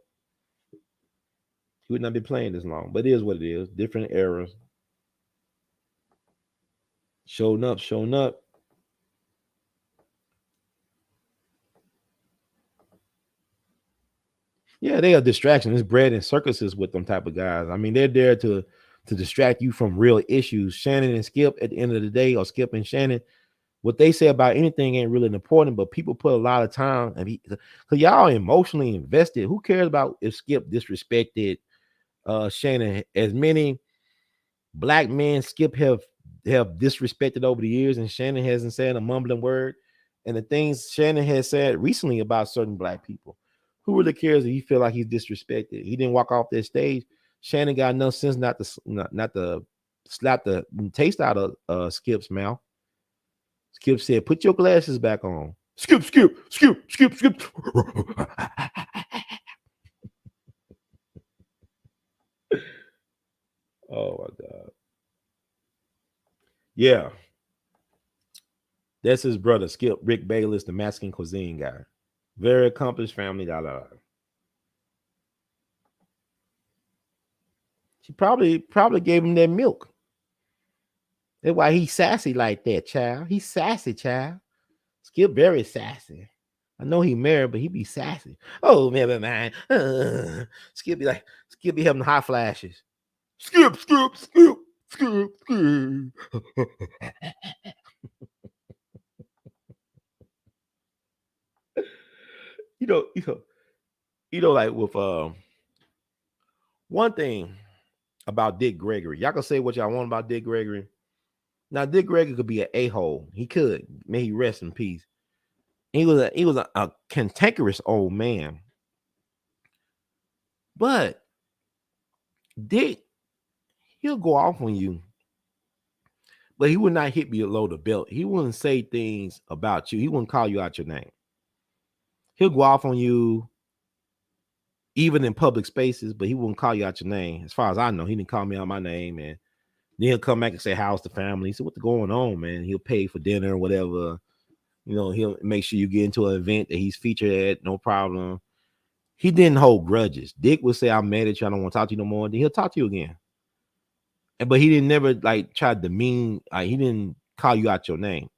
He would not be playing this long. But it is what it is. Different eras. Showing up. Yeah, they are distractions. It's bread and circuses with them type of guys. I mean, they're there to distract you from real issues. Shannon and Skip, at the end of the day, or Skip and Shannon, what they say about anything ain't really important, but people put a lot of time, and because y'all emotionally invested. Who cares about if Skip disrespected Shannon? As many black men Skip have disrespected over the years, and Shannon hasn't said a mumbling word. And the things Shannon has said recently about certain black people, who really cares if he feel like he's disrespected? He didn't walk off that stage. Shannon got enough sense not to slap the taste out of Skip's mouth. Skip said, "Put your glasses back on." Skip. Oh my God. Yeah. That's his brother, Skip, Rick Bayless, the Mexican cuisine guy. Very accomplished family. She probably gave him that milk. That's why he's sassy like that, child. He's sassy, child. Skip very sassy. I know he married, but he be sassy. Oh, never mind. Skip be having hot flashes. Skip. Like with one thing about Dick Gregory. Y'all can say what y'all want about Dick Gregory. Now, Dick Gregory could be an a-hole. He could. May he rest in peace. He was a cantankerous old man. But Dick, he'll go off on you. But he would not hit below the belt. He wouldn't say things about you. He wouldn't call you out your name. He'll go off on you even in public spaces, but he wouldn't call you out your name. As far as I know, he didn't call me out my name. And then he'll come back and say, "How's the family?" He said, "What's going on, man?" He'll pay for dinner or whatever. He'll make sure you get into an event that he's featured at, no problem. He didn't hold grudges. Dick would say, "I'm mad at you. I don't want to talk to you no more." Then he'll talk to you again. But he didn't never like try to demean. He didn't call you out your name.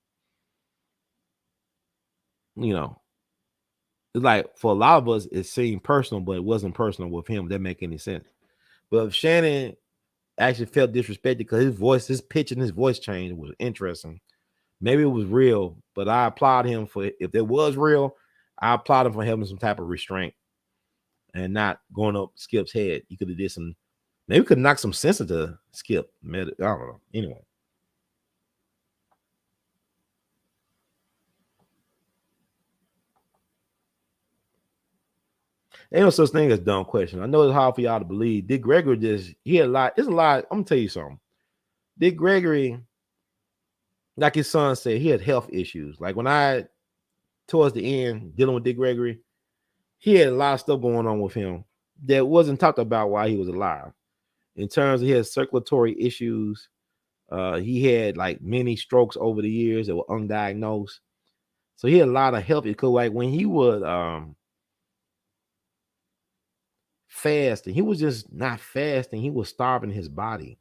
It's like for a lot of us, it seemed personal, but it wasn't personal with him. That make any sense? But if Shannon actually felt disrespected because his pitch and his voice change was interesting. Maybe it was real, but I applaud him for, if it was real, I applaud him for having some type of restraint and not going up Skip's head. You could have did some, maybe could knock some sense into Skip. I don't know. Anyway. Ain't no such thing as dumb question. I know it's hard for y'all to believe. Dick Gregory he had a lot. It's a lot. I'm gonna tell you something. Dick Gregory, like his son said, he had health issues. Like towards the end, dealing with Dick Gregory, he had a lot of stuff going on with him that wasn't talked about while he was alive. In terms of his circulatory issues, he had like many strokes over the years that were undiagnosed. So he had a lot of health issues. Like when he would fasting, he was just not fasting, he was starving his body.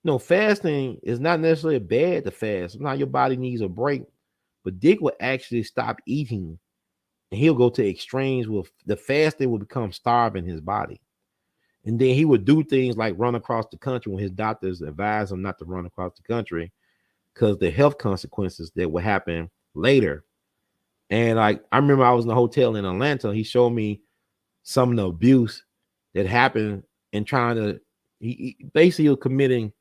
No, fasting is not necessarily bad to fast. Sometimes your body needs a break, but Dick would actually stop eating and he'll go to extremes with the fasting will become starving his body. And then he would do things like run across the country when his doctors advised him not to run across the country because the health consequences that would happen later. And like I remember I was in a hotel in Atlanta, he showed me some of the abuse that happened and trying to he basically was committing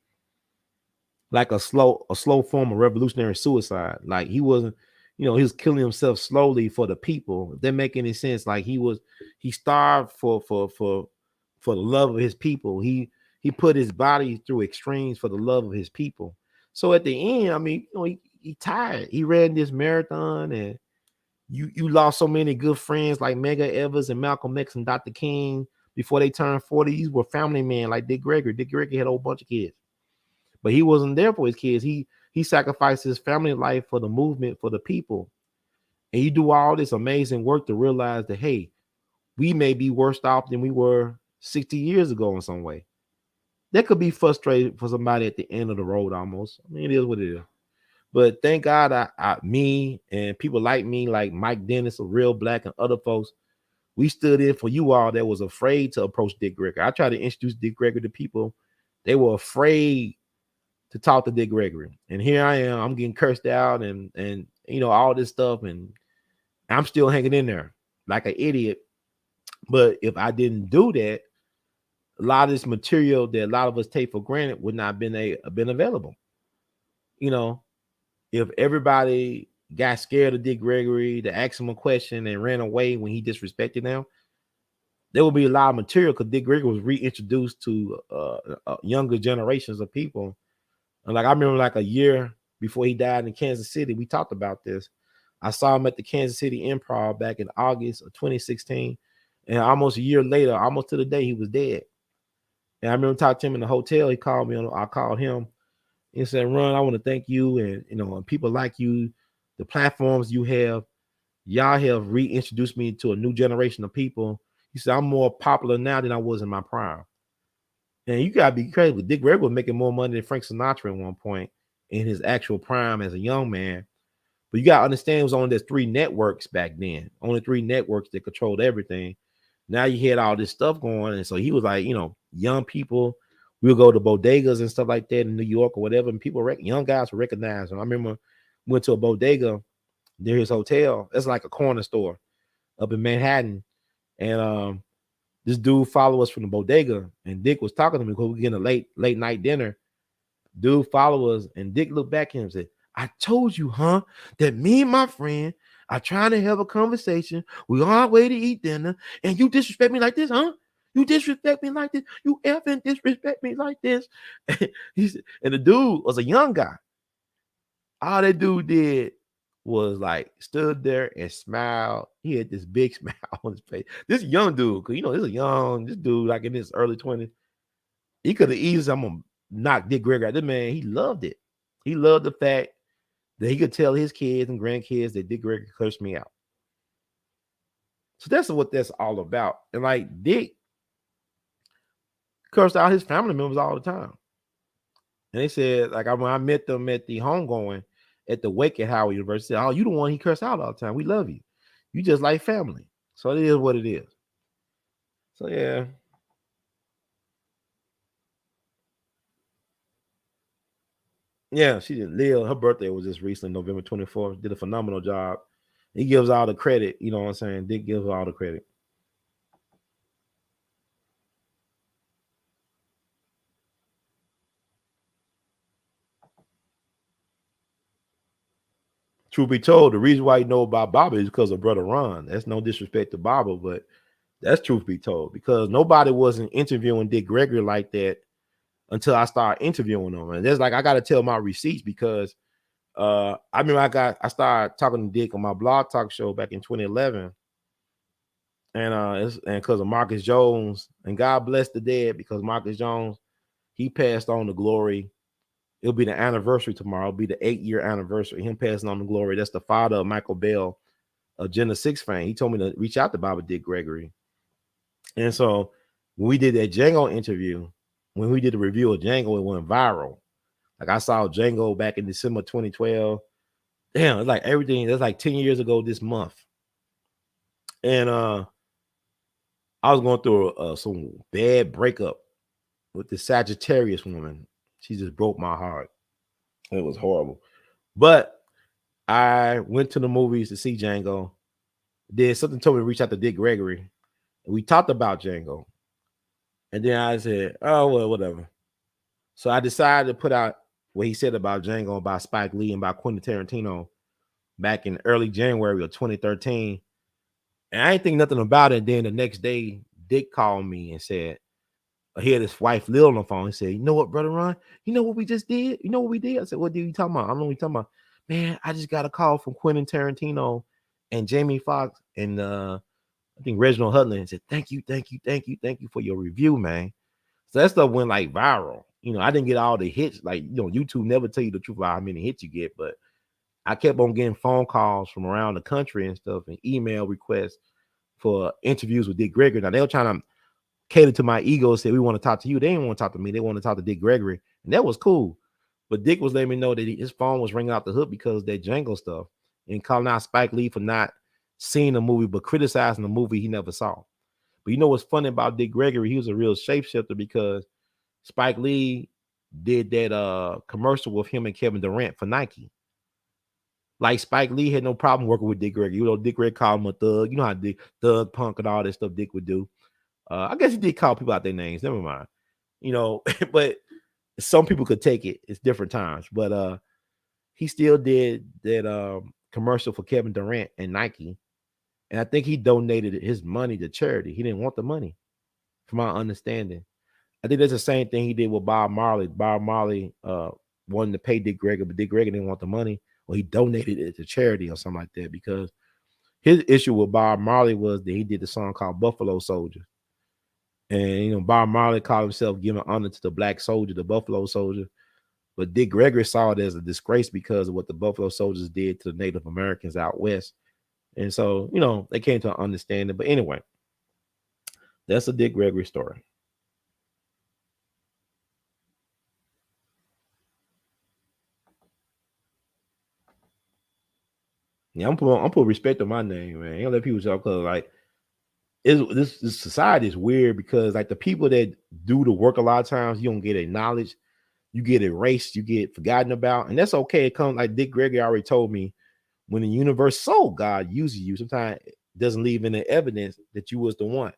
like a slow form of revolutionary suicide. Like he wasn't, he was killing himself slowly for the people. If that make any sense, like he starved for the love of his people. He put his body through extremes for the love of his people. So at the end, I mean, he tired. He ran this marathon, and you lost so many good friends like Medgar Evers and Malcolm X and Dr. King before they turned 40. These were family men like Dick Gregory. Dick Gregory had a whole bunch of kids, but he wasn't there for his kids. He sacrificed his family life for the movement, for the people. And you do all this amazing work to realize that, hey, we may be worse off than we were 60 years ago in some way. That could be frustrating for somebody at the end of the road almost. I mean, it is what it is. But thank God, me and people like me, like Mike Dennis, a Real Black, and other folks, we stood in for you all that was afraid to approach Dick Gregory. I tried to introduce Dick Gregory to people. They were afraid to talk to Dick Gregory. And here I am, I'm getting cursed out and all this stuff. And I'm still hanging in there like an idiot. But if I didn't do that, a lot of this material that a lot of us take for granted would not have been available. If everybody got scared of Dick Gregory to ask him a question and ran away when he disrespected them, there would be a lot of material because Dick Gregory was reintroduced to younger generations of people. And like I remember like a year before he died in Kansas City, we talked about this. I saw him at the Kansas City Improv back in August of 2016. And almost a year later, almost to the day, he was dead. And I remember talking to him in the hotel. He called me. I called him. He said, "Ron, I want to thank you and and people like you, the platforms you have. Y'all have reintroduced me to a new generation of people." He said, "I'm more popular now than I was in my prime." And you gotta be crazy. Dick Gregory was making more money than Frank Sinatra at one point in his actual prime as a young man. But you gotta understand, it was only there's 3 networks back then. Only 3 networks that controlled everything. Now you had all this stuff going, and so he was like, young people. We'll go to bodegas and stuff like that in New York or whatever, and young guys will recognize him. I remember went to a bodega near his hotel. It's like a corner store up in Manhattan, and this dude followed us from the bodega, and Dick was talking to me because we were getting a late night dinner. Dude followed us, and Dick looked back at him and said, "I told you, huh, that me and my friend are trying to have a conversation. We're on our way to eat dinner, and you disrespect me like this, huh? You disrespect me like this. You effing disrespect me like this." He said, and the dude was a young guy. All that dude did was like stood there and smiled. He had this big smile on his face. This young dude, because this dude like in his early 20s. He could have easily, I'm gonna knock Dick Gregory out. This man, he loved it. He loved the fact that he could tell his kids and grandkids that Dick Gregory cursed me out. So that's what that's all about. And like Dick cursed out his family members all the time. And they said, like when I met them at the homegoing at the wake at Howard University, "Oh, you the one he cursed out all the time. We love you. You just like family." So it is what it is. So yeah. Yeah, she did. Lil, her birthday was just recently, November 24th. Did a phenomenal job. He gives all the credit. You know what I'm saying? Dick gives all the credit. Truth be told, the reason why you know about Baba is because of Brother Ron. That's no disrespect to Baba, but that's truth be told. Because nobody wasn't interviewing Dick Gregory like that until I started interviewing him. And that's like I gotta tell my receipts because I remember I started talking to Dick on my blog talk show back in 2011. And because of Marcus Jones, and God bless the dead, because Marcus Jones, he passed on to glory. It'll be the anniversary tomorrow. It'll be the 8-year anniversary. Him passing on to glory. That's the father of Michael Bell, a Jenna 6 fan. He told me to reach out to Baba Dick Gregory. And so when we did that Django interview, when we did the review of Django, it went viral. Like I saw Django back in December 2012. Damn, it's like everything. That's like 10 years ago this month. And I was going through some bad breakup with the Sagittarius woman. She just broke my heart. It was horrible. But I went to the movies to see Django. Then something told me to reach out to Dick Gregory. And we talked about Django. And then I said, oh, well, whatever. So I decided to put out what he said about Django, about Spike Lee, and about Quentin Tarantino back in early January of 2013. And I ain't think nothing about it. Then the next day, Dick called me and said, he had his wife Lil on the phone. He said, you know what, Brother Ron? You know what we just did? You know what we did? I said, what did you talking about? I don't know what you talking about. Man, I just got a call from Quentin Tarantino and Jamie Foxx and I think Reginald Hudlin and said, thank you for your review, man. So that stuff went like viral. You know, I didn't get all the hits. Like, you know, YouTube never tell you the truth about how many hits you get, but I kept on getting phone calls from around the country and stuff and email requests for interviews with Dick Gregory. Now they were trying to cater to my ego and say, we want to talk to you. They didn't want to talk to me. They want to talk to Dick Gregory. And that was cool. But Dick was letting me know that his phone was ringing out the hook because of that Django stuff and calling out Spike Lee for not seeing the movie, but criticizing the movie he never saw. But you know what's funny about Dick Gregory? He was a real shapeshifter because Spike Lee did that commercial with him and Kevin Durant for Nike. Like Spike Lee had no problem working with Dick Gregory. You know, Dick Gregory called him a thug. You know how Dick, thug, punk, and all that stuff Dick would do. I guess he did call people out their names. Never mind. You know, but some people could take it. It's different times. But he still did that commercial for Kevin Durant and Nike. And I think he donated his money to charity. He didn't want the money, from my understanding. I think that's the same thing he did with Bob Marley. Bob Marley wanted to pay Dick Gregory, but Dick Gregory didn't want the money. Well, he donated it to charity or something like that because his issue with Bob Marley was that he did the song called Buffalo Soldier. And, you know, Bob Marley called himself giving honor to the black soldier, the Buffalo Soldier. But Dick Gregory saw it as a disgrace because of what the Buffalo Soldiers did to the Native Americans out west. And so, you know, they came to an understanding. But anyway, that's a Dick Gregory story. Yeah, I'm putting respect on my name, man. You don't let people talk because like this society is weird because like the people that do the work a lot of times you don't get acknowledged, you get erased, you get forgotten about, and that's okay. It comes like Dick Gregory already told me when the universe so God uses you, sometimes it doesn't leave any evidence that you was the one.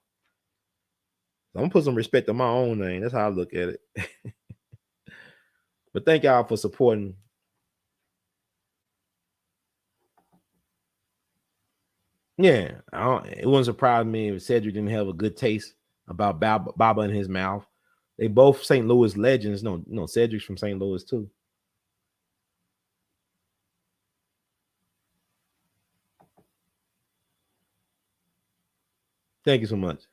So I'm gonna put some respect on my own name. That's how I look at it. But thank y'all for supporting. Yeah, it wouldn't surprise me if Cedric didn't have a good taste about Baba in his mouth. They both St. Louis legends. No, Cedric's from St. Louis too. Thank you so much.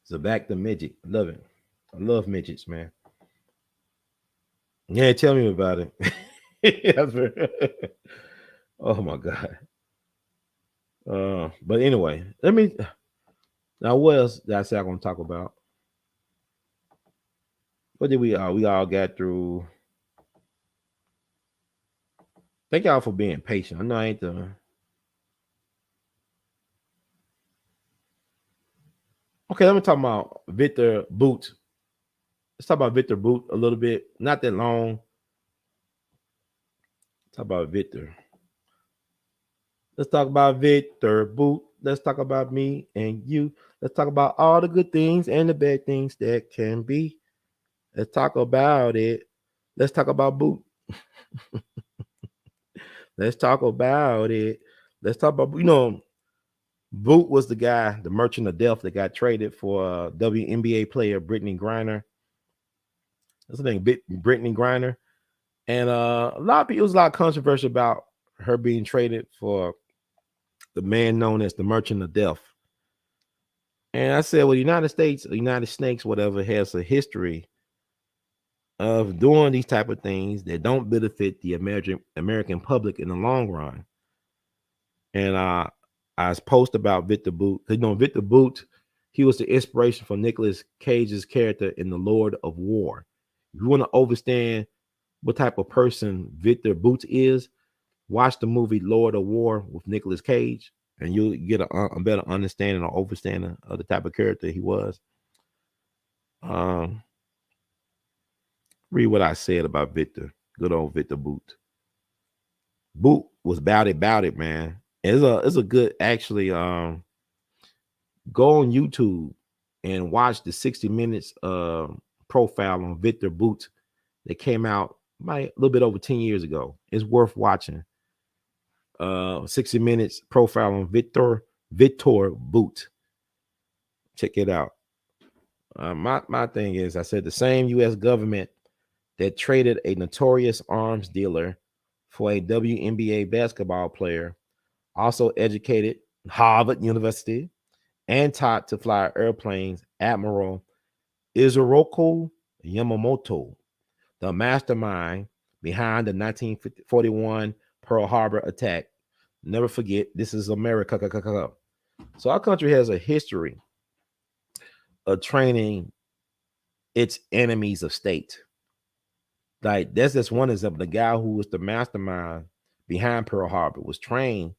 Zabak the midget. Love it. I love midgets, man. Yeah, tell me about it. Oh my God. But anyway, now what else did I say I'm gonna talk about? What did we all got through? Thank y'all for being patient. I know I ain't the okay. Let me talk about Victor Bout. Let's talk about Victor Bout a little bit. Not that long. Talk about Victor. Let's talk about Victor Boot. Let's talk about me and you. Let's talk about all the good things and the bad things that can be. Let's talk about it. Let's talk about Boot. Let's talk about it. Let's talk about, Boot was the guy, the merchant of death that got traded for WNBA player Brittany Griner. That's the thing, Brittany Griner. And a lot of people, it was a lot of controversy about her being traded for the man known as the merchant of death. And I said, well, the United States, the United Snakes, whatever, has a history of doing these type of things that don't benefit the American public in the long run. And I post about Victor Boot. Victor Boot, he was the inspiration for Nicolas Cage's character in The Lord of War. If you want to understand what type of person Victor Boot is, watch the movie Lord of War with Nicolas Cage, and you'll get a better understanding or understanding of the type of character he was. Read what I said about Victor. Good old Victor Boot. Boot was about it, man. It's a good, actually. Go on YouTube and watch the 60 Minutes profile on Victor Boot that came out a little bit over 10 years ago. It's worth watching. 60 Minutes profile on Victor Boot. Check it out. My thing is, I said the same U.S. government that traded a notorious arms dealer for a WNBA basketball player, also educated Harvard University and taught to fly airplanes, Admiral Isoroku Yamamoto, the mastermind behind the 1941 Pearl Harbor attack. Never forget, this is America. So our country has a history of training its enemies of state. Like, that's just one example. The guy who was the mastermind behind Pearl Harbor was trained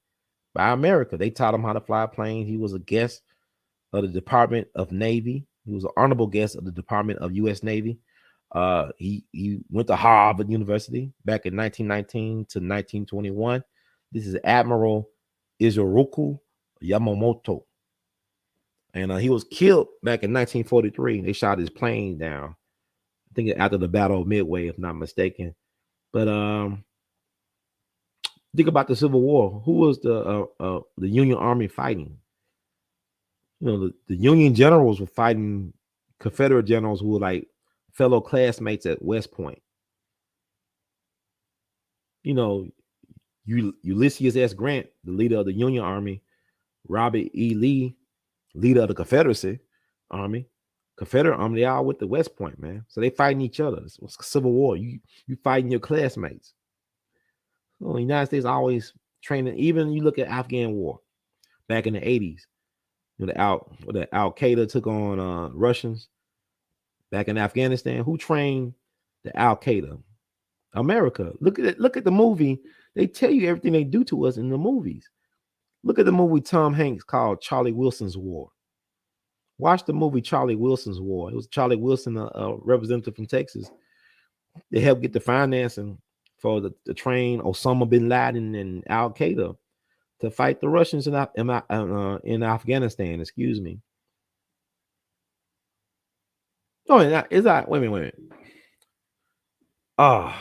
by America. They taught him how to fly planes. He was a guest of the Department of Navy. He was an honorable guest of the Department of U.S. Navy. He went to Harvard University back in 1919 to 1921. This is Admiral Isoroku Yamamoto. And he was killed back in 1943. They shot his plane down. I think after the Battle of Midway, if not mistaken. But think about the Civil War. Who was the Union Army fighting? The Union generals were fighting Confederate generals who were like fellow classmates at West Point. Ulysses S. Grant, the leader of the Union Army, Robert E. Lee, leader of the Confederate Army, they all with the West Point, man. So they fighting each other. It's Civil War. You fighting your classmates. The United States always training. Even you look at Afghan War back in the 80s. The Al-Qaeda took on Russians back in Afghanistan. Who trained the Al-Qaeda? America. Look at the movie. They tell you everything they do to us in the movies. Look at the movie Tom Hanks called Charlie Wilson's War. Watch the movie Charlie Wilson's War. It was Charlie Wilson, a representative from Texas. They helped get the financing for the train Osama bin Laden and Al-Qaeda to fight the Russians in Afghanistan. Excuse me. Oh, is that? Wait a minute. Was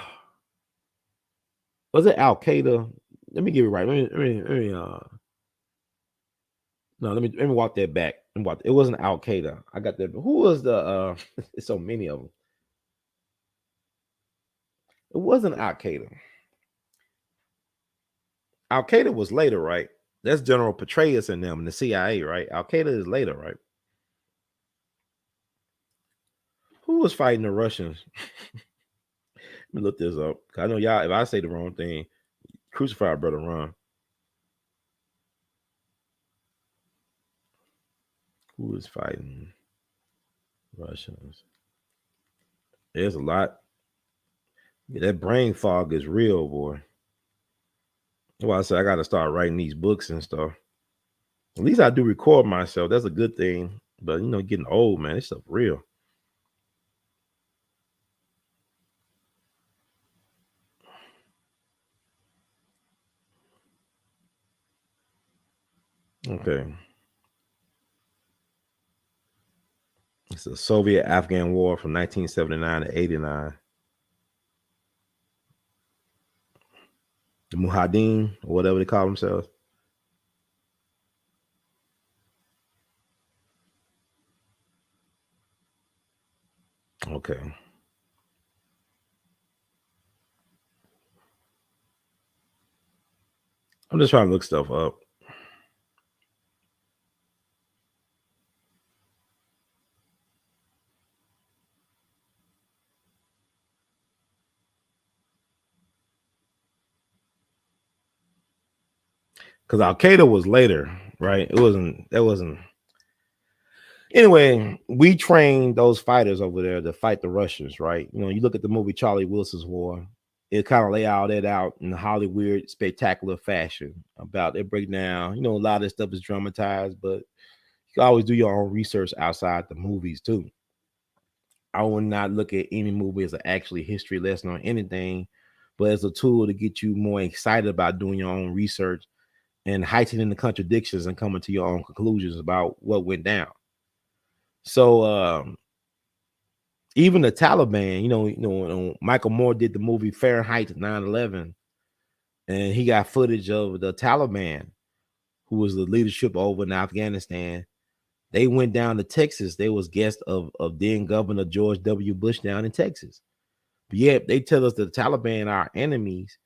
it Al-Qaeda? Let me get it right. Let me walk that back. It wasn't Al-Qaeda. I got that. Who was the? It's so many of them. It wasn't Al-Qaeda. Al-Qaeda was later, right? That's General Petraeus and them in the CIA, right? Al-Qaeda is later, right? Who was fighting the Russians? Let me look this up. I know y'all, if I say the wrong thing, crucify Brother Ron. Who is fighting Russians? There's a lot. Yeah, that brain fog is real, boy. That's why I said I got to start writing these books and stuff. At least I do record myself. That's a good thing. But, getting old, man, this stuff real. Okay. It's a Soviet-Afghan war from 1979 to 89. The Mujahideen, or whatever they call themselves. Okay. I'm just trying to look stuff up. Because Al Qaeda was later, right? That wasn't. Anyway, we trained those fighters over there to fight the Russians, right? You know, you look at the movie Charlie Wilson's War, it kind of lay all that out in a Hollywood spectacular fashion about it break down. You know, a lot of this stuff is dramatized, but you can always do your own research outside the movies too. I would not look at any movie as an actually history lesson or anything, but as a tool to get you more excited about doing your own research and heightening the contradictions and coming to your own conclusions about what went down. So even the Taliban, Michael Moore did the movie Fahrenheit 9/11, and he got footage of the Taliban, who was the leadership over in Afghanistan. They went down to Texas. They was guests of then Governor George W. Bush down in Texas. But yet they tell us that the Taliban are enemies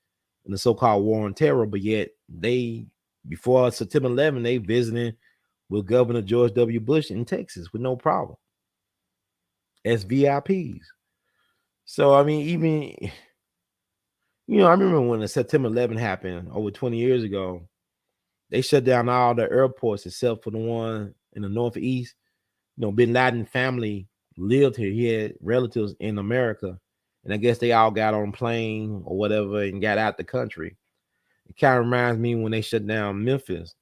in the so-called war on terror, but yet they, before September 11, they visiting with Governor George W. Bush in Texas with no problem as VIPs. So I mean, even I remember when the September 11 happened over 20 years ago, they shut down all the airports except for the one in the Northeast. Bin Laden family lived here. He had relatives in America, and I guess they all got on a plane or whatever and got out the country. It kind of reminds me when they shut down Memphis.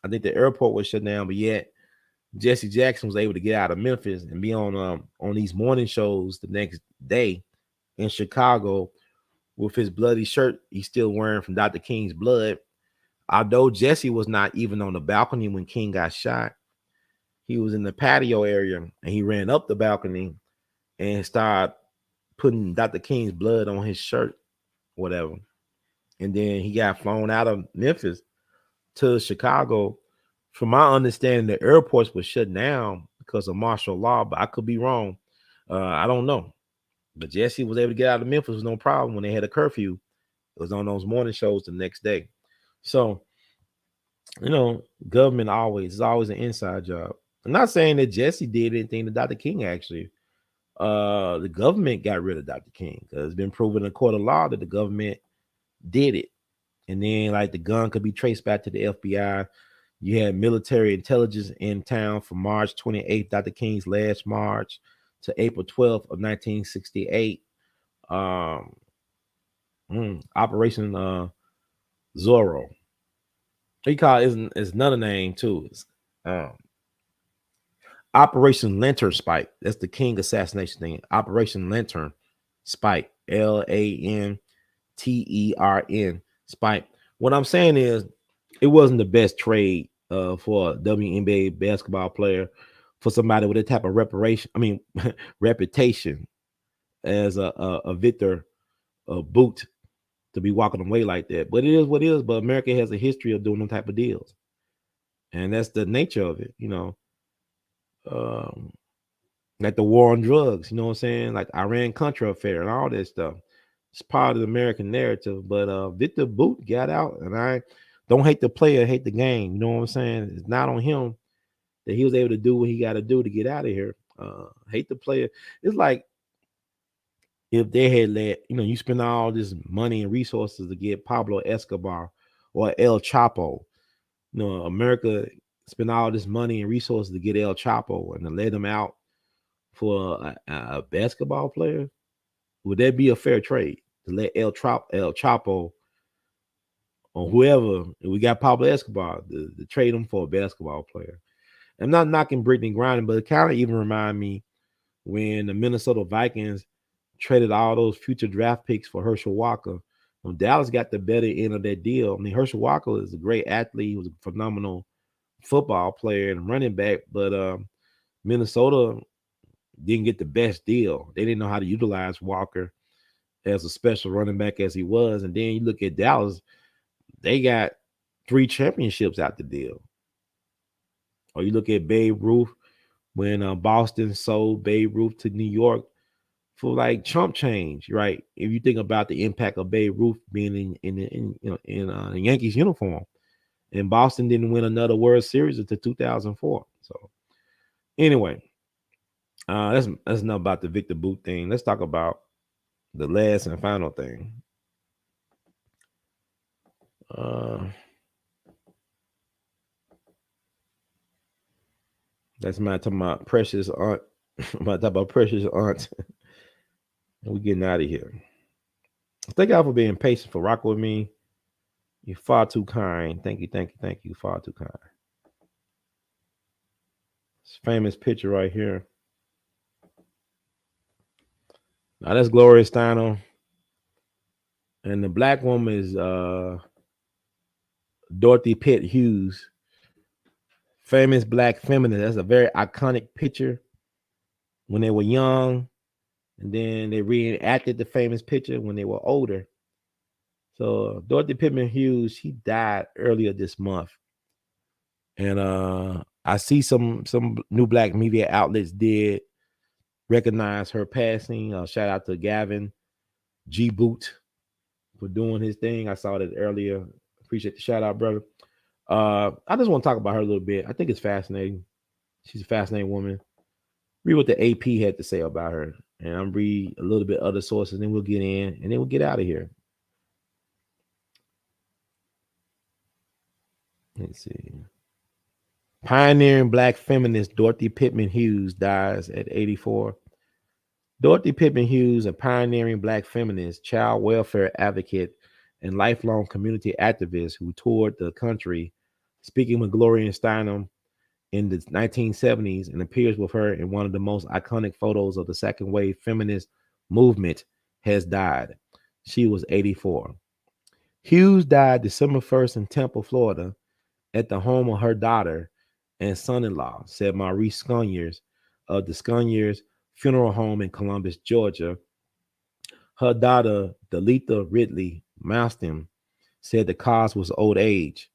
I think the airport was shut down, but yet Jesse Jackson was able to get out of Memphis and be on these morning shows the next day in Chicago with his bloody shirt he's still wearing from Dr. King's blood. Although Jesse was not even on the balcony when King got shot, he was in the patio area and he ran up the balcony and started putting Dr. King's blood on his shirt, whatever. And then he got flown out of Memphis to Chicago. From my understanding, the airports were shut down because of martial law, but I could be wrong. I don't know. But Jesse was able to get out of Memphis with no problem when they had a curfew. It was on those morning shows the next day. So, government is always an inside job. I'm not saying that Jesse did anything to Dr. King, actually. The government got rid of Dr. King because it's been proven in a court of law that the government did it. And then, like, the gun could be traced back to the FBI. You had military intelligence in town from March 28th, Dr. King's last march, to April 12th of 1968. Operation Zorro. He called is another name too. It's, Operation Lantern Spike. That's the King assassination thing. Operation Lantern Spike. LANTERN Spike. What I'm saying is, it wasn't the best trade for a WNBA basketball player, for somebody with that type of reputation as a Victor Bout, to be walking away like that. But it is what it is. But America has a history of doing them type of deals, and that's the nature of it. Like the war on drugs. You know what I'm saying? Like Iran-Contra affair and all that stuff. It's part of the American narrative. But Victor Bout got out, and I don't hate the player, hate the game. You know what I'm saying? It's not on him that he was able to do what he got to do to get out of here. Hate the player. It's like if they had let, you spend all this money and resources to get Pablo Escobar or El Chapo. America spend all this money and resources to get El Chapo and to let him out for a basketball player. Would that be a fair trade to let El Chapo or whoever, we got Pablo Escobar, to trade him for a basketball player? I'm not knocking Brittany Griner, but it kind of even remind me when the Minnesota Vikings traded all those future draft picks for Herschel Walker. When Dallas got the better end of that deal. I mean, Herschel Walker is a great athlete. He was a phenomenal football player and running back, but Minnesota didn't get the best deal. They didn't know how to utilize Walker as a special running back as he was. And then you look at Dallas, they got 3 championships out the deal. Or you look at Babe Ruth when Boston sold Babe Ruth to New York for like chump change, right? If you think about the impact of Babe Ruth being in a Yankees uniform, and Boston didn't win another World Series until 2004. So anyway, that's enough about the Victor Bout thing. Let's talk about the last and final thing. That's my talking about precious aunt. I'm about to talk about precious aunt. And we're getting out of here. Thank y'all for being patient, for rocking with me. You're far too kind. Thank you, thank you, thank you. Far too kind. This famous picture right here. Now that's Gloria Steinem. And the black woman is Dorothy Pitt Hughes. Famous black feminist. That's a very iconic picture when they were young. And then they reenacted the famous picture when they were older. So Dorothy Pittman Hughes, she died earlier this month. And I see some new black media outlets did recognize her passing. Shout out to Gavin G. Bout for doing his thing. I saw that earlier. Appreciate the shout out, brother. I just want to talk about her a little bit. I think it's fascinating. She's a fascinating woman. Read what the AP had to say about her. And I'm read a little bit other sources, then we'll get in, and then we'll get out of here. Let's see. Pioneering black feminist Dorothy Pittman Hughes dies at 84. Dorothy Pittman Hughes, a pioneering black feminist, child welfare advocate, and lifelong community activist who toured the country speaking with Gloria Steinem in the 1970s and appears with her in one of the most iconic photos of the second wave feminist movement, has died. She was 84. Hughes died December 1st in Temple, Florida, at the home of her daughter and son-in-law, said Maurice Sconiers of the Sconiers Funeral Home in Columbus, Georgia. Her daughter, Delitha Ridley Milestones, said the cause was old age.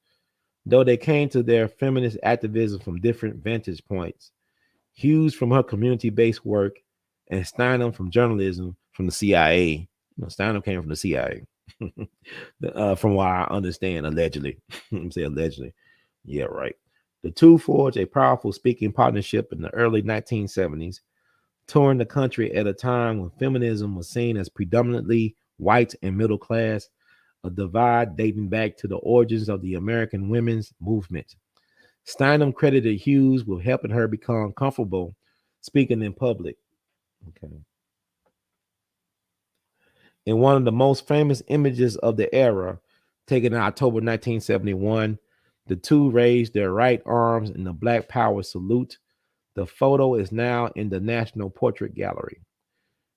Though they came to their feminist activism from different vantage points, Hughes from her community-based work and Steinem from journalism from the CIA. You know, Steinem came from the CIA, from what I understand, allegedly. I'm saying allegedly. Yeah, right. The two forged a powerful speaking partnership in the early 1970s, touring the country at a time when feminism was seen as predominantly white and middle class, a divide dating back to the origins of the American women's movement. Steinem credited Hughes with helping her become comfortable speaking in public. Okay. In one of the most famous images of the era, taken in October 1971, the two raised their right arms in the Black Power salute. The photo is now in the National Portrait Gallery.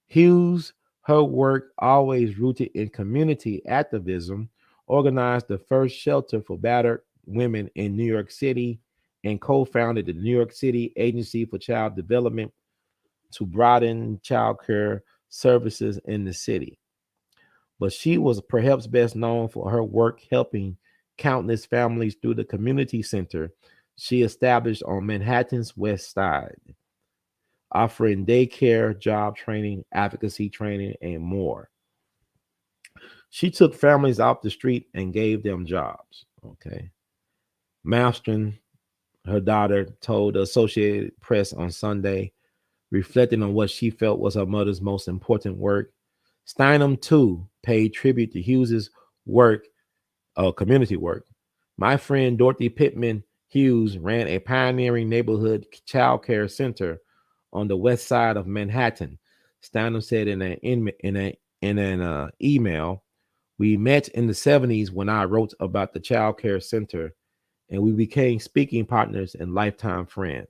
Hughes, her work always rooted in community activism, organized the first shelter for battered women in New York City and co-founded the New York City Agency for Child Development to broaden child care services in the city. But she was perhaps best known for her work helping countless families through the community center she established on Manhattan's West Side, offering daycare, job training, advocacy training, and more. She took families off the street and gave them jobs. Okay. Milestones, her daughter, told the Associated Press on Sunday, reflecting on what she felt was her mother's most important work. Steinem, too, paid tribute to Hughes's work, community work. My friend Dorothy Pittman Hughes ran a pioneering neighborhood child care center on the west side of Manhattan. Steinem said in an email, "We met in the 70s when I wrote about the child care center, and we became speaking partners and lifetime friends.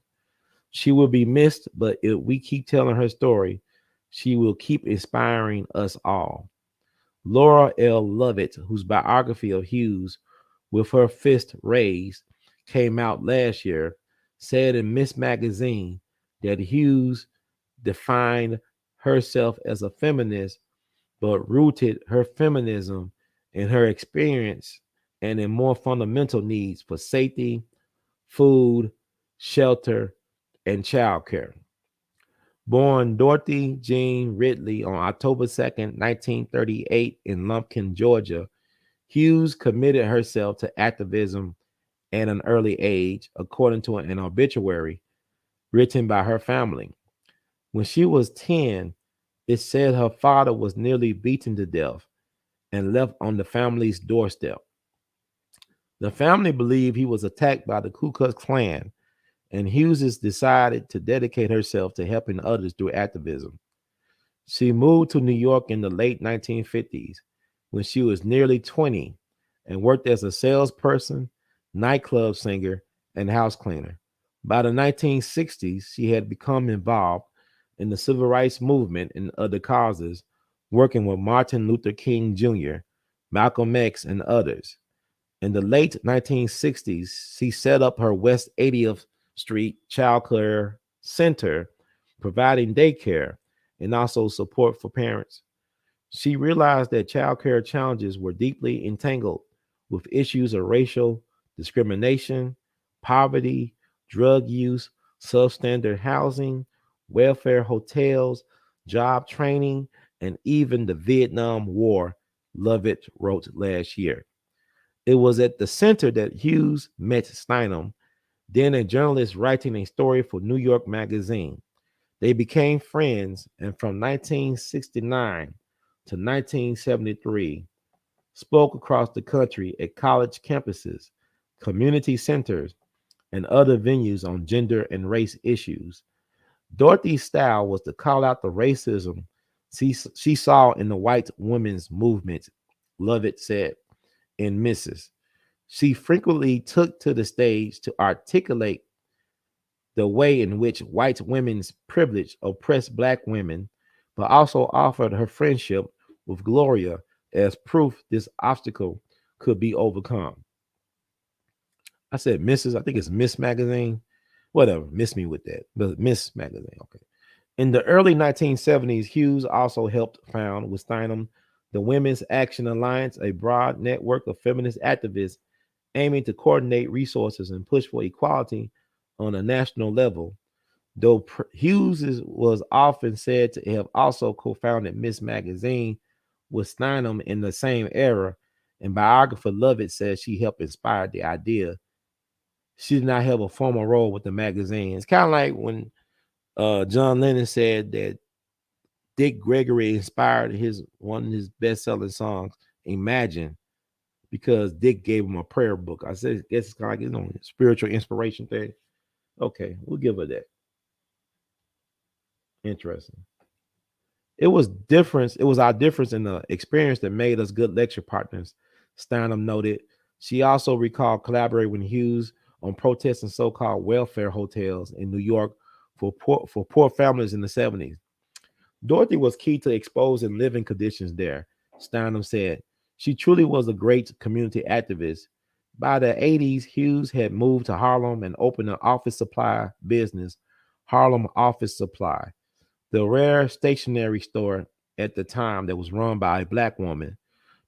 She will be missed, but if we keep telling her story, she will keep inspiring us all." Laura L. Lovett, whose biography of Hughes, With Her Fist Raised, came out last year, said in Miss Magazine that Hughes defined herself as a feminist, but rooted her feminism in her experience and in more fundamental needs for safety, food, shelter, and childcare. Born Dorothy Jean Ridley on October 2nd, 1938, in Lumpkin, Georgia, Hughes committed herself to activism at an early age, according to an obituary written by her family. When she was 10, it said her father was nearly beaten to death and left on the family's doorstep. The family believed he was attacked by the Ku Klux Klan, and Hughes decided to dedicate herself to helping others through activism. She moved to New York in the late 1950s when she was nearly 20 and worked as a salesperson, nightclub singer, and house cleaner. By the 1960s, she had become involved in the civil rights movement and other causes, working with Martin Luther King Jr., Malcolm X, and others. In the late 1960s, she set up her West 80th Street Child Care Center, providing daycare and also support for parents. She realized that child care challenges were deeply entangled with issues of racial discrimination, poverty, drug use, substandard housing, welfare hotels, job training, and even the Vietnam War, Lovett wrote last year. It was at the center that Hughes met Steinem, then a journalist writing a story for New York Magazine. They became friends, and from 1969 to 1973, spoke across the country at college campuses, community centers, and other venues on gender and race issues. Dorothy's style was to call out the racism she saw in the white women's movement, Lovett said in Mrs. She frequently took to the stage to articulate the way in which white women's privilege oppressed black women, but also offered her friendship with Gloria as proof this obstacle could be overcome. I said Mrs. I think it's Miss Magazine. Whatever, miss me with that. But Miss Magazine, okay. In the early 1970s, Hughes also helped found with Steinem the Women's Action Alliance, a broad network of feminist activists aiming to coordinate resources and push for equality on a national level. Though Hughes was often said to have also co-founded Miss Magazine with Steinem in the same era, and biographer Lovett says she helped inspire the idea. She did not have a formal role with the magazine. It's kind of like when John Lennon said that Dick Gregory inspired one of his best-selling songs, Imagine, because Dick gave him a prayer book. I said, guess it's kind of like spiritual inspiration thing. Okay, we'll give her that. Interesting. It was difference. It was our difference in the experience that made us good lecture partners, Steinem noted. She also recalled collaborating with Hughes on protests in so-called welfare hotels in New York for poor families in the 70s. Dorothy was key to exposing living conditions there, Steinem said. She truly was a great community activist. By the 80s, Hughes had moved to Harlem and opened an office supply business, Harlem Office Supply, the rare stationery store at the time that was run by a black woman.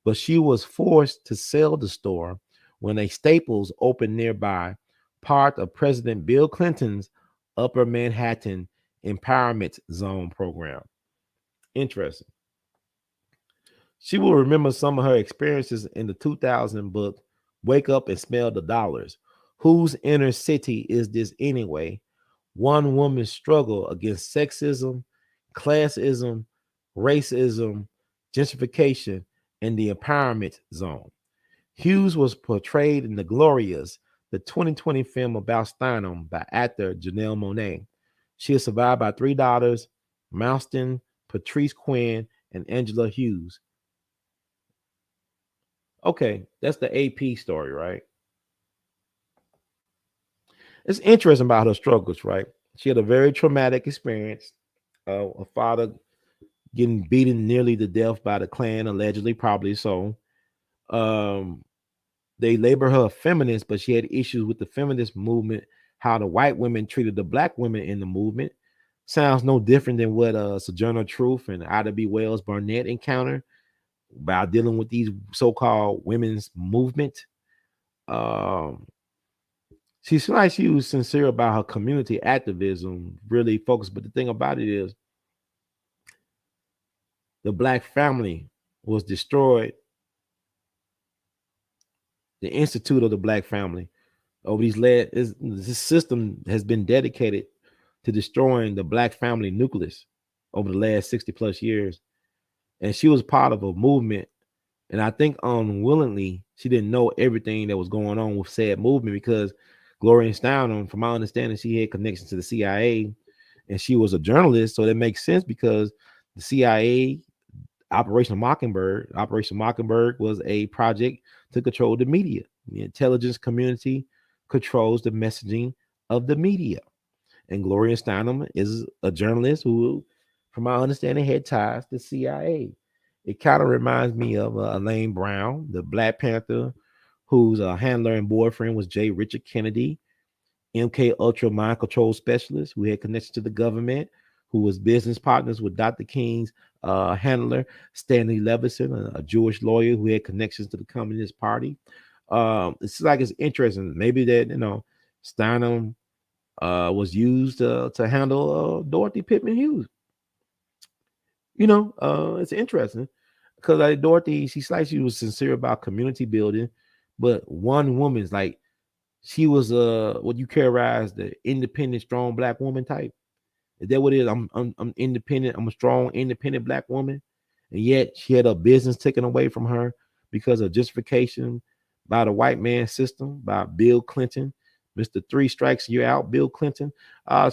But she was forced to sell the store when a Staples opened nearby, part of President Bill Clinton's Upper Manhattan Empowerment Zone program. Interesting. She will remember some of her experiences in the 2000 book, Wake Up and Smell the Dollars. Whose inner city is this anyway? One woman's struggle against sexism, classism, racism, gentrification, and the empowerment zone. Hughes was portrayed in The Glorias, the 2020 film about Steinem by actor Janelle Monáe. She is survived by three daughters, Milestone, Patrice Quinn, and Angela Hughes. Okay, that's the AP story, right? It's interesting about her struggles, right? She had a very traumatic experience. Her father getting beaten nearly to death by the Klan, allegedly, probably so. they labor her a feminist, but she had issues with the feminist movement, how the white women treated the black women in the movement. Sounds no different than what Sojourner Truth and Ida B. Wells Barnett encountered by dealing with these so-called women's movement. Um, she's like she was sincere about her community activism, really focused. But the thing about it is, the black family was destroyed. The institute of the black family over this system has been dedicated to destroying the black family nucleus over the last 60 plus years. And she was part of a movement. And I think unwillingly, she didn't know everything that was going on with said movement because Gloria Steinem, from my understanding, she had connections to the CIA and she was a journalist. So that makes sense because the CIA, Operation Mockingbird was a project to control the media. The intelligence community controls the messaging of the media. And Gloria Steinem is a journalist who, from my understanding, had ties to CIA. It kind of reminds me of Elaine Brown, the Black Panther, whose handler and boyfriend was J. Richard Kennedy, MK Ultra mind control specialist who had connections to the government, who was business partners with Dr. King's handler, Stanley Levison, a Jewish lawyer who had connections to the Communist Party. It's like it's interesting. Maybe that, Steinem was used to handle Dorothy Pittman Hughes. It's interesting because like Dorothy, she was sincere about community building, but one woman's like she was what you characterize the independent, strong black woman type. Is that what it is? I'm independent. I'm a strong, independent black woman, and yet she had her business taken away from her because of justification by the white man system, by Bill Clinton, Mr. Three Strikes You're Out, Bill Clinton. I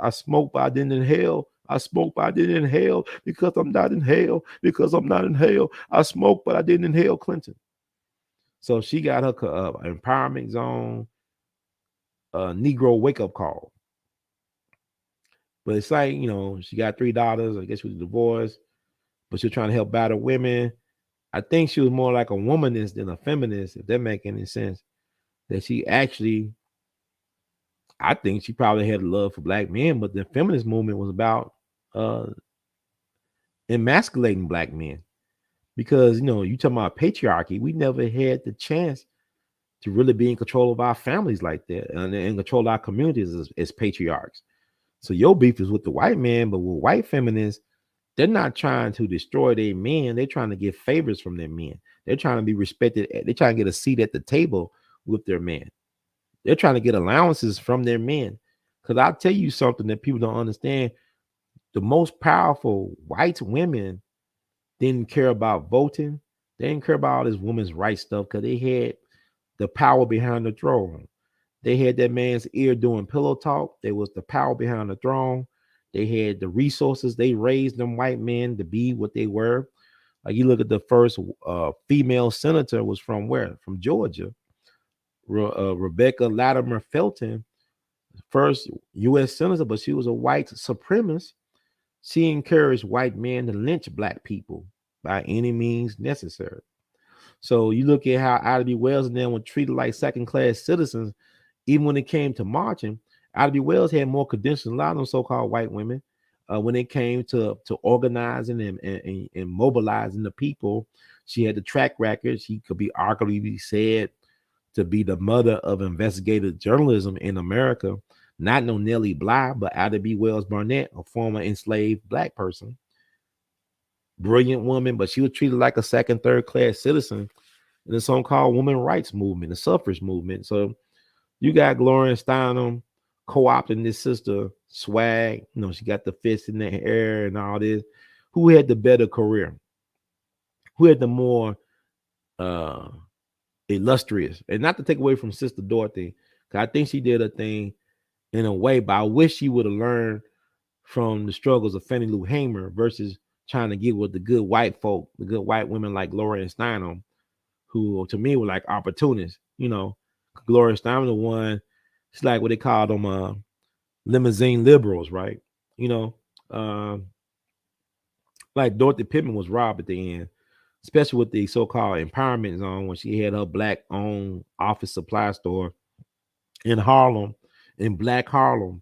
smoke, but I didn't inhale. I smoke, but I didn't inhale because I'm not in hell. Because I'm not in hell. I smoke, but I didn't inhale. Clinton. So she got her empowerment zone, Negro wake up call. But it's like, she got 3 daughters. I guess she was divorced, but she was trying to help battle women. I think she was more like a womanist than a feminist, if that make any sense. That she actually, I think she probably had a love for black men, but the feminist movement was about emasculating black men. Because, you talking about patriarchy, we never had the chance to really be in control of our families like that and in control of our communities as patriarchs. So your beef is with the white man, but with white feminists, they're not trying to destroy their men. They're trying to get favors from their men. They're trying to be respected. They're trying to get a seat at the table with their men. They're trying to get allowances from their men. Because I'll tell you something that people don't understand. The most powerful white women didn't care about voting. They didn't care about all this women's rights stuff because they had the power behind the throne. They had that man's ear doing pillow talk. There was the power behind the throne. They had the resources. They raised them white men to be what they were. Like you look at the first female senator was from where? From Georgia. Rebecca Latimer Felton, first U.S. senator, but she was a white supremacist. She encouraged white men to lynch black people by any means necessary. So you look at how Ida B. Wells and them were treated like second-class citizens. Even when it came to marching, Ida B. Wells had more credentials than a lot of them so-called white women. When it came to organizing and mobilizing the people, she had the track record. She could be arguably said to be the mother of investigative journalism in America. Not no Nellie Bly, but Ida B. Wells Barnett, a former enslaved black person. Brilliant woman, but she was treated like a second, third-class citizen in the so-called women's rights movement, the suffrage movement. So you got Gloria Steinem co-opting this sister swag. She got the fist in the hair and all this. Who had the better career? Who had the more illustrious? And not to take away from Sister Dorothy, because I think she did a thing in a way, but I wish she would have learned from the struggles of Fannie Lou Hamer versus trying to get with the good white folk, the good white women like Gloria Steinem, who to me were like opportunists. Gloria Steinem, the one, it's like what they call them limousine liberals, right? Like Dorothy Pittman was robbed at the end. especially with the so-called empowerment zone when she had her black-owned office supply store in Harlem, in Black Harlem,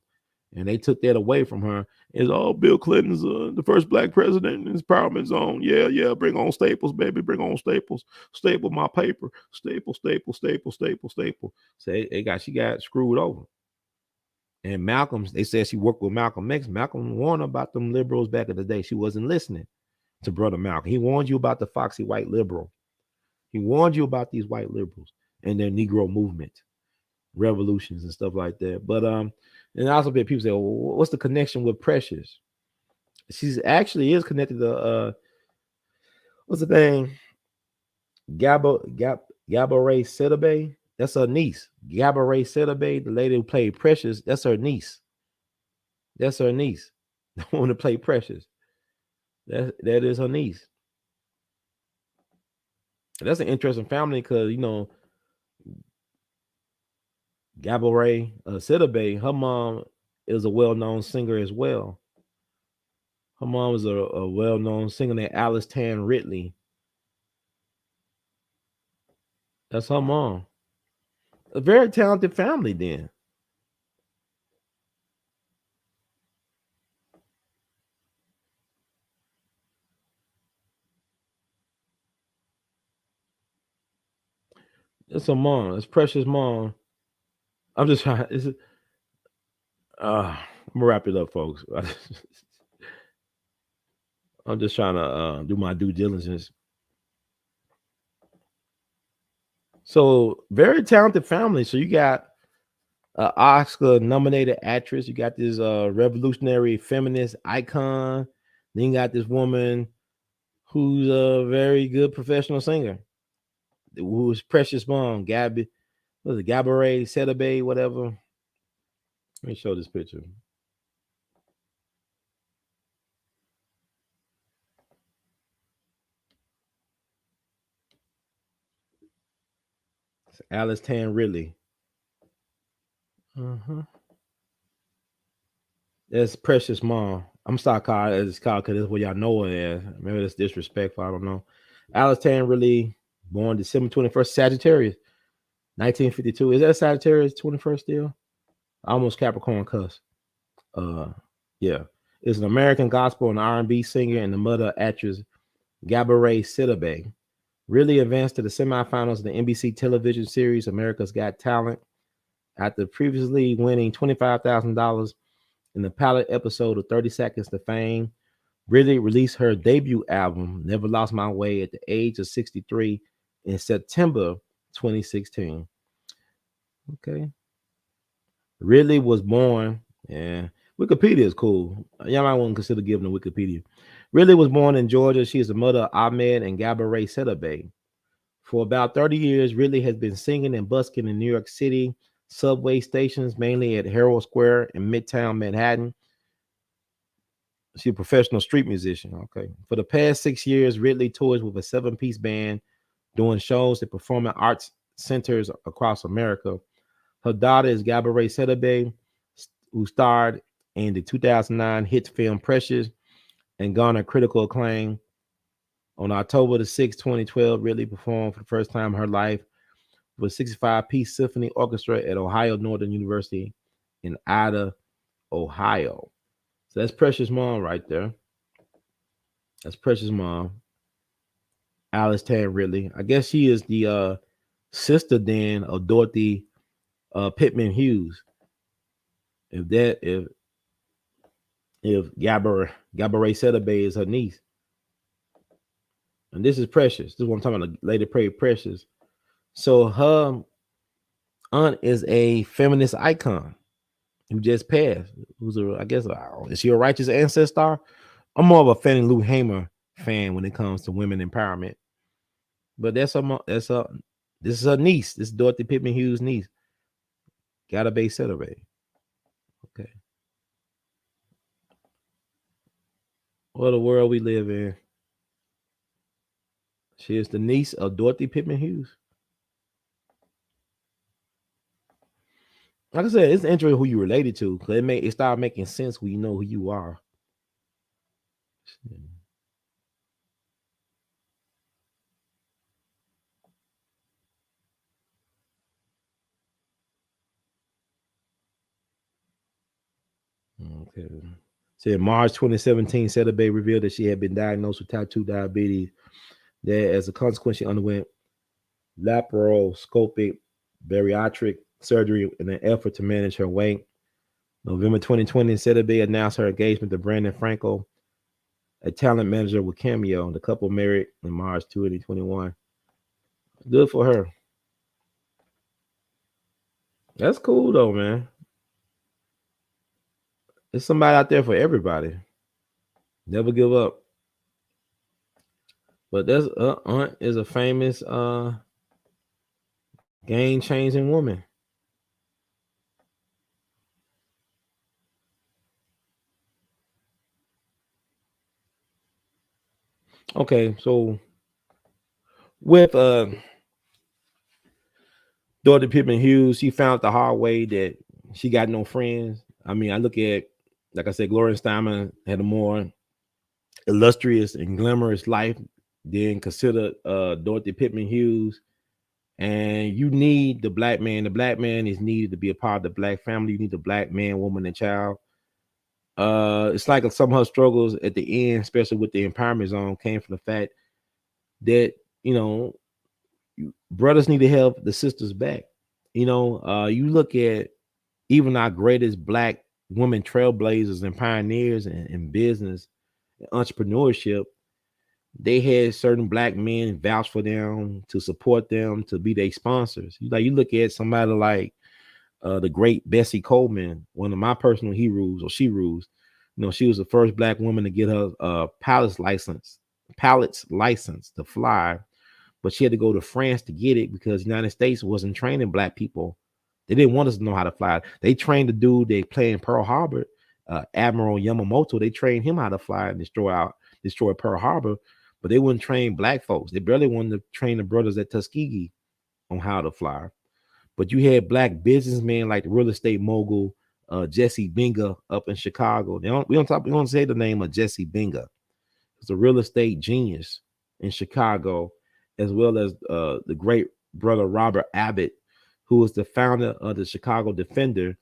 and they took that away from her. Is Bill Clinton's the first black president in his empowerment zone. Yeah, bring on Staples, baby, bring on Staples. Staple my paper. Staple. So she got screwed over. And Malcolm, they said she worked with Malcolm X. Malcolm warned about them liberals back in the day. She wasn't listening to Brother Malcolm. He warned you about the foxy white liberal. He warned you about these white liberals and their Negro movement, revolutions and stuff like that. But and also people say, well, what's the connection with Precious? She's actually is connected to what's the thing? Gabourey Sidibe. That's her niece. Gabourey Sidibe, the lady who played Precious, that's her niece. That's her niece. The one to play Precious. That is her niece. That's an interesting family because Gabourey Sidibe, her mom is a well-known singer as well. Her mom was a well-known singer named Alice Tan Ridley. That's her mom. A very talented family then. It's her mom. It's Precious' mom. I'm just trying. I'm gonna wrap it up, folks. I'm just trying to do my due diligence. So very talented family. So you got Oscar-nominated actress. You got this revolutionary feminist icon. Then you got this woman who's a very good professional singer. Who's Precious' mom, Gabourey Sidibe, whatever. Let me show this picture. It's Alice Tan Ridley. That's Precious' mom. I'm sorry, called as it's called because that's what y'all know her as. Maybe that's disrespectful. I don't know. Alice Tan Ridley, born December 21st, Sagittarius, 1952. Is that Sagittarius 21st still? Almost Capricorn cuss. Yeah. Is an American gospel and R&B singer and the mother of actress Gabourey Sidibe. Really advanced to the semifinals of the NBC television series America's Got Talent after previously winning $25,000 in the pilot episode of 30 Seconds to Fame. Really released her debut album, Never Lost My Way, at the age of 63 in September 2016. Okay. Ridley was born, Wikipedia is cool. Y'all might want to consider giving the Wikipedia. Ridley was born in Georgia. She is the mother of Ahmed and Gabourey Sidibe. For about 30 years, Ridley has been singing and busking in New York City subway stations, mainly at Herald Square in Midtown Manhattan. She's a professional street musician. Okay. For the past 6 years, Ridley tours with a 7-piece band, doing shows at performing arts centers across America. Her daughter is Gabourey Sidibe, who starred in the 2009 hit film Precious and garnered critical acclaim. On October the 6th, 2012, Ridley performed for the first time in her life with a 65-piece symphony orchestra at Ohio Northern University in Ada, Ohio. So that's Precious' mom right there. That's Precious' mom, Alice Tan Ridley. I guess she is the sister then of Dorothy Pittman Hughes. If Gabourey Sidibe is her niece. And this is Precious. This is what I'm talking about, the lady played Precious. So her aunt is a feminist icon who just passed. Is she a righteous ancestor? I'm more of a Fannie Lou Hamer fan when it comes to women empowerment. But this is her niece. This is Dorothy Pittman Hughes' niece. Gabourey Sidibe. Okay. What a world we live in. She is the niece of Dorothy Pittman Hughes. Like I said, it's interesting who you related to because it start making sense when you know who you are. Okay. Said March 2017, Seta Bay revealed that she had been diagnosed with type 2 diabetes. That as a consequence, she underwent laparoscopic bariatric surgery in an effort to manage her weight. November 2020, Seta Bay announced her engagement to Brandon Franco, a talent manager with Cameo. The couple married in March 2021. Good for her. That's cool though, man. There's somebody out there for everybody. Never give up. But there's Aunt is a famous game changing woman. Okay, so with Dorothy Pittman Hughes, she found the hard way that she got no friends. I mean, I look at, like I said, Gloria Steinem had a more illustrious and glamorous life than consider Dorothy Pittman Hughes. And you need the black man. The black man is needed to be a part of the black family. You need the black man, woman, and child. It's like some of her struggles at the end, especially with the empowerment zone, came from the fact that, you know, brothers need to help the sisters back. You know, you look at even our greatest black women trailblazers and pioneers in business, entrepreneurship, they had certain black men vouch for them, to support them, to be their sponsors. You look at somebody like the great Bessie Coleman, one of my personal heroes or sheroes. You know, she was the first black woman to get her pilot's license to fly, but she had to go to France to get it because the United States wasn't training black people. They didn't want us to know how to fly. They trained the dude they play in Pearl Harbor, Admiral Yamamoto. They trained him how to fly and destroy Pearl Harbor, but they wouldn't train black folks. They barely wanted to train the brothers at Tuskegee on how to fly. But you had black businessmen like the real estate mogul Jesse Binga up in Chicago. We don't say the name of Jesse Binga. He's a real estate genius in Chicago, as well as the great brother Robert Abbott, who was the founder of the Chicago Defender.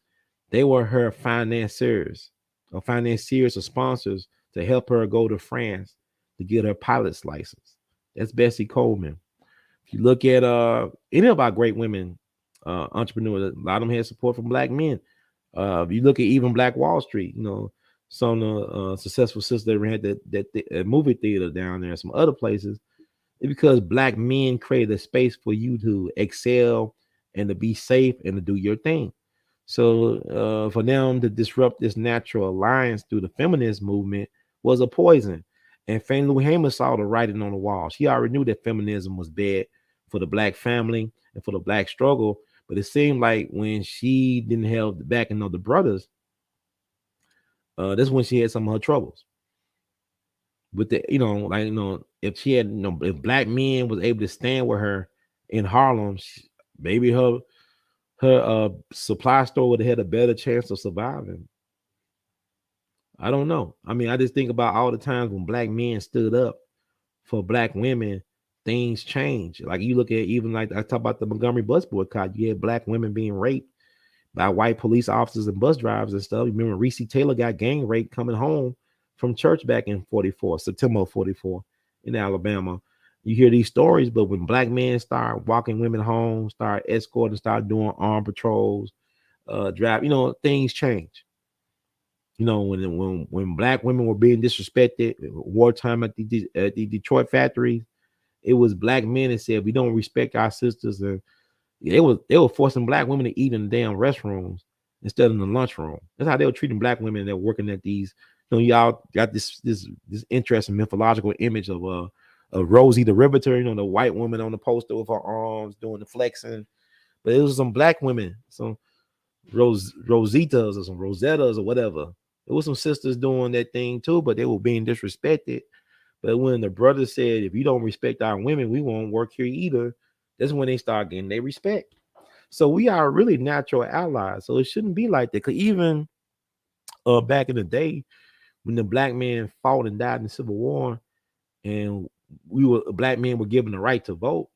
They were her financiers or sponsors to help her go to France to get her pilot's license. That's Bessie Coleman. If you look at any of our great women entrepreneurs, a lot of them had support from black men. If you look at even Black Wall Street, you know, some of the successful sisters that ran that movie theater down there, some other places, it's because black men created a space for you to excel and to be safe and to do your thing. So for them to disrupt this natural alliance through the feminist movement was a poison. And Fannie Lou Hamer saw the writing on the wall. She already knew that feminism was bad for the black family and for the black struggle. But it seemed like when she didn't have the backing of the brothers, that's when she had some of her troubles. With the, if she had, if black men was able to stand with her in Harlem, maybe her supply store would have had a better chance of surviving. I don't know. I mean, I just think about all the times when black men stood up for black women, things change. Like you look at even like I talk about the Montgomery bus boycott, you had black women being raped by white police officers and bus drivers and stuff. You remember Reese Taylor got gang raped coming home from church back in September of 44 in Alabama. You hear these stories, but when black men start walking women home, start escorting, start doing armed patrols, drive, things change. When black women were being disrespected wartime at the Detroit factories, it was black men that said we don't respect our sisters, and they were forcing black women to eat in the damn restrooms instead of in the lunchroom. That's how they were treating black women that were working at these. Y'all got this interesting mythological image of Rosie the Riveter, the white woman on the poster with her arms doing the flexing, but it was some black women, some Rositas or some Rosettas or whatever. It was some sisters doing that thing too, but they were being disrespected. But when the brother said, if you don't respect our women, we won't work here either, that's when they start getting their respect. So we are really natural allies. So it shouldn't be like that. Because even back in the day, when the black man fought and died in the Civil War, and black men were given the right to vote,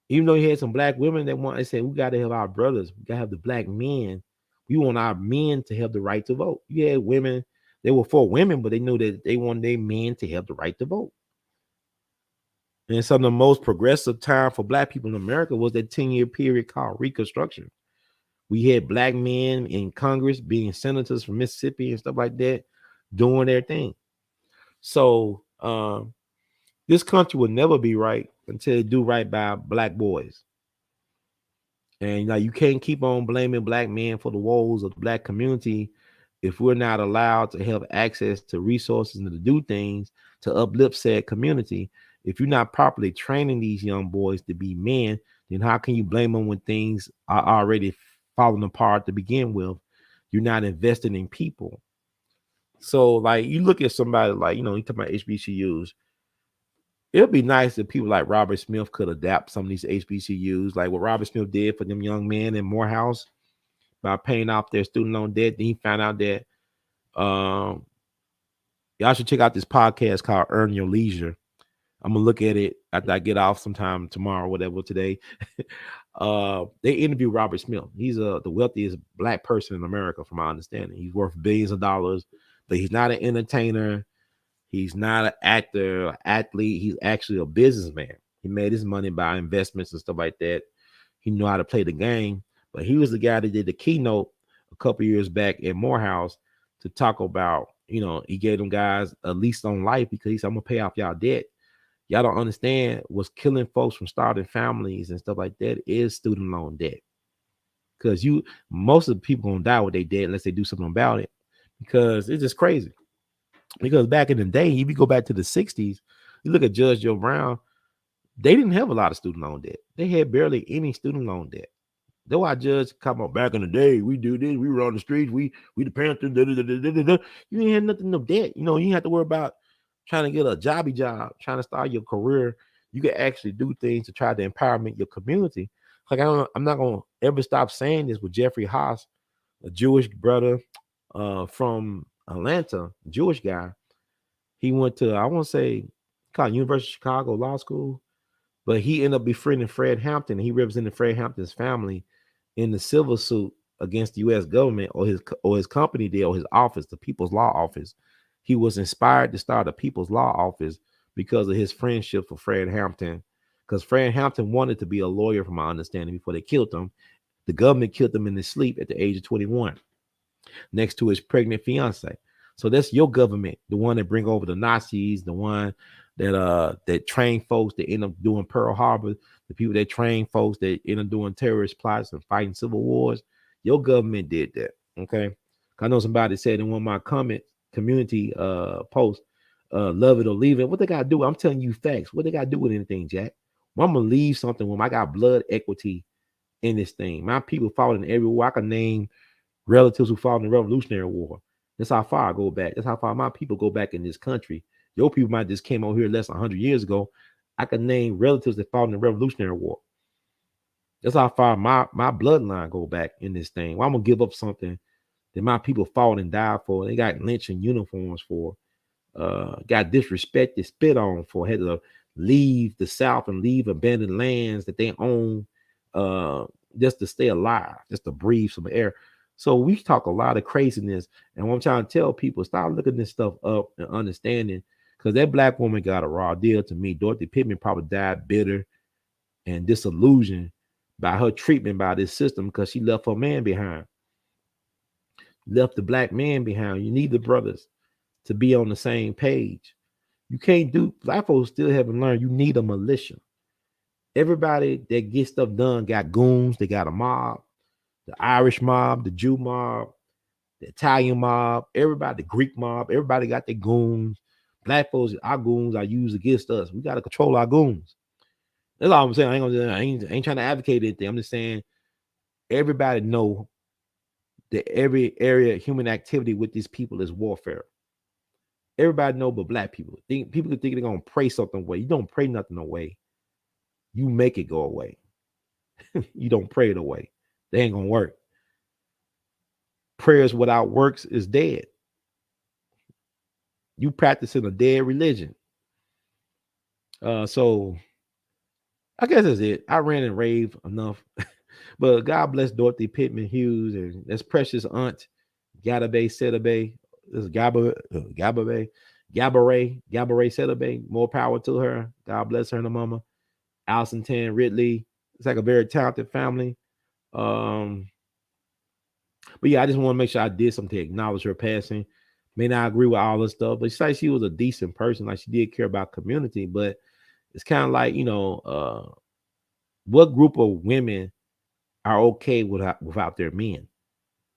even though you had some black women that said, we got to have our brothers, we got to have the black men We want our men to have the right to vote. You had women, they were for women, but they knew that they wanted their men to have the right to vote. And some of the most progressive time for black people in America was that 10-year period called Reconstruction. We had black men in Congress being senators from Mississippi and stuff like that, doing their thing. So this country will never be right until they do right by black boys. And you can't keep on blaming black men for the woes of the black community if we're not allowed to have access to resources and to do things to uplift said community. If you're not properly training these young boys to be men, then how can you blame them when things are already falling apart to begin with? You're not investing in people. So, like, you look at somebody like, you talk about HBCUs. It'd be nice if people like Robert Smith could adapt some of these HBCUs, like what Robert Smith did for them young men in Morehouse by paying off their student loan debt. Then he found out that y'all should check out this podcast called Earn Your Leisure. I'm gonna look at it after I get off sometime tomorrow, whatever today. They interview Robert Smith. He's the wealthiest black person in America, from my understanding. He's worth billions of dollars, but he's not an entertainer. He's not an actor, athlete. He's actually a businessman. He made his money by investments and stuff like that. He knew how to play the game, but he was the guy that did the keynote a couple years back in Morehouse to talk about, he gave them guys a lease on life because he said, I'm going to pay off y'all debt. Y'all don't understand what's killing folks from starting families and stuff like that is student loan debt. Because most of the people going to die with their debt unless they do something about it, because it's just crazy. Because back in the day, if you go back to the 60s, you look at Judge Joe Brown, they didn't have a lot of student loan debt. They had barely any student loan debt. That's why Judge come up back in the day, we do this, we were on the streets, we the parents, you ain't had nothing of debt. You didn't have to worry about trying to get a job, trying to start your career. You can actually do things to try to empowerment your community. Like I'm not gonna ever stop saying this with Jeffrey Haas, a Jewish brother from Atlanta, Jewish guy. He went to, I want to say, called University of Chicago Law School, but he ended up befriending Fred Hampton. He represented Fred Hampton's family in the civil suit against the U.S. government, or his company did, or his office, the People's Law Office. He was inspired to start a People's Law Office because of his friendship for Fred Hampton, because Fred Hampton wanted to be a lawyer, from my understanding, before they killed him. The government killed him in his sleep at the age of 21, next to his pregnant fiance. So that's your government, the one that bring over the Nazis, the one that train folks that end up doing Pearl Harbor, the people that train folks that end up doing terrorist plots and fighting civil wars. Your government did that. Okay. I know somebody said in one of my community posts, love it or leave it. What they got to do? I'm telling you facts. What they got to do with anything, Jack? Well, I'm going to leave something when I got blood equity in this thing. My people fought in every war. I can name relatives who fought in the Revolutionary War. That's how far I go back. That's how far my people go back in this country. Your people might just came over here less than 100 years ago. I can name relatives that fought in the Revolutionary War. That's how far my bloodline go back in this thing. Well, I'm going to give up something that my people fought and died for. They got lynching uniforms for, got disrespected, spit on for, had to leave the South and leave abandoned lands that they own just to stay alive, just to breathe some air. So we talk a lot of craziness, and what I'm trying to tell people, start looking this stuff up and understanding, because that black woman got a raw deal to me. Dorothy Pittman probably died bitter and disillusioned by her treatment by this system, because she left her man behind, left the black man behind. You need the brothers to be on the same page. You can't do, black folks still haven't learned, you need a militia. Everybody that gets stuff done got goons, they got a mob. The Irish mob, the Jew mob, the Italian mob, everybody, the Greek mob, everybody got their goons. Black folks, our goons are used against us. We got to control our goons. That's all I'm saying. I ain't trying to advocate anything. I'm just saying everybody know that every area of human activity with these people is warfare. Everybody know, but black people. People think they're going to pray something away. You don't pray nothing away. You make it go away. You don't pray it away. They ain't gonna work. Prayers without works is dead. You practicing a dead religion. So I guess that's it. I ran and raved enough. But God bless Dorothy Pittman Hughes and that's precious aunt Gabay Setabe. This is Gabaray Setabe. More power to her. God bless her and her mama. Allison Tan Ridley. It's like a very talented family. But yeah, I just want to make sure I did something to acknowledge her passing. May not agree with all this stuff, but it's like she was a decent person. Like she did care about community, but it's kind of like, what group of women are okay without their men?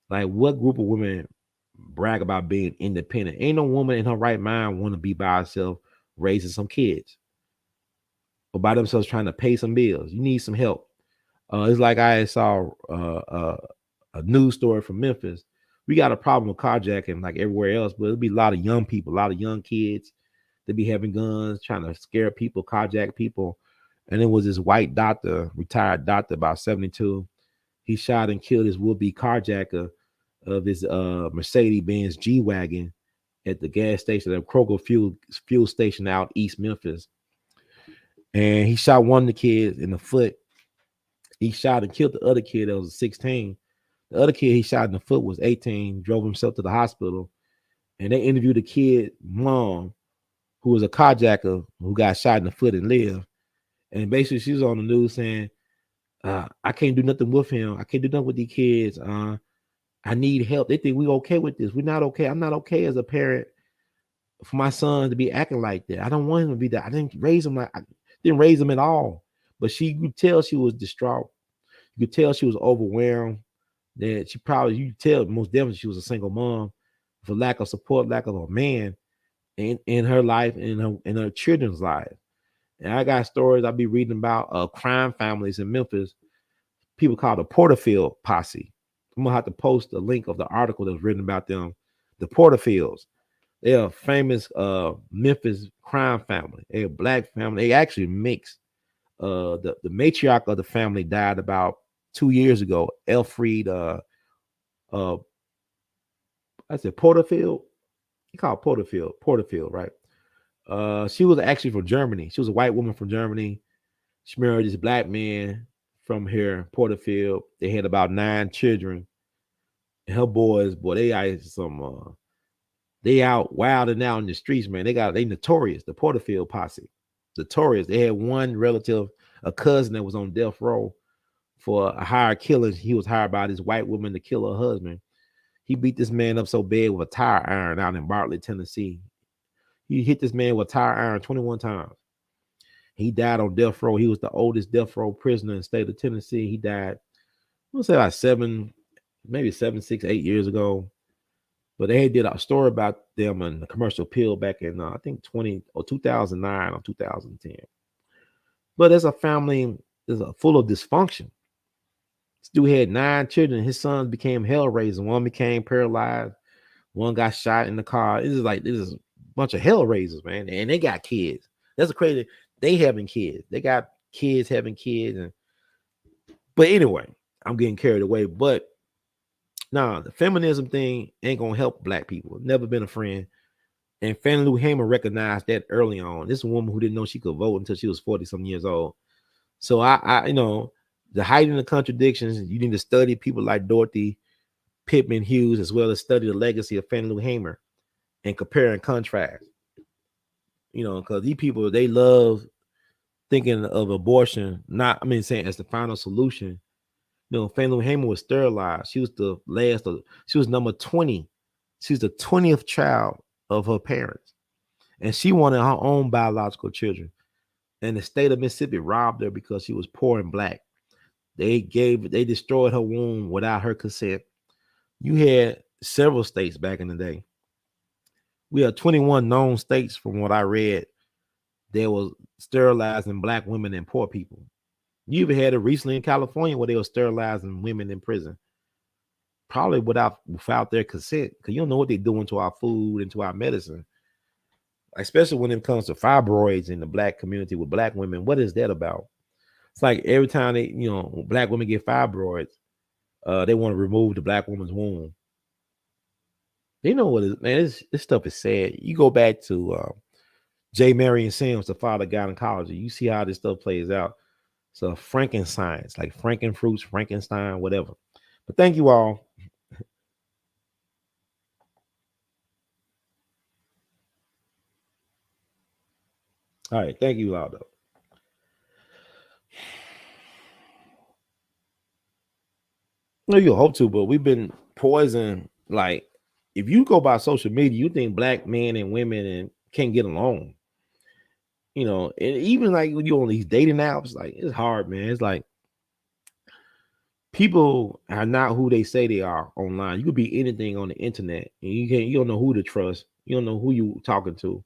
Like what group of women brag about being independent? Ain't no woman in her right mind want to be by herself raising some kids or by themselves trying to pay some bills. You need some help. It's like I saw a news story from Memphis. We got a problem with carjacking like everywhere else, but it'll be a lot of young people, a lot of young kids that be having guns, trying to scare people, carjack people. And it was this white doctor, retired doctor, about 72. He shot and killed his would-be carjacker of his Mercedes-Benz G-Wagon at the gas station, the Kroger fuel station out East Memphis. And he shot one of the kids in the foot. He shot and killed the other kid that was 16. The other kid he shot in the foot was 18, drove himself to the hospital. And they interviewed the kid mom, who was a carjacker who got shot in the foot and lived. And basically she was on the news saying, I can't do nothing with him. I can't do nothing with these kids. I need help. They think we okay with this. We're not okay. I'm not okay as a parent for my son to be acting like that. I don't want him to be that. I didn't raise him I didn't raise him at all. But you could tell she was distraught. You could tell she was overwhelmed. That you could tell most definitely she was a single mom for lack of support, lack of a man in her life, in her children's life. And I got stories I'll be reading about crime families in Memphis, people called the Porterfield posse. I'm gonna have to post a link of the article that was written about them. The Porterfields. They're a famous Memphis crime family. They're a black family. They actually mixed. The matriarch of the family died about 2 years ago. Elfried I said Porterfield. He called Porterfield, right? She was actually from Germany. She was a white woman from Germany. She married this black man from here, Porterfield. They had about 9 children. And her boys, boy, they out wilding out in the streets, man. They notorious, the Porterfield posse. Notorious. They had one relative, a cousin that was on death row for a hired killer. He was hired by this white woman to kill her husband. He beat this man up so bad with a tire iron out in Bartlett, Tennessee. He hit this man with a tire iron 21 times. He died on death row. He was the oldest death row prisoner in the state of Tennessee. He died, let's say like 7, 6, 8 years ago. But they did a story about them in the commercial appeal back in I think 2009 or 2010. But as a family is full of dysfunction. This dude had 9 children. His sons became hellraisers. One became paralyzed. One got shot in the car. This is a bunch of hellraisers, man. And they got kids. That's crazy. They having kids. They got kids having kids. But anyway, I'm getting carried away. But nah, the feminism thing ain't gonna help black people. Never been a friend. And Fannie Lou Hamer recognized that early on. This is a woman who didn't know she could vote until she was 40-some years old. So I the hiding the contradictions, you need to study people like Dorothy Pittman Hughes, as well as study the legacy of Fannie Lou Hamer and compare and contrast. Because these people, they love thinking of abortion, saying as the final solution. Fannie Lou Hamer was sterilized. She was she was number 20. She was the 20th child of her parents. And she wanted her own biological children. And the state of Mississippi robbed her because she was poor and black. They destroyed her womb without her consent. You had several states back in the day. We have 21 known states, from what I read, that was sterilizing black women and poor people. You even had it recently in California where they were sterilizing women in prison, probably without their consent, because you don't know what they're doing to our food and to our medicine, especially when it comes to fibroids in the black community with black women. What is that about? It's like every time black women get fibroids, they want to remove the black woman's womb. You know what it is, man? This stuff is sad. You go back to J. Marion Sims, the father of gynecology. You see how this stuff plays out. So Frankensteins, like Frankenfruits, Frankenstein, whatever. But thank you all. All right, thank you all though. No, you hope to, but we've been poisoned. Like, if you go by social media, you think black men and women and can't get along. You know, and even like when you on these dating apps, like it's hard, man. It's like people are not who they say they are online. You could be anything on the internet, and you don't know who to trust. You don't know who you talking to.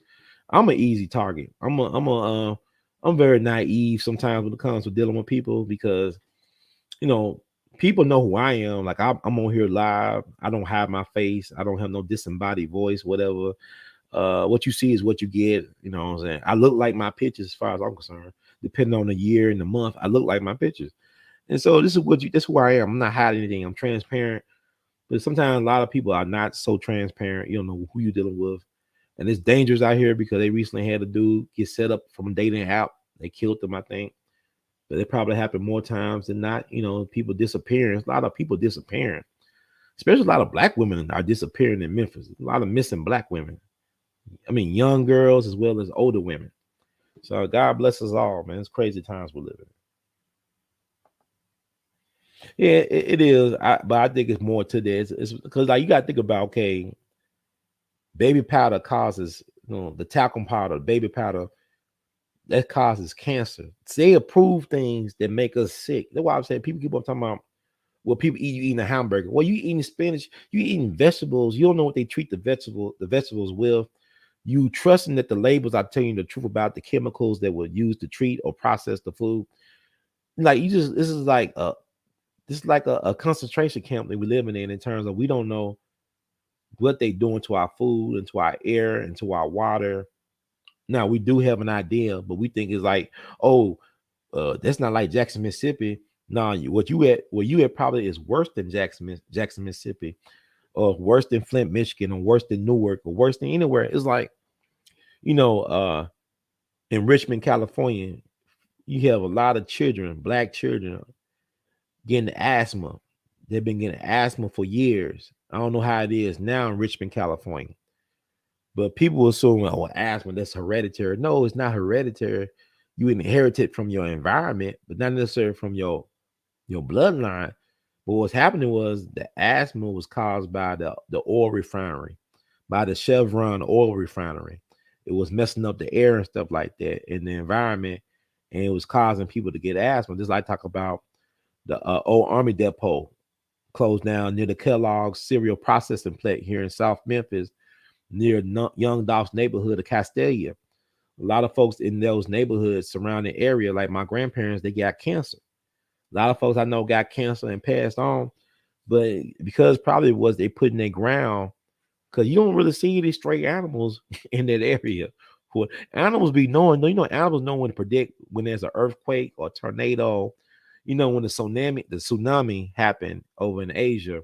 I'm an easy target. I'm very naive sometimes when it comes to dealing with people because you know people know who I am. Like I'm on here live. I don't hide my face. I don't have no disembodied voice. Whatever. What you see is what you get. You know what I'm saying? I look like my pictures as far as I'm concerned. Depending on the year and the month, I look like my pictures. And so this is who I am. I'm not hiding anything. I'm transparent. But sometimes a lot of people are not so transparent. You don't know who you're dealing with. And it's dangerous out here because they recently had a dude get set up from a dating app. They killed him, I think. But it probably happened more times than not. You know, people disappearing. A lot of people disappearing. Especially a lot of black women are disappearing in Memphis. A lot of missing black women. I mean, young girls as well as older women. So God bless us all, man. It's crazy times we're living. Yeah, it is. But I think it's more to this. It's because like you got to think about baby powder causes the talcum powder, baby powder that causes cancer. They approve things that make us sick. That's why I'm saying people keep on talking about what people eat. You eating a hamburger. Well, you eating spinach. You eating vegetables. You don't know what they treat the vegetables with. You trusting that the labels are telling you the truth about the chemicals that were used to treat or process the food. Like this is like a concentration camp that we're living in terms of we don't know what they doing to our food and to our air and to our water. Now we do have an idea, but we think it's like, oh, that's not like Jackson, Mississippi. No, where you at probably is worse than Jackson, Mississippi, or worse than Flint, Michigan, or worse than Newark, or worse than anywhere. It's like, in Richmond, California, you have a lot of children, black children, getting asthma. They've been getting asthma for years. I don't know how it is now in Richmond, California. But people assume, oh, asthma, that's hereditary. No, it's not hereditary. You inherit it from your environment, but not necessarily from your bloodline. But what's happening was the asthma was caused by the oil refinery, by the Chevron oil refinery. It was messing up the air and stuff like that in the environment, and it was causing people to get asthma. Just like talk about the old Army depot closed down near the Kellogg's cereal processing plant here in South Memphis, near Young Dolph's neighborhood of Castelia. A lot of folks in those neighborhoods surrounding area, like my grandparents, they got cancer. A lot of folks I know got cancer and passed on, but because probably was they put in their ground, because you don't really see any stray animals in that area. Animals be knowing, animals know when to predict when there's an earthquake or tornado. When the tsunami happened over in Asia,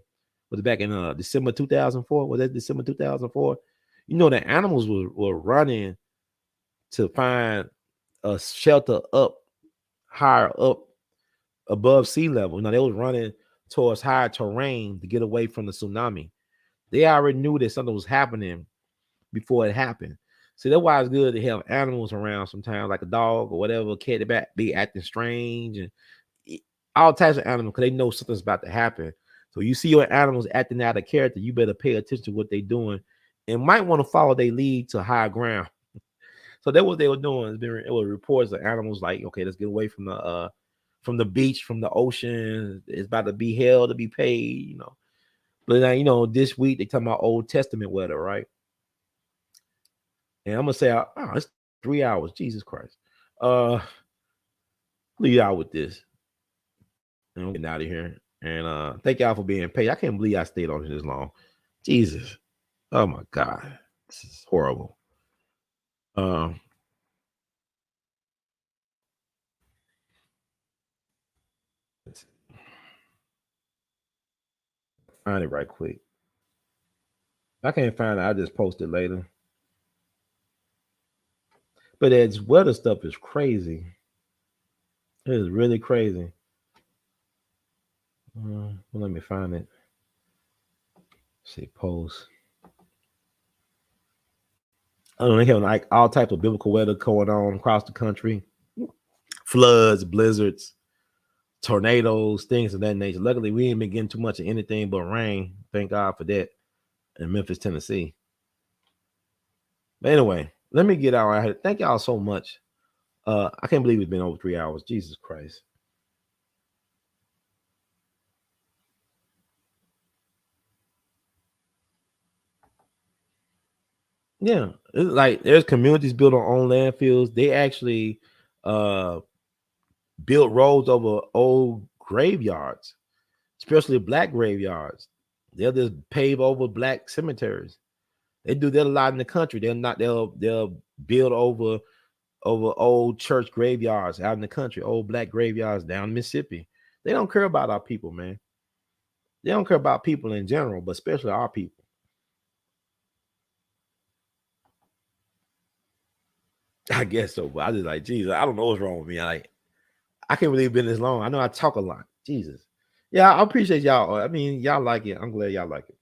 was it back in December 2004? Was that December 2004? The animals were running to find a shelter up higher up above sea level. They was running towards higher terrain to get away from the tsunami. They already knew that something was happening before it happened. So that's why it's good to have animals around sometimes, like a dog or whatever, a cat that be acting strange and all types of animals, because they know something's about to happen. So you see your animals acting out of character, you better pay attention to what they're doing and might want to follow their lead to higher ground. So that's what they were doing. It was reports of animals like, okay, let's get away from the beach, from the ocean. It's about to be hell to be paid, But now, this week they talking about Old Testament weather, right? And I'm gonna say, it's 3 hours. Jesus Christ. Leave y'all with this. And I'm getting out of here. And thank y'all for being patient. I can't believe I stayed on here this long. Jesus. Oh my God. This is horrible. Find it right quick. I can't find it. I just post it later. But that weather stuff is crazy. It is really crazy. Well, let me find it. See, post. I don't know, they have like all types of biblical weather going on across the country. Floods, blizzards, tornadoes, things of that nature. Luckily, we ain't been getting too much of anything but rain. Thank God for that in Memphis, Tennessee. But anyway, let me get out right here. Thank y'all so much. I can't believe it's been over 3 hours. Jesus Christ. Yeah, it's like there's communities built on own landfills. They actually built roads over old graveyards, especially black graveyards. They'll just pave over black cemeteries. They do that a lot in the country. They'll build over old church graveyards out in the country, old black graveyards down in Mississippi. They don't care about our people, man. They don't care about people in general, but especially our people. I guess so, but I just like, Jesus, I don't know what's wrong with me. I can't believe it's been this long. I know I talk a lot. Jesus. Yeah, I appreciate y'all. I mean, y'all like it. I'm glad y'all like it.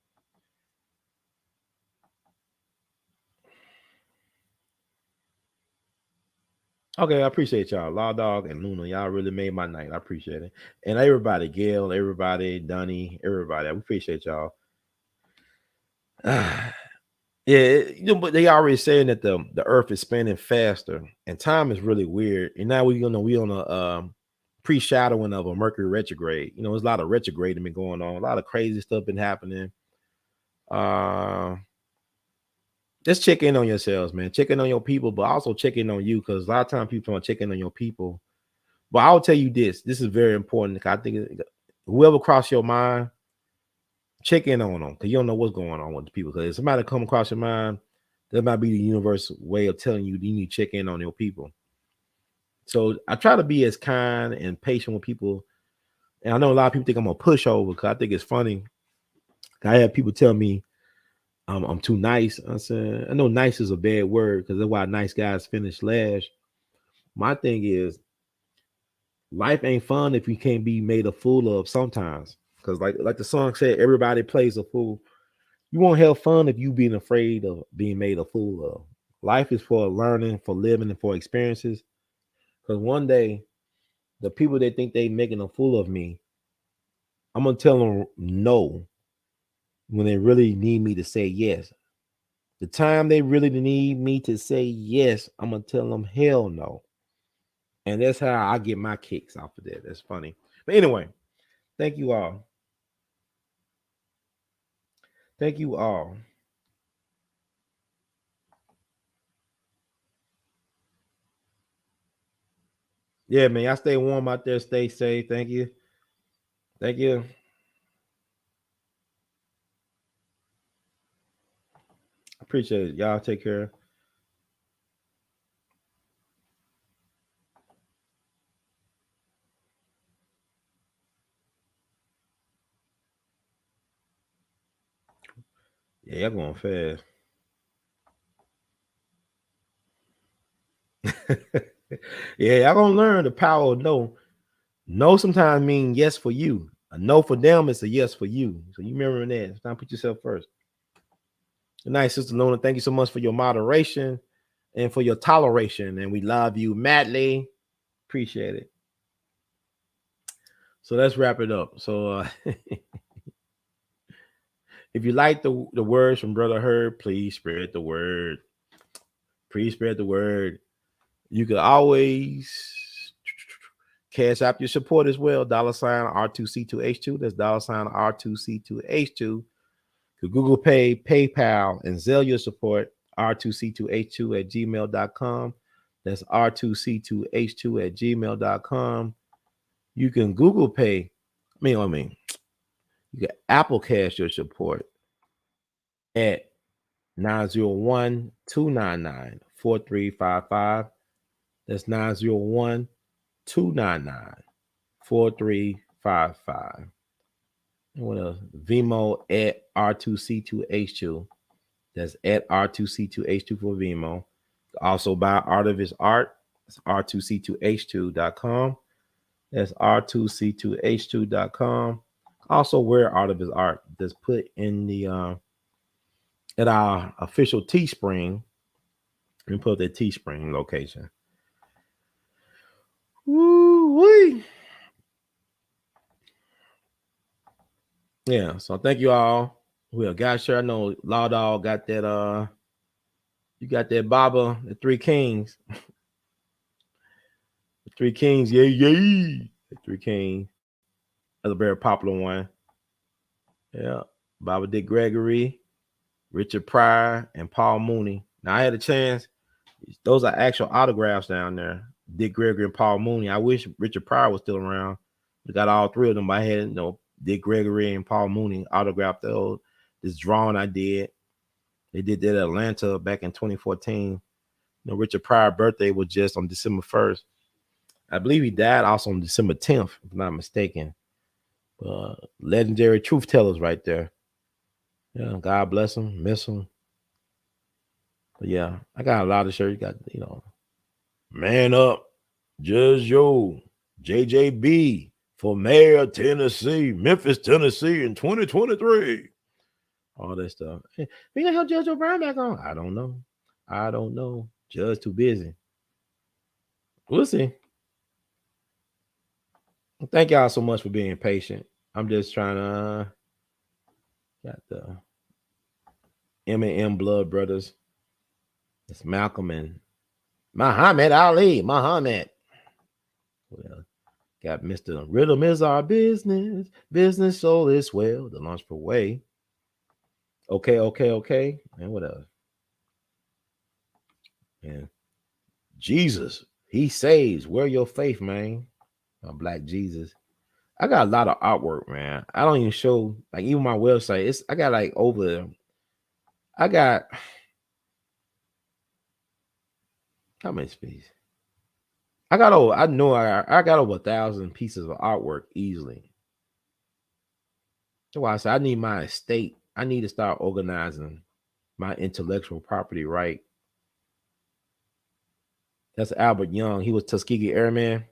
Okay, I appreciate y'all. Law Dog and Luna, y'all really made my night. I appreciate it. And everybody, Gail, everybody, Donnie, everybody, I appreciate y'all. Yeah, but they already saying that the earth is spinning faster and time is really weird. And now we on a pre-shadowing of a Mercury retrograde. There's a lot of retrograding been going on, a lot of crazy stuff been happening. Just check in on yourselves, man. Check in on your people, but also check in on you, because a lot of times people don't check in on your people. But I'll tell you this is very important. I think whoever cross your mind, check in on them, because you don't know what's going on with the people. Because if somebody come across your mind, that might be the universe way of telling you need to check in on your people. So I try to be as kind and patient with people. And I know a lot of people think I'm a pushover, because I think it's funny. I have people tell me I'm too nice. I said, I know nice is a bad word, because that's why nice guys finish last. My thing is, life ain't fun if you can't be made a fool of sometimes. Because like the song said, everybody plays a fool. You won't have fun if you being afraid of being made a fool of. Life is for learning, for living, and for experiences. Because one day, the people that think they making a fool of me, I'm gonna tell them no when they really need me to say yes. The time they really need me to say yes, I'm gonna tell them hell no. And that's how I get my kicks off of that. That's funny. But anyway, thank you all. Thank you all. Yeah, man. Y'all stay warm out there. Stay safe. Thank you. Thank you. Appreciate it. Y'all take care. Yeah, y'all going fast. Yeah, y'all gonna learn the power of no. No sometimes mean yes for you. A no for them is a yes for you. So you remember that. It's time to put yourself first. Good night, Sister Luna. Thank you so much for your moderation and for your toleration. And we love you madly. Appreciate it. So let's wrap it up. So if you like the words from Brother Herb, please spread the word. Please spread the word. You can always cash out your support as well. $ R2C2H2. That's $ R2C2H2. Google Pay, PayPal, and Zelle your support. R2C2H2 at gmail.com. That's R2C2H2 at gmail.com. You can Google Pay. I mean, you can Apple Cash your support at 901-299-4355. That's 901-299-4355. What else? Vimo at R2C2H2. That's at R2C2H2 for Vimo. Also buy Art of His Art. It's R2C2H2.com. That's r2c2h2.com. Also, where art of his art. Just put in the at our official Teespring and put the Teespring location. Woo-wee. Yeah, so thank you all. Well, guys, sure I know Law Dog got that you got that Baba, the Three Kings. The Three Kings, yay. The Three Kings. That's a very popular one. Yeah. Baba Dick Gregory, Richard Pryor, and Paul Mooney. Now I had a chance. Those are actual autographs down there. Dick Gregory and Paul Mooney. I wish Richard Pryor was still around. We got all three of them. I had, Dick Gregory and Paul Mooney autographed those. This drawing I did. They did that at Atlanta back in 2014. Richard Pryor's birthday was just on December 1st. I believe he died also on December 10th, if I'm not mistaken. Legendary truth tellers right there. Yeah, God bless him, miss him. But yeah, I got a lot of shirts. You got, Man Up, Just Yo, JJB for Mayor of Tennessee, Memphis, Tennessee in 2023. All that stuff. Hey, we gonna have Judge O'Brien back on? I don't know. Judge too busy. We'll see. Thank y'all so much for being patient. I'm just trying to got the M&M Blood Brothers. It's Malcolm and Muhammad Ali. Muhammad. Well, got Mr. Rhythm is our business. Business soul is well. The launch per way. Okay. And what else? And Jesus, he saves. Wear your faith, man. Black Jesus. I got a lot of artwork, man. I don't even show, like, even my website. I got like how many pieces? I got over 1,000 pieces of artwork easily. That's why I said I need my estate. I need to start organizing my intellectual property right. That's Albert Young. He was Tuskegee Airman.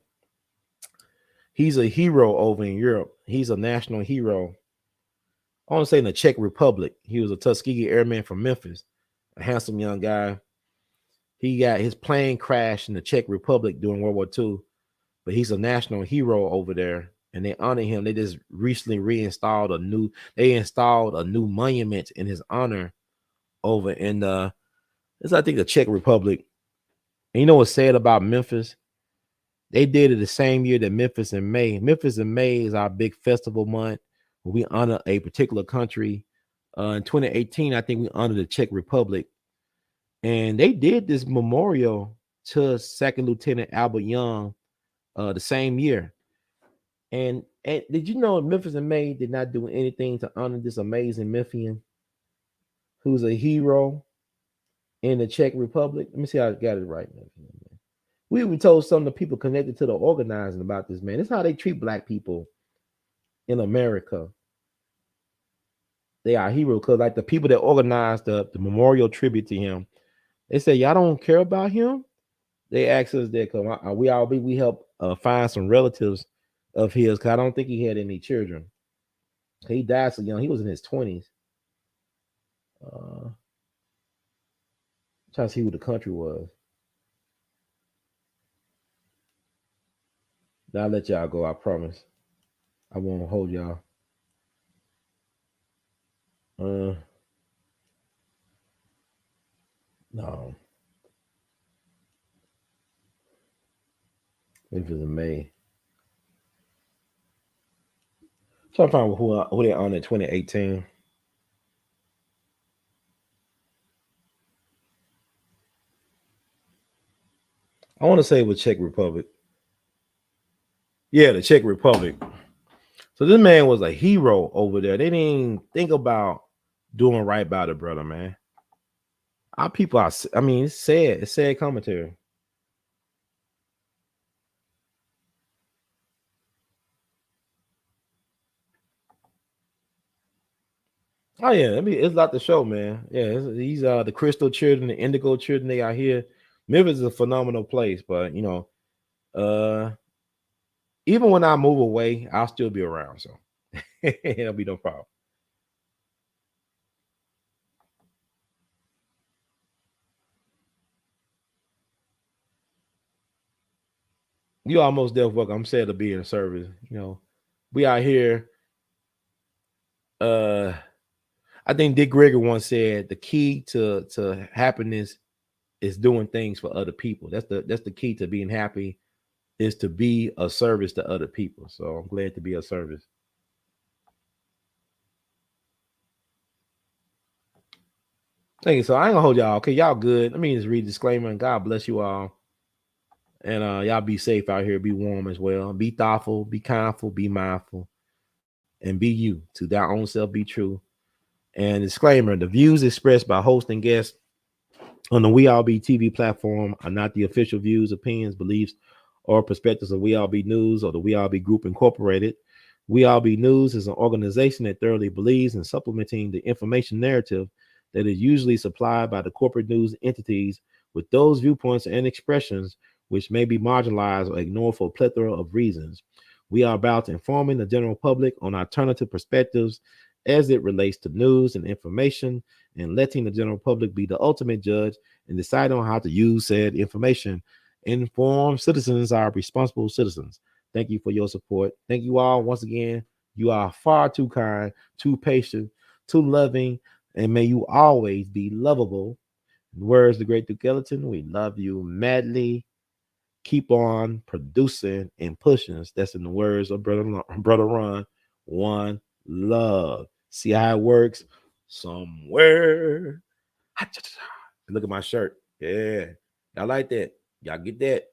He's a hero over in Europe. He's a national hero. I want to say in the Czech Republic. He was a Tuskegee Airman from Memphis. A handsome young guy. He got his plane crashed in the Czech Republic during World War II, but he's a national hero over there, and they honor him. They just recently installed a new monument in his honor over in I think the Czech Republic. And you know what's sad about Memphis? They did it the same year that Memphis in May. Memphis in May is our big festival month where we honor a particular country. In 2018, I think we honored the Czech Republic. And they did this memorial to Second Lieutenant Albert Young the same year. And did you know Memphis in May did not do anything to honor this amazing Memphian who's a hero in the Czech Republic? Let me see how I got it right. We even told some of the people connected to the organizing about this, man. This is how they treat Black people in America. They are heroes because, like, the people that organized the memorial tribute to him, they say, y'all don't care about him. They asked us that because we helped find some relatives of his because I don't think he had any children. He died so young. He was in his 20s. Trying to see who the country was. Now I'll let y'all go, I promise. I won't hold y'all. No. It was in May. Trying to find who they on in 2018. I want to say it was Czech Republic. Yeah, the Czech Republic. So this man was a hero over there. They didn't even think about doing right by the brother, man. Our people are, I mean, it's sad. It's sad commentary. Oh yeah, I mean, it's a lot to show, man. Yeah, these are the Crystal Children, the Indigo Children. They are here. Memphis is a phenomenal place, but even when I move away, I'll still be around. So it'll be no problem. You almost there, welcome. I'm sad to be in service. You know, we out here. I think Dick Gregory once said the key to happiness is doing things for other people. That's the key to being happy, is to be a service to other people. So I'm glad to be of service. Thank you. So I ain't gonna hold y'all. Okay, y'all good. Let me just read the disclaimer, and God bless you all. And y'all be safe out here. Be warm as well. Be thoughtful. Be kindful. Be mindful. And be you. To thy own self be true. And disclaimer: the views expressed by host and guests on the We All Be TV platform are not the official views, opinions, beliefs, or perspectives of We All Be News or the We All Be Group Incorporated. We All Be News is an organization that thoroughly believes in supplementing the information narrative that is usually supplied by the corporate news entities with those viewpoints and expressions which may be marginalized or ignored for a plethora of reasons. We are about informing the general public on alternative perspectives as it relates to news and information, and letting the general public be the ultimate judge and decide on how to use said information. Informed citizens are responsible citizens. Thank you for your support. Thank you all once again. You are far too kind, too patient, too loving, and may you always be lovable. In the words of the great Duke Ellington, we love you madly. Keep on producing and pushing us. That's in the words of Brother Ron. One love. See how it works? Somewhere. Look at my shirt. Yeah. Y'all like that? Y'all get that?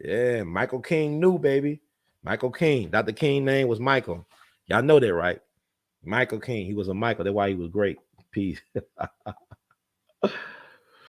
Yeah. Michael King knew, baby. Michael King. Dr. King's name was Michael. Y'all know that, right? Michael King. He was a Michael. That's why he was great. Peace.